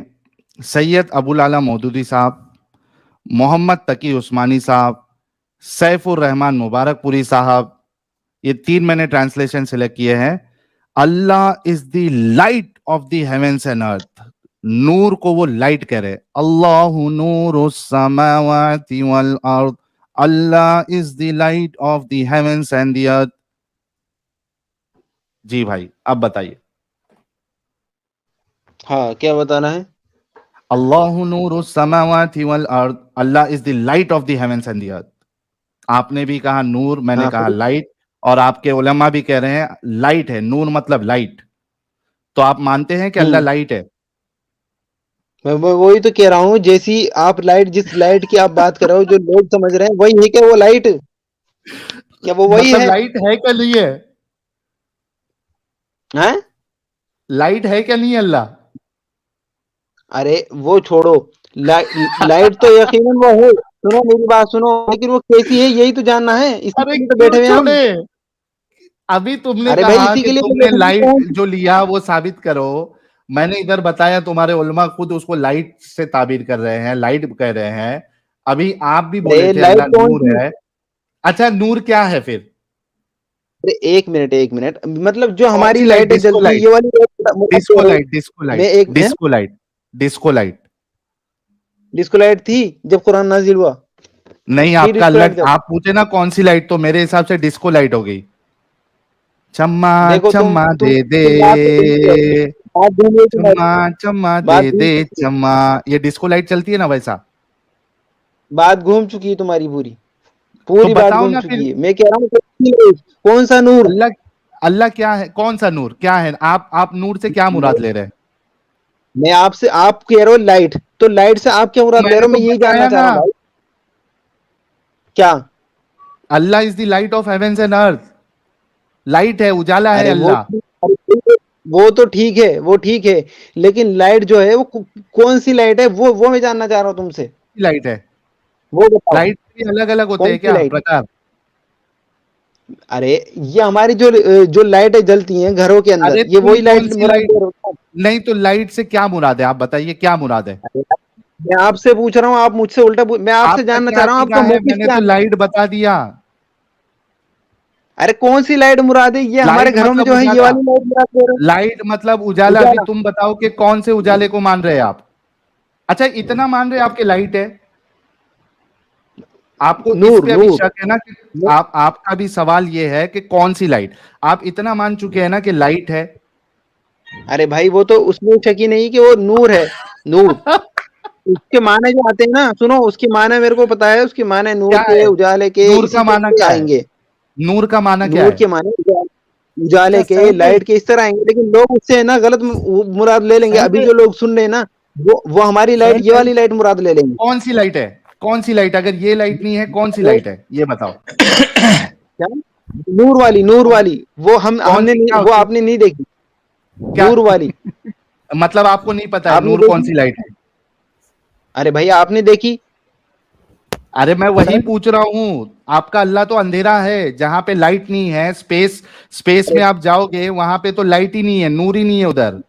[SPEAKER 1] سید ابو العلا مودودی صاحب, محمد تقی عثمانی صاحب, سیف الرحمان مبارک پوری صاحب, یہ 3 میں نے ٹرانسلیشن سلیکٹ کیے ہیں. Allah is the light of the heavens and earth. نور کو وہ لائٹ کہہ رہے. اللہ نور السماوات والارض. Allah is the light of the heavens and the earth. جی بھائی اب بتائیے.
[SPEAKER 2] हाँ, क्या बताना है?
[SPEAKER 1] अल्लाहु नूरुस समावाति वल अर्द, Allah is the light of the heavens and the earth. आपने भी कहा नूर, मैंने
[SPEAKER 2] हाँ,
[SPEAKER 1] कहा लाइट, और आपके उलमा भी कह रहे हैं लाइट है, नूर मतलब लाइट। तो आप मानते हैं कि अल्लाह लाइट है?
[SPEAKER 2] मैं वही तो कह रहा हूँ, जैसी आप लाइट, जिस लाइट की आप बात कर रहे हो, जो लोग समझ रहे हैं, वही है क्या वो लाइट? क्या वो वही
[SPEAKER 1] मतलब
[SPEAKER 2] है?
[SPEAKER 1] लाइट है क्या नहीं है?
[SPEAKER 2] हैं?
[SPEAKER 1] लाइट है क्या नहीं अल्लाह?
[SPEAKER 2] अरे वो छोड़ो, लाइट तो यकीनन वो है। सुनो मेरी बात सुनो, लेकिन वो कैसी है यही तो जानना है, इसी
[SPEAKER 1] अरे
[SPEAKER 2] के लिए तो
[SPEAKER 1] क्यों
[SPEAKER 2] बैठे हुए हैं हम।
[SPEAKER 1] छोड़े? अभी तुमने
[SPEAKER 2] अरे भाई
[SPEAKER 1] कहा
[SPEAKER 2] इसी
[SPEAKER 1] कि
[SPEAKER 2] के लिए तो
[SPEAKER 1] तुमने
[SPEAKER 2] बैठे हुए
[SPEAKER 1] लाइट
[SPEAKER 2] हैं।
[SPEAKER 1] जो लिया वो साबित करो। मैंने इधर बताया तुम्हारे उलमा खुद उसको लाइट से ताबीर कर रहे हैं, लाइट कह रहे हैं। अभी आप भी बोले
[SPEAKER 2] अरे
[SPEAKER 1] थे
[SPEAKER 2] लाइट
[SPEAKER 1] अल्लाह
[SPEAKER 2] कौन
[SPEAKER 1] नूर
[SPEAKER 2] सी?
[SPEAKER 1] है। अच्छा नूर क्या है फिर?
[SPEAKER 2] अरे एक मिनट, मतलब जो
[SPEAKER 1] कौन
[SPEAKER 2] हमारी
[SPEAKER 1] सी लाइट?
[SPEAKER 2] लाइटें
[SPEAKER 1] डिस्को
[SPEAKER 2] जलती है,
[SPEAKER 1] लाइट,
[SPEAKER 2] ये वाली लाइट मुराद कह
[SPEAKER 1] डिस्को
[SPEAKER 2] रहे हो?
[SPEAKER 1] लाइट, डिस्को
[SPEAKER 2] मैं
[SPEAKER 1] लाइट,
[SPEAKER 2] एक
[SPEAKER 1] disco light, disco light.
[SPEAKER 2] Disco light थी जब कुरान नाजिल हुआ,
[SPEAKER 1] नहीं
[SPEAKER 2] थी
[SPEAKER 1] आपका
[SPEAKER 2] डिस्को लाइट
[SPEAKER 1] अल्लाह,
[SPEAKER 2] जब।
[SPEAKER 1] आप पूछे ना कौन सी लाइट, तो मेरे हिसाब से डिस्को लाइट हो गई। चम्मा
[SPEAKER 2] देखो
[SPEAKER 1] चम्मा
[SPEAKER 2] तुम
[SPEAKER 1] दे दे,
[SPEAKER 2] बात तो सुनते हो, बात धूम तुम्हारी,
[SPEAKER 1] चम्मा चम्मा दे
[SPEAKER 2] बात
[SPEAKER 1] दे,
[SPEAKER 2] धूम
[SPEAKER 1] चम्मा। ये डिस्को लाइट चलती है ना वैसा।
[SPEAKER 2] बात घूम चुकी है तुम्हारी, पूरी
[SPEAKER 1] तो
[SPEAKER 2] पूरी बात
[SPEAKER 1] बताओ
[SPEAKER 2] घूम
[SPEAKER 1] ना फिर
[SPEAKER 2] चुकी है। मैं कह रहा हूँ कौन सा नूर?
[SPEAKER 1] अल्लाह, अल्लाह क्या है, कौन सा नूर क्या है? आप नूर से क्या
[SPEAKER 2] मैं
[SPEAKER 1] मुराद ले रहे हैं?
[SPEAKER 2] मैं आपसे, आप कह रहे हो लाइट, तो लाइट से आप क्या मुराद ले
[SPEAKER 1] मैंने
[SPEAKER 2] रहे हो?
[SPEAKER 1] तो
[SPEAKER 2] मैं यही जानना
[SPEAKER 1] बताया
[SPEAKER 2] चाह
[SPEAKER 1] ना,
[SPEAKER 2] रहा हूँ भाई। क्या?
[SPEAKER 1] Allah is the light of heavens and earth. Light है, उजाला है
[SPEAKER 2] अरे
[SPEAKER 1] अल्लाह।
[SPEAKER 2] वो तो ठीक है, वो ठीक है, लेकिन लाइट जो है वो कौन सी लाइट है, वो मैं जानना चाह रहा हूँ तुमसे।
[SPEAKER 1] लाइट है।
[SPEAKER 2] वो बताओ,
[SPEAKER 1] लाइट भी अलग अलग होते
[SPEAKER 2] कौन
[SPEAKER 1] हैं
[SPEAKER 2] सी
[SPEAKER 1] क्या
[SPEAKER 2] लाइट?
[SPEAKER 1] प्रकार?
[SPEAKER 2] अरे ये हमारी जो लाइटें जलती हैं घरों के अंदर,
[SPEAKER 1] अरे
[SPEAKER 2] ये
[SPEAKER 1] तुम
[SPEAKER 2] वही
[SPEAKER 1] कौन
[SPEAKER 2] लाइट
[SPEAKER 1] सी
[SPEAKER 2] मुराद
[SPEAKER 1] लाइट?
[SPEAKER 2] दे रहे हो?
[SPEAKER 1] नहीं तो लाइट से क्या मुराद है, आप बताइए क्या मुराद है?
[SPEAKER 2] मैं आपसे पूछ रहा हूँ, आप मुझसे उल्टा मैं आपसे
[SPEAKER 1] आपका
[SPEAKER 2] जानना
[SPEAKER 1] क्या
[SPEAKER 2] चाह रहा हूँ,
[SPEAKER 1] अकीदा
[SPEAKER 2] आपका
[SPEAKER 1] है?
[SPEAKER 2] मोटिव
[SPEAKER 1] मैंने
[SPEAKER 2] क्या
[SPEAKER 1] तो
[SPEAKER 2] है?
[SPEAKER 1] लाइट बता दिया।
[SPEAKER 2] अरे कौन सी लाइट मुराद है? ये हमारे
[SPEAKER 1] लाइट
[SPEAKER 2] घरों में
[SPEAKER 1] मतलब
[SPEAKER 2] जो है, ये
[SPEAKER 1] उजाला,
[SPEAKER 2] वाली लाइट मुराद दे रहे
[SPEAKER 1] लाइट मतलब
[SPEAKER 2] हो?
[SPEAKER 1] उजाला। अभी
[SPEAKER 2] उजाला।
[SPEAKER 1] तुम बताओ कि कौन से उजाले को मान रहे हैं आप? अच्छा इतना मान रहे हैं आपके लाइट है? आपको इस
[SPEAKER 2] नूर
[SPEAKER 1] पे अभी
[SPEAKER 2] नूर।
[SPEAKER 1] शक है ना कि आपका भी सवाल ये है कि कौन सी लाइट? आप इतना मान चुके हैं ना कि लाइट है।
[SPEAKER 2] अरे भाई वो तो उसमें शक ही नहीं कि वो नूर है, नूर। उसके माने जो आते हैं ना, सुनो, उसके माने मेरे को पता है, उसके माने नूर
[SPEAKER 1] क्या
[SPEAKER 2] के,
[SPEAKER 1] है?
[SPEAKER 2] उजाले के,
[SPEAKER 1] नूर
[SPEAKER 2] इसी
[SPEAKER 1] का माना
[SPEAKER 2] तरह के
[SPEAKER 1] क्या है?
[SPEAKER 2] आएंगे।
[SPEAKER 1] नूर का माना क्या
[SPEAKER 2] नूर
[SPEAKER 1] है?
[SPEAKER 2] के माने उजाले
[SPEAKER 1] अच्छा
[SPEAKER 2] के,
[SPEAKER 1] सही पे,
[SPEAKER 2] लाइट के, इस तरह आएंगे, लेकिन लोग उससे है ना गलत मुराद ले लेंगे।
[SPEAKER 1] सही
[SPEAKER 2] अभी
[SPEAKER 1] पे,
[SPEAKER 2] जो लोग सुन रहे हैं ना, वो हमारी लाइट,
[SPEAKER 1] सही
[SPEAKER 2] ये
[SPEAKER 1] पे।
[SPEAKER 2] वाली लाइट मुराद ले लेंगे।
[SPEAKER 1] कौन सी लाइट है? कौन सी लाइट? अगर ये लाइट नहीं है कौन सी
[SPEAKER 2] वो
[SPEAKER 1] लाइट है ये बताओ।
[SPEAKER 2] क्या? नूर वाली, नूर
[SPEAKER 1] कौन,
[SPEAKER 2] वाली, वो
[SPEAKER 1] कौन
[SPEAKER 2] हमने
[SPEAKER 1] सी
[SPEAKER 2] नहीं,
[SPEAKER 1] क्या
[SPEAKER 2] वो
[SPEAKER 1] होती है?
[SPEAKER 2] आपने नहीं देखी।
[SPEAKER 1] क्या?
[SPEAKER 2] नूर वाली
[SPEAKER 1] मतलब आपको नहीं पता है
[SPEAKER 2] आपने
[SPEAKER 1] नूर कौन
[SPEAKER 2] देखी?
[SPEAKER 1] सी लाइट है?
[SPEAKER 2] अरे भाई आपने देखी?
[SPEAKER 1] अरे मैं वही पूछ रहा हूँ। आपका अल्लाह तो अंधेरा है जहां पे लाइट नहीं है। स्पेस में आप जाओगे वहां पे तो लाइट ही नहीं है, नूर ही नहीं है उधर।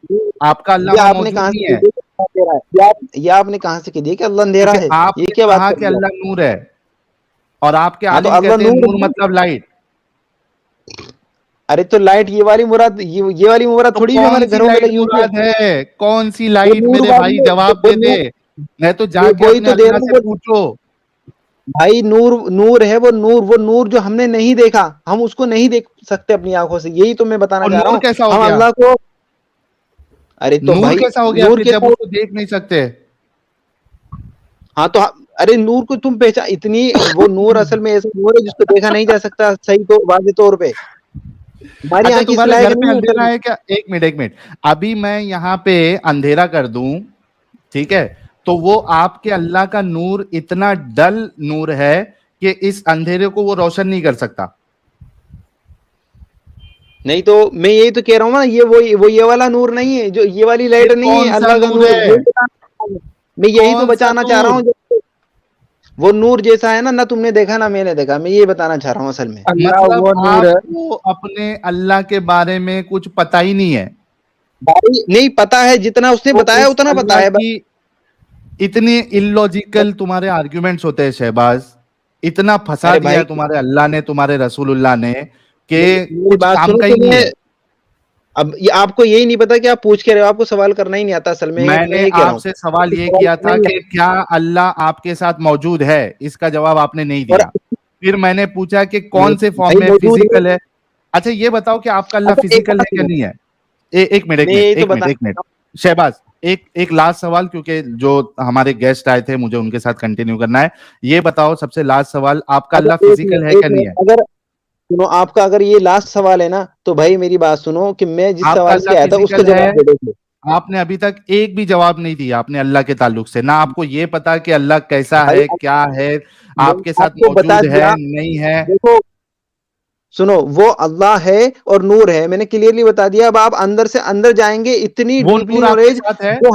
[SPEAKER 1] आपका अल्लाह
[SPEAKER 2] ये
[SPEAKER 1] वहां
[SPEAKER 2] आपने
[SPEAKER 1] मौजूद
[SPEAKER 2] कहाँ से
[SPEAKER 1] नहीं
[SPEAKER 2] कह
[SPEAKER 1] है।
[SPEAKER 2] दिया कि अल्लाह अंधेरा है? ये आपने कहाँ से कह दिया कि अल्लाह अंधेरा
[SPEAKER 1] क्योंकि
[SPEAKER 2] है? ये
[SPEAKER 1] आपने
[SPEAKER 2] क्या बात
[SPEAKER 1] कहा
[SPEAKER 2] कर
[SPEAKER 1] कि
[SPEAKER 2] दी आप?
[SPEAKER 1] अल्लाह नूर है, और आपके
[SPEAKER 2] हाँ तो
[SPEAKER 1] आलिम
[SPEAKER 2] अल्लाह
[SPEAKER 1] कहते हैं
[SPEAKER 2] नूर
[SPEAKER 1] नूर
[SPEAKER 2] है।
[SPEAKER 1] मतलब लाइट।
[SPEAKER 2] अरे तो लाइट ये वाली मुराद, ये वाली मुराद
[SPEAKER 1] तो
[SPEAKER 2] थोड़ी जो
[SPEAKER 1] कौन
[SPEAKER 2] हमारे
[SPEAKER 1] सी
[SPEAKER 2] घरों में
[SPEAKER 1] लाइट
[SPEAKER 2] लगी हुई है।
[SPEAKER 1] मुराद है? कौन सी
[SPEAKER 2] वो
[SPEAKER 1] लाइट
[SPEAKER 2] नूर
[SPEAKER 1] मेरे
[SPEAKER 2] वाली
[SPEAKER 1] भाई?
[SPEAKER 2] है,
[SPEAKER 1] जवाब
[SPEAKER 2] वो
[SPEAKER 1] दे दे।
[SPEAKER 2] नूर,
[SPEAKER 1] मैं तो जाके
[SPEAKER 2] वही
[SPEAKER 1] अपने
[SPEAKER 2] तो दे
[SPEAKER 1] अल्लाह
[SPEAKER 2] रहा हूँ
[SPEAKER 1] से पूछो।
[SPEAKER 2] भाई। नूर नूर है, वो नूर जो हमने नहीं देखा, हम उसको नहीं देख सकते अपनी आंखों से, यही तो मैं बताना
[SPEAKER 1] और
[SPEAKER 2] चाह रहा
[SPEAKER 1] नूर
[SPEAKER 2] हूँ।
[SPEAKER 1] कैसा हो
[SPEAKER 2] हम
[SPEAKER 1] गया?
[SPEAKER 2] अल्लाह को, अरे तो
[SPEAKER 1] नूर
[SPEAKER 2] भाई
[SPEAKER 1] कैसा हो गया
[SPEAKER 2] नूर
[SPEAKER 1] फिर जब
[SPEAKER 2] कैसा?
[SPEAKER 1] उसको देख नहीं सकते?
[SPEAKER 2] हाँ तो अरे नूर को तुम पहचान, इतनी वो नूर असल में ऐसा नूर है जिसको देखा नहीं जा सकता सही, तो वाज़े तौर पे हमारी
[SPEAKER 1] अच्छा
[SPEAKER 2] आंख इस
[SPEAKER 1] तुम्हारे
[SPEAKER 2] लायक
[SPEAKER 1] घर पे
[SPEAKER 2] नहीं
[SPEAKER 1] अंधेरा
[SPEAKER 2] है।
[SPEAKER 1] है क्या? एक मिनट एक मिनट। अभी मैं यहाँ पे अंधेरा कर दूं, ठीक है, तो वो आपके अल्लाह का नूर इतना डल नूर है कि इस अंधेरे को वो रोशन नहीं कर सकता।
[SPEAKER 2] नहीं तो मैं यही तो कह रहा हूँ ना, वो ये वाला नूर नहीं है, जो ये वाली लाइट
[SPEAKER 1] फिर
[SPEAKER 2] नहीं है
[SPEAKER 1] कौन सा
[SPEAKER 2] अल्लाह का
[SPEAKER 1] नूर
[SPEAKER 2] नूर।
[SPEAKER 1] है?
[SPEAKER 2] मैं यही तो
[SPEAKER 1] कौन सा
[SPEAKER 2] बचाना चाह रहा
[SPEAKER 1] नूर?
[SPEAKER 2] हूँ। वो नूर जैसा है ना, ना तुमने देखा ना मैंने देखा, मैं ये बताना चाह रहा हूँ असल में।
[SPEAKER 3] अल्लाह
[SPEAKER 1] मतलब
[SPEAKER 3] वो नूर है।
[SPEAKER 1] आपको अपने अल्लाह के बारे में कुछ पता ही नहीं है?
[SPEAKER 2] भाई नहीं पता है, जितना उसने
[SPEAKER 1] तो
[SPEAKER 2] बताया
[SPEAKER 1] उस
[SPEAKER 2] उतना पता
[SPEAKER 1] अल्लाह
[SPEAKER 2] है बस।
[SPEAKER 1] की, इतने इलॉजिकल तुम्हारे आर्ग्यूमेंट्स होते हैं शहबाज, इतना फंसा
[SPEAKER 2] अरे
[SPEAKER 1] दिया
[SPEAKER 2] भाई
[SPEAKER 1] है तुम्हारे अल्लाह ने, तुम्हारे रसूलुल्लाह ने, कि
[SPEAKER 2] मेरी
[SPEAKER 1] कुछ
[SPEAKER 2] बात
[SPEAKER 1] काम
[SPEAKER 2] सुनो
[SPEAKER 1] का ही नहीं
[SPEAKER 2] तुम्हें।
[SPEAKER 1] है।
[SPEAKER 2] अब ये आपको यही नहीं पता कि आप पूछ के रहे हो, आपको सवाल करना ही नहीं आता असल में, मैं
[SPEAKER 1] मैंने
[SPEAKER 2] ये कह रहा हूँ।
[SPEAKER 1] आपसे सवाल
[SPEAKER 2] आपको
[SPEAKER 1] ये
[SPEAKER 2] सवाल
[SPEAKER 1] किया
[SPEAKER 2] करना
[SPEAKER 1] था
[SPEAKER 2] ही नहीं
[SPEAKER 1] कि क्या अल्लाह आपके साथ मौजूद है, इसका जवाब आपने नहीं
[SPEAKER 2] आता।
[SPEAKER 1] दिया। फिर मैंने पूछा कि
[SPEAKER 2] और
[SPEAKER 1] कौन से फॉर्म
[SPEAKER 2] भाई
[SPEAKER 1] में,
[SPEAKER 2] मौजूद है।
[SPEAKER 1] फिजिकल है? अच्छा ये बताओ कि आपका अल्लाह
[SPEAKER 2] अच्छा एक
[SPEAKER 1] फिजिकल
[SPEAKER 2] बात
[SPEAKER 1] है क्या
[SPEAKER 2] सुनो,
[SPEAKER 1] नहीं है? एक मिनट एक
[SPEAKER 2] मैं
[SPEAKER 1] मिनट
[SPEAKER 2] यही तो
[SPEAKER 1] एक मिनट
[SPEAKER 2] बताना
[SPEAKER 1] एक मिनट
[SPEAKER 2] चाहता हूँ।
[SPEAKER 1] शहबाज एक लास्ट सवाल, क्योंकि जो हमारे गेस्ट आए थे मुझे उनके साथ कंटिन्यू करना है। ये बताओ सबसे लास्ट सवाल, आपका अल्लाह फिजिकल है क्या नहीं है?
[SPEAKER 2] अगर सुनो, आपका अगर ये लास्ट सवाल है ना, तो भाई मेरी बात सुनो कि मैं जिस
[SPEAKER 1] आपका
[SPEAKER 2] सवाल से
[SPEAKER 1] अल्लाह
[SPEAKER 2] आया था उसका
[SPEAKER 1] फिजिकल है?
[SPEAKER 2] जवाब दे दो।
[SPEAKER 1] आपने अभी तक एक भी जवाब नहीं दिया आपने अल्लाह के ताल्लुक से, ना आपको ये पता कि अल्लाह कैसा
[SPEAKER 2] भाई
[SPEAKER 1] है, क्या है, आपके
[SPEAKER 2] मैंने
[SPEAKER 1] साथ
[SPEAKER 2] आपको बता
[SPEAKER 1] मौजूद है
[SPEAKER 2] दिया,
[SPEAKER 1] नहीं है।
[SPEAKER 2] देखो सुनो, वो अल्लाह है और नूर है, मैंने क्लियरली बता दिया। अब आप अंदर से अंदर जाएंगे, इतनी
[SPEAKER 1] वो
[SPEAKER 2] डीपली
[SPEAKER 1] नूर आपके
[SPEAKER 2] नॉलेज
[SPEAKER 1] साथ है?
[SPEAKER 2] जो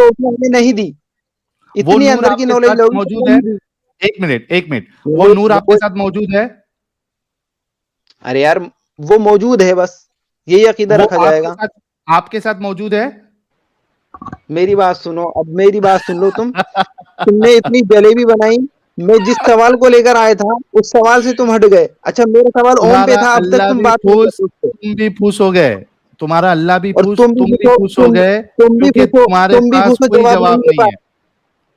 [SPEAKER 2] उसने हमें नहीं दी,
[SPEAKER 1] वो
[SPEAKER 2] इतनी
[SPEAKER 1] नूर
[SPEAKER 2] अंदर की
[SPEAKER 1] आपके
[SPEAKER 2] नॉलेज
[SPEAKER 1] साथ
[SPEAKER 2] लोगी तो
[SPEAKER 1] मौजूद है?
[SPEAKER 2] नहीं दी।
[SPEAKER 1] एक मिनट, वो नूर आपके साथ मौजूद है?
[SPEAKER 2] अरे यार, वो मौजूद है, बस यही अकीदा
[SPEAKER 1] वो
[SPEAKER 2] रखा जाएगा।
[SPEAKER 1] आपके साथ मौजूद है?
[SPEAKER 2] मेरी बात सुनो, अब मेरी बात सुन लो। तुमने इतनी जलेबी बनाई, मैं जिस सवाल को लेकर आया था उस सवाल से तुम हट गए। अच्छा, मेरा सवाल ओम पे
[SPEAKER 1] तुम्हारा
[SPEAKER 2] था, अब तक
[SPEAKER 1] अल्लाह
[SPEAKER 2] तुम
[SPEAKER 1] भी
[SPEAKER 2] बात नहीं
[SPEAKER 1] खुश,
[SPEAKER 2] कर रहे।
[SPEAKER 1] तुम भी खुश हो गए, तुम्हारा अल्लाह भी
[SPEAKER 2] और
[SPEAKER 1] खुश, तुम भी खुश हो गए,
[SPEAKER 2] तुम भी
[SPEAKER 1] क्योंकि
[SPEAKER 2] पूछो,
[SPEAKER 1] तुम्हारे पास कोई
[SPEAKER 2] जवाब
[SPEAKER 1] जवाब
[SPEAKER 2] नहीं
[SPEAKER 1] नहीं
[SPEAKER 2] है।
[SPEAKER 1] है।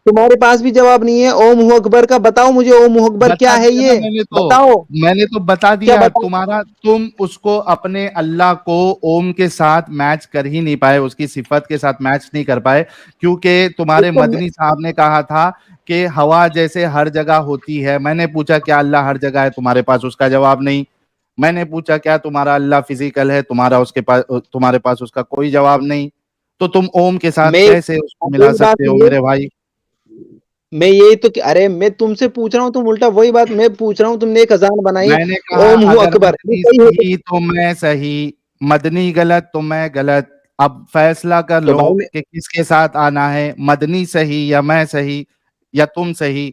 [SPEAKER 2] तुम्हारे पास भी जवाब नहीं है ओम हु अकबर का। बताओ मुझे, ओम हु अकबर क्या
[SPEAKER 1] बता
[SPEAKER 2] है
[SPEAKER 1] दिया ना
[SPEAKER 2] ये बताओ।
[SPEAKER 1] मैंने तो बता
[SPEAKER 2] क्या
[SPEAKER 1] दिया।
[SPEAKER 2] बताओ?
[SPEAKER 1] तुम उसको अपने अल्लाह को ओम के साथ मैच कर ही नहीं पाए, उसकी सिफत के साथ मैच नहीं कर पाए, क्योंकि तुम्हारे मदनी साहब ने कहा था कि हवा जैसे हर जगह होती है। मैंने पूछा क्या अल्लाह हर जगह है, तुम्हारे पास उसका जवाब नहीं। मैंने पूछा क्या तुम्हारा अल्लाह फिजिकल है, तुम्हारे पास उसका कोई जवाब नहीं। तो तुम ओम के साथ
[SPEAKER 2] मैं
[SPEAKER 1] कैसे उसको मिला
[SPEAKER 2] मेरी बात
[SPEAKER 1] सकते हो
[SPEAKER 2] सुनिए,
[SPEAKER 1] मेरे भाई?
[SPEAKER 2] मैं यही तो, अरे मैं तुमसे पूछ रहा हूँ, तुम उल्टा वही बात मैं पूछ रहा हूँ। तुमने एक अजान बनाई,
[SPEAKER 1] मैंने कहा
[SPEAKER 2] ओम हु
[SPEAKER 1] अगर
[SPEAKER 2] अकबर, ये
[SPEAKER 1] मदनी
[SPEAKER 2] सही है
[SPEAKER 1] सही तो मैं सही, मदनी गलत तो मैं गलत। अब फैसला कर
[SPEAKER 2] तो
[SPEAKER 1] लो
[SPEAKER 2] भाई
[SPEAKER 1] कि किसके साथ आना है, मदनी सही या मैं सही या तुम सही।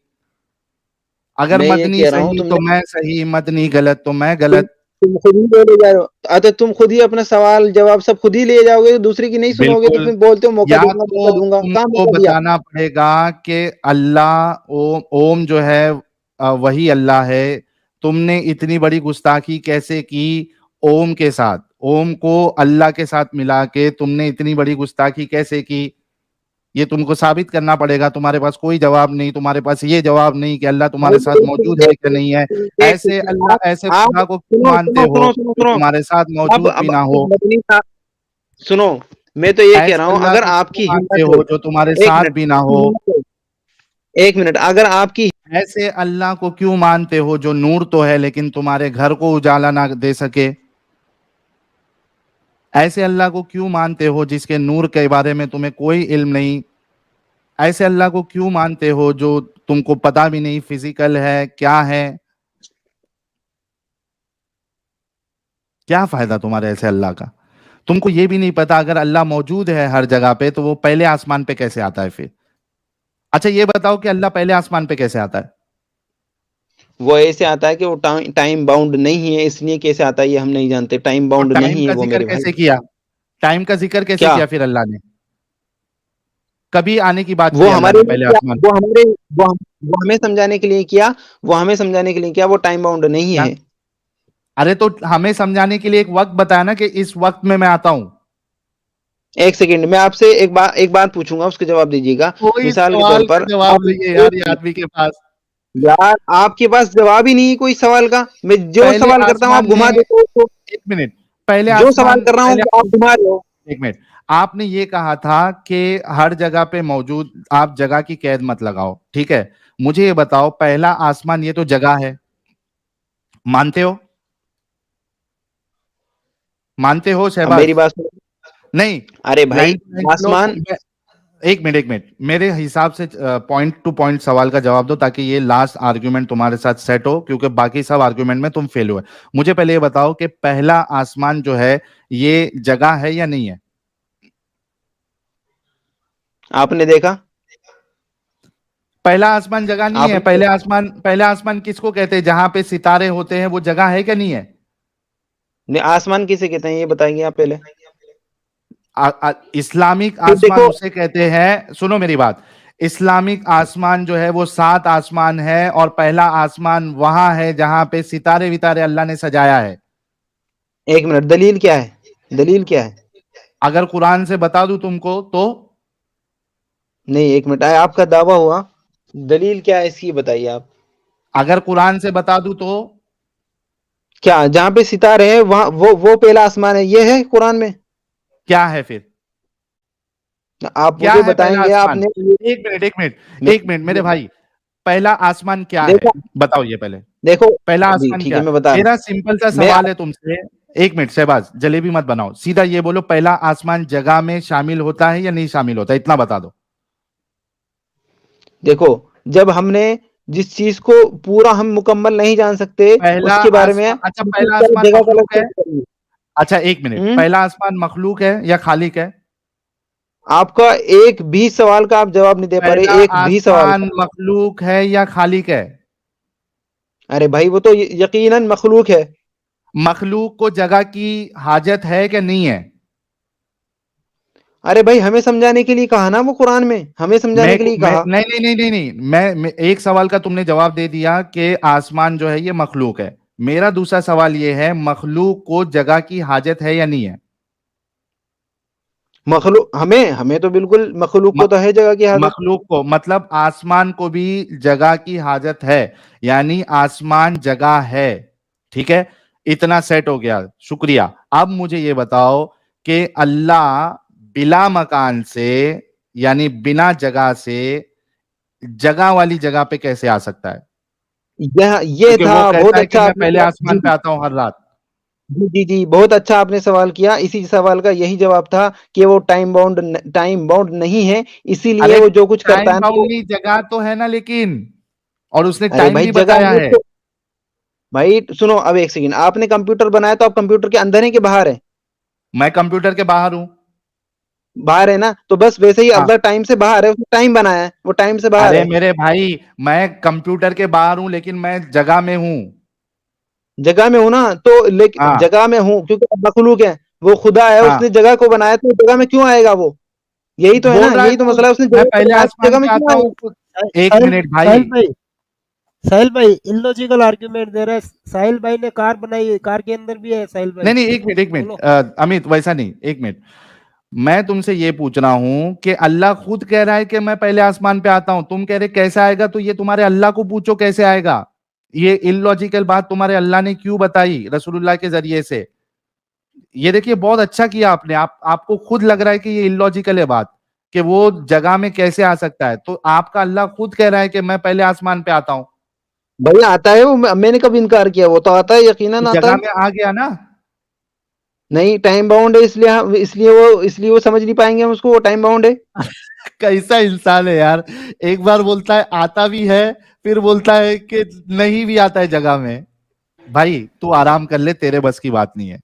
[SPEAKER 1] अगर
[SPEAKER 2] मैं ये
[SPEAKER 1] मदनी
[SPEAKER 2] कह रहा हूँ,
[SPEAKER 1] सही तो मैं सही, मदनी गलत तो मैं गलत।
[SPEAKER 2] तुम खुद ही बोले जा रहे हो। अच्छा, तुम खुद ही अपना सवाल जवाब सब खुद ही ले जाओगे, तो दूसरी की नहीं सुनोगे, तो
[SPEAKER 1] बिल्कुल।
[SPEAKER 2] फिर बोलते हो मौका
[SPEAKER 1] या
[SPEAKER 2] दूंगा, मौका
[SPEAKER 1] तो
[SPEAKER 2] दूंगा। कहाँ
[SPEAKER 1] तुमको
[SPEAKER 2] मौका दिया?
[SPEAKER 1] बताना पड़ेगा कि अल्लाह ओम जो है वही अल्लाह है। तुमने इतनी बड़ी गुस्ताखी कैसे की ओम के साथ? ओम को अल्लाह के साथ मिला के तुमने इतनी बड़ी गुस्ताखी कैसे की? ये तुमको साबित करना पड़ेगा। तुम्हारे पास कोई जवाब नहीं, तुम्हारे पास ये जवाब नहीं कि अल्लाह तुम्हारे साथ मौजूद है कि नहीं है। ऐसे अल्लाह, ऐसे
[SPEAKER 2] आप
[SPEAKER 1] खुदा को क्यों
[SPEAKER 2] सुनो
[SPEAKER 1] मानते
[SPEAKER 2] सुनो
[SPEAKER 1] हो
[SPEAKER 2] सुनो सुनो
[SPEAKER 1] जो
[SPEAKER 2] सुनो।
[SPEAKER 1] तुम्हारे साथ
[SPEAKER 2] अब
[SPEAKER 1] मौजूद भी
[SPEAKER 2] अब
[SPEAKER 1] ना हो?
[SPEAKER 2] मदनी साहब सुनो, मैं तो ये कह रहा
[SPEAKER 1] ऐसे
[SPEAKER 2] हूँ,
[SPEAKER 1] अल्लाह
[SPEAKER 2] अगर
[SPEAKER 1] को क्यों
[SPEAKER 2] आपकी
[SPEAKER 1] मानते
[SPEAKER 2] हिम्मत है,
[SPEAKER 1] हो जो तुम्हारे
[SPEAKER 2] एक
[SPEAKER 1] साथ
[SPEAKER 2] मिनट,
[SPEAKER 1] भी ना हो?
[SPEAKER 2] एक मिनट, अगर आपकी,
[SPEAKER 1] ऐसे अल्लाह को क्यों मानते हो जो नूर तो है लेकिन तुम्हारे घर को उजाला ना दे सके? ऐसे अल्लाह को क्यों मानते हो जिसके नूर के बारे में तुम्हें कोई इल्म नहीं? ऐसे अल्लाह को क्यों मानते हो जो तुमको पता भी नहीं फिजिकल है क्या है? क्या फायदा तुम्हारे ऐसे अल्लाह का? तुमको ये भी नहीं पता अगर अल्लाह मौजूद है हर जगह पे तो वो पहले आसमान पे कैसे आता है फिर? अच्छा ये बताओ कि अल्लाह पहले आसमान पे कैसे आता है?
[SPEAKER 2] वो ऐसे आता है कि वो टाइम बाउंड नहीं है, इसलिए कैसे आता है ये हम नहीं जानते। टाइम
[SPEAKER 1] तो
[SPEAKER 2] बाउंड
[SPEAKER 1] टाइम
[SPEAKER 2] नहीं है
[SPEAKER 1] का
[SPEAKER 2] वो
[SPEAKER 1] जिक्र
[SPEAKER 2] मेरे भाई।
[SPEAKER 1] कैसे किया? टाइम का जिक्र कैसे
[SPEAKER 2] क्या
[SPEAKER 1] किया फिर अल्लाह ने? कभी आने की बात
[SPEAKER 2] वो
[SPEAKER 1] की अल्लाह
[SPEAKER 2] हमारे
[SPEAKER 1] ने
[SPEAKER 2] लिए
[SPEAKER 1] पहले
[SPEAKER 2] किया,
[SPEAKER 1] आसमान
[SPEAKER 2] वो
[SPEAKER 1] पे?
[SPEAKER 2] हमारे वो हमें समझाने के लिए किया, वो हमें समझाने के लिए किया, वो टाइम बाउंड नहीं
[SPEAKER 1] क्या?
[SPEAKER 2] है।
[SPEAKER 1] अरे तो हमें समझाने के लिए एक वक्त बताया ना कि इस वक्त में मैं आता हूं।
[SPEAKER 2] एक सेकंड, मैं आपसे एक बात पूछूंगा, उसके जवाब दीजिएगा।
[SPEAKER 1] कोई
[SPEAKER 2] मिसाल के तौर
[SPEAKER 1] सवाल का
[SPEAKER 2] पर
[SPEAKER 1] जवाब
[SPEAKER 2] आप,
[SPEAKER 1] नहीं है यार ये आदमी के पास।
[SPEAKER 2] यार आपके पास जवाब ही नहीं है कोई सवाल का। मैं जो
[SPEAKER 1] पहले
[SPEAKER 2] सवाल करता हूँ आप
[SPEAKER 1] आसमान में,
[SPEAKER 2] घुमा देते हो, तो
[SPEAKER 1] एक मिनट, पहले
[SPEAKER 2] जो सवाल
[SPEAKER 1] आसमान,
[SPEAKER 2] कर रहा हूँ आप घुमा रहे हो।
[SPEAKER 1] एक मिनट, आपने ये कहा था कि हर जगह पे मौजूद, आप जगह की कैद मत लगाओ, ठीक है? मुझे ये बताओ पहला आसमान ये तो जगह है, मानते हो? मानते हो
[SPEAKER 2] अब
[SPEAKER 1] शहबाज?
[SPEAKER 2] मेरी बात सुनो।
[SPEAKER 1] नहीं,
[SPEAKER 2] अरे भाई,
[SPEAKER 1] लाइन टू लाइन चलो।
[SPEAKER 2] आसमान,
[SPEAKER 1] एक मिनट, मेरे हिसाब से पॉइंट टू पॉइंट सवाल का जवाब दो ताकि ये लास्ट आर्ग्यूमेंट तुम्हारे साथ सेट हो, क्योंकि बाकी सब आर्ग्यूमेंट में तुम फेल हुए। मुझे पहले ये बताओ कि पहला आसमान जो है ये जगह है या नहीं है?
[SPEAKER 2] आपने देखा?
[SPEAKER 1] पहला आसमान जगह नहीं है।
[SPEAKER 2] आपने
[SPEAKER 1] पहले आसमान किसको कहते हैं? जहां पे सितारे होते हैं वो जगह है क्या नहीं है?
[SPEAKER 2] आसमान किसे कहते हैं ये बताइए आप पहले।
[SPEAKER 1] इस्लामिक
[SPEAKER 2] फिर
[SPEAKER 1] आसमान
[SPEAKER 2] देखो,
[SPEAKER 1] उसे कहते हैं, सुनो मेरी बात, इस्लामिक आसमान जो है वो 7 आसमान है और पहला आसमान वहां है जहां पे सितारे वितारे अल्लाह ने सजाया है।
[SPEAKER 2] एक मिनट, दलील क्या है? दलील क्या है?
[SPEAKER 1] अगर कुरान से बता दूं तुमको तो?
[SPEAKER 2] नहीं, एक मिनट, आपका दावा हुआ, दलील क्या है इसकी बताइए आप।
[SPEAKER 1] अगर कुरान से बता दूं तो?
[SPEAKER 2] क्या जहां पे सितारे हैं वहां वो पहला आसमान है, ये है कुरान में?
[SPEAKER 1] क्या है फिर?
[SPEAKER 2] آپ
[SPEAKER 1] کیا
[SPEAKER 2] مجھے
[SPEAKER 1] ہے
[SPEAKER 2] بتائیں
[SPEAKER 1] پہلا
[SPEAKER 2] گے آپ
[SPEAKER 1] آسمان؟
[SPEAKER 2] نے
[SPEAKER 1] ایک منٹ میرے بھائی، پہلا آسمان کیا ہے
[SPEAKER 2] دیکھو
[SPEAKER 1] بتاؤ یہ پہلے،
[SPEAKER 2] دیکھو
[SPEAKER 1] پہلا
[SPEAKER 2] جی
[SPEAKER 1] آسمان
[SPEAKER 2] ٹھیک
[SPEAKER 1] کیا
[SPEAKER 2] ہے،
[SPEAKER 1] ہے؟
[SPEAKER 2] میں بتا رہا
[SPEAKER 1] میرا سمپل سا
[SPEAKER 2] ہوں میں
[SPEAKER 1] سوال ہے تم سے، ایک منٹ شہباز جلیبی مت بناؤ، سیدھا یہ بولو پہلا آسمان جگہ میں شامل ہوتا ہے یا نہیں شامل ہوتا ہے، اتنا بتا دو۔
[SPEAKER 2] دیکھو، جب ہم نے جس چیز کو پورا ہم مکمل نہیں جان سکتے
[SPEAKER 1] پہلا
[SPEAKER 2] اس کے بارے میں
[SPEAKER 1] آسمان، اچھا
[SPEAKER 2] ہم
[SPEAKER 1] پہلا
[SPEAKER 2] اس
[SPEAKER 1] آسمان
[SPEAKER 2] جگہ کا
[SPEAKER 1] مخلوق ہے؟
[SPEAKER 2] لفظ کریں گے۔
[SPEAKER 1] اچھا ایک منٹ، پہلا آسمان مخلوق ہے یا خالق ہے؟
[SPEAKER 2] آپ کا ایک بھی سوال کا آپ جواب نہیں دے پا رہے،
[SPEAKER 1] پہلا
[SPEAKER 2] ایک بھی سوال
[SPEAKER 1] آسمان
[SPEAKER 2] کا۔
[SPEAKER 1] مخلوق ہے یا خالق ہے؟
[SPEAKER 2] ارے بھائی وہ تو یقیناً مخلوق ہے۔
[SPEAKER 1] مخلوق کو جگہ کی حاجت ہے کہ نہیں ہے؟
[SPEAKER 2] ارے بھائی ہمیں سمجھانے کے لیے کہا نا وہ قرآن میں، ہمیں سمجھانے کے لیے کہا۔
[SPEAKER 1] نہیں، میں ایک سوال کا تم نے جواب دے دیا کہ آسمان جو ہے یہ مخلوق ہے، میرا دوسرا سوال یہ ہے مخلوق کو جگہ کی حاجت ہے یا نہیں ہے؟
[SPEAKER 2] مخلوق ہمیں تو بالکل مخلوق کو تو ہے جگہ کی حاجت۔
[SPEAKER 1] مخلوق کو مطلب آسمان کو بھی جگہ کی حاجت ہے، یعنی آسمان جگہ ہے، ٹھیک ہے، اتنا سیٹ ہو گیا، شکریہ۔ اب مجھے یہ بتاؤ کہ اللہ بلا مکان سے یعنی بنا جگہ سے جگہ والی جگہ پہ کیسے آ سکتا ہے؟
[SPEAKER 2] یہ
[SPEAKER 1] کیونکہ وہ
[SPEAKER 2] تھا
[SPEAKER 1] کہتا
[SPEAKER 2] بہت
[SPEAKER 1] ہے کہ
[SPEAKER 2] اچھا
[SPEAKER 1] میں
[SPEAKER 2] آپ نے
[SPEAKER 1] پہلے آسمان پہ
[SPEAKER 2] جی
[SPEAKER 1] آتا ہوں ہر رات۔
[SPEAKER 2] جی بہت اچھا آپ نے سوال کیا، اسی سوال کا یہی جواب تھا کہ وہ ٹائم باؤنڈ نہیں ہے، اسی لیے
[SPEAKER 1] ارے
[SPEAKER 2] وہ جو کچھ کرتا
[SPEAKER 1] ٹائم
[SPEAKER 2] ہے نا
[SPEAKER 1] باؤنڈ نہیں، جگہ تو ہے نا، لیکن اور اس نے
[SPEAKER 2] ارے
[SPEAKER 1] ٹائم
[SPEAKER 2] بھائی
[SPEAKER 1] بھی
[SPEAKER 2] جگہ
[SPEAKER 1] بتایا
[SPEAKER 2] ہے
[SPEAKER 1] ہے۔
[SPEAKER 2] تو بھائی سنو، اب ایک سیکنڈ، آپ نے کمپیوٹر بنایا تو آپ کمپیوٹر کے اندر ہیں کہ باہر ہے؟
[SPEAKER 1] میں کمپیوٹر کے باہر ہوں۔
[SPEAKER 2] باہر ہے نا، تو بس ویسے ہی
[SPEAKER 1] ہاں،
[SPEAKER 2] اللہ ٹائم سے باہر ہے، اس نے ٹائم بنایا ہے، وہ ٹائم سے باہر
[SPEAKER 1] ارے
[SPEAKER 2] ہے۔
[SPEAKER 1] میرے بھائی میں کمپیوٹر کے باہر ہوں لیکن میں جگہ میں ہوں۔
[SPEAKER 2] جگہ میں ہوں نا تو
[SPEAKER 1] ہاں
[SPEAKER 2] جگہ میں ہوں کیونکہ مخلوق ہے، وہ خدا ہے، اس
[SPEAKER 1] ہاں،
[SPEAKER 2] نے جگہ کو بنایا تو جگہ میں کیوں آئے گا وہ؟ یہی تو ہے نا،
[SPEAKER 1] بول رہا ہے
[SPEAKER 2] یہی تو
[SPEAKER 1] خود،
[SPEAKER 2] مسئلہ ہے، اس نے
[SPEAKER 1] میں
[SPEAKER 2] جگہ کو
[SPEAKER 1] پہلے
[SPEAKER 2] بنایا تو
[SPEAKER 1] آسمان
[SPEAKER 2] جگہ میں
[SPEAKER 1] پہ
[SPEAKER 2] کیوں
[SPEAKER 1] آتا
[SPEAKER 2] آئے
[SPEAKER 1] ہوں۔
[SPEAKER 2] گا؟
[SPEAKER 1] ایک منٹ
[SPEAKER 4] ساحل
[SPEAKER 1] بھائی،
[SPEAKER 4] بھائی، ساحل بھائی illogical آرگیومنٹ دے رہا ہے، ساحل بھائی نے کار بنائی ہے، کار کے اندر بھی ہے ساحل بھائی،
[SPEAKER 1] نہیں ایک
[SPEAKER 4] بولو۔
[SPEAKER 1] منٹ امیت، ویسا نہیں، ایک منٹ، میں تم سے یہ پوچھ رہا ہوں کہ اللہ خود کہہ رہا ہے کہ میں پہلے آسمان پہ آتا ہوں، تم کہہ رہے کیسے آئے گا، تو یہ تمہارے اللہ کو پوچھو کیسے آئے گا، یہ illogical بات تمہارے اللہ نے کیوں بتائی رسول اللہ کے ذریعے سے؟ یہ دیکھیے بہت اچھا کیا آپ نے، آپ کو خود لگ رہا ہے کہ یہ illogical ہے بات کہ وہ جگہ میں کیسے آ سکتا ہے، تو آپ کا اللہ خود کہہ رہا ہے کہ میں پہلے آسمان پہ آتا ہوں،
[SPEAKER 2] بھائی آتا ہے وہ، میں نے کب انکار کیا، وہ تو آتا ہے، یقیناً
[SPEAKER 1] تو
[SPEAKER 2] آتا
[SPEAKER 1] جگہ
[SPEAKER 2] ہے۔
[SPEAKER 1] میں آ گیا نا۔
[SPEAKER 2] نہیں ٹائم باؤنڈ ہے، اس لیے وہ سمجھ نہیں پائیں گے ہم اس کو، وہ ٹائم باؤنڈ ہے۔
[SPEAKER 1] کیسا انسان ہے یار، ایک بار بولتا ہے آتا بھی ہے، پھر بولتا ہے کہ نہیں بھی آتا ہے جگہ میں۔ بھائی تو آرام کر لے، تیرے بس کی بات نہیں ہے۔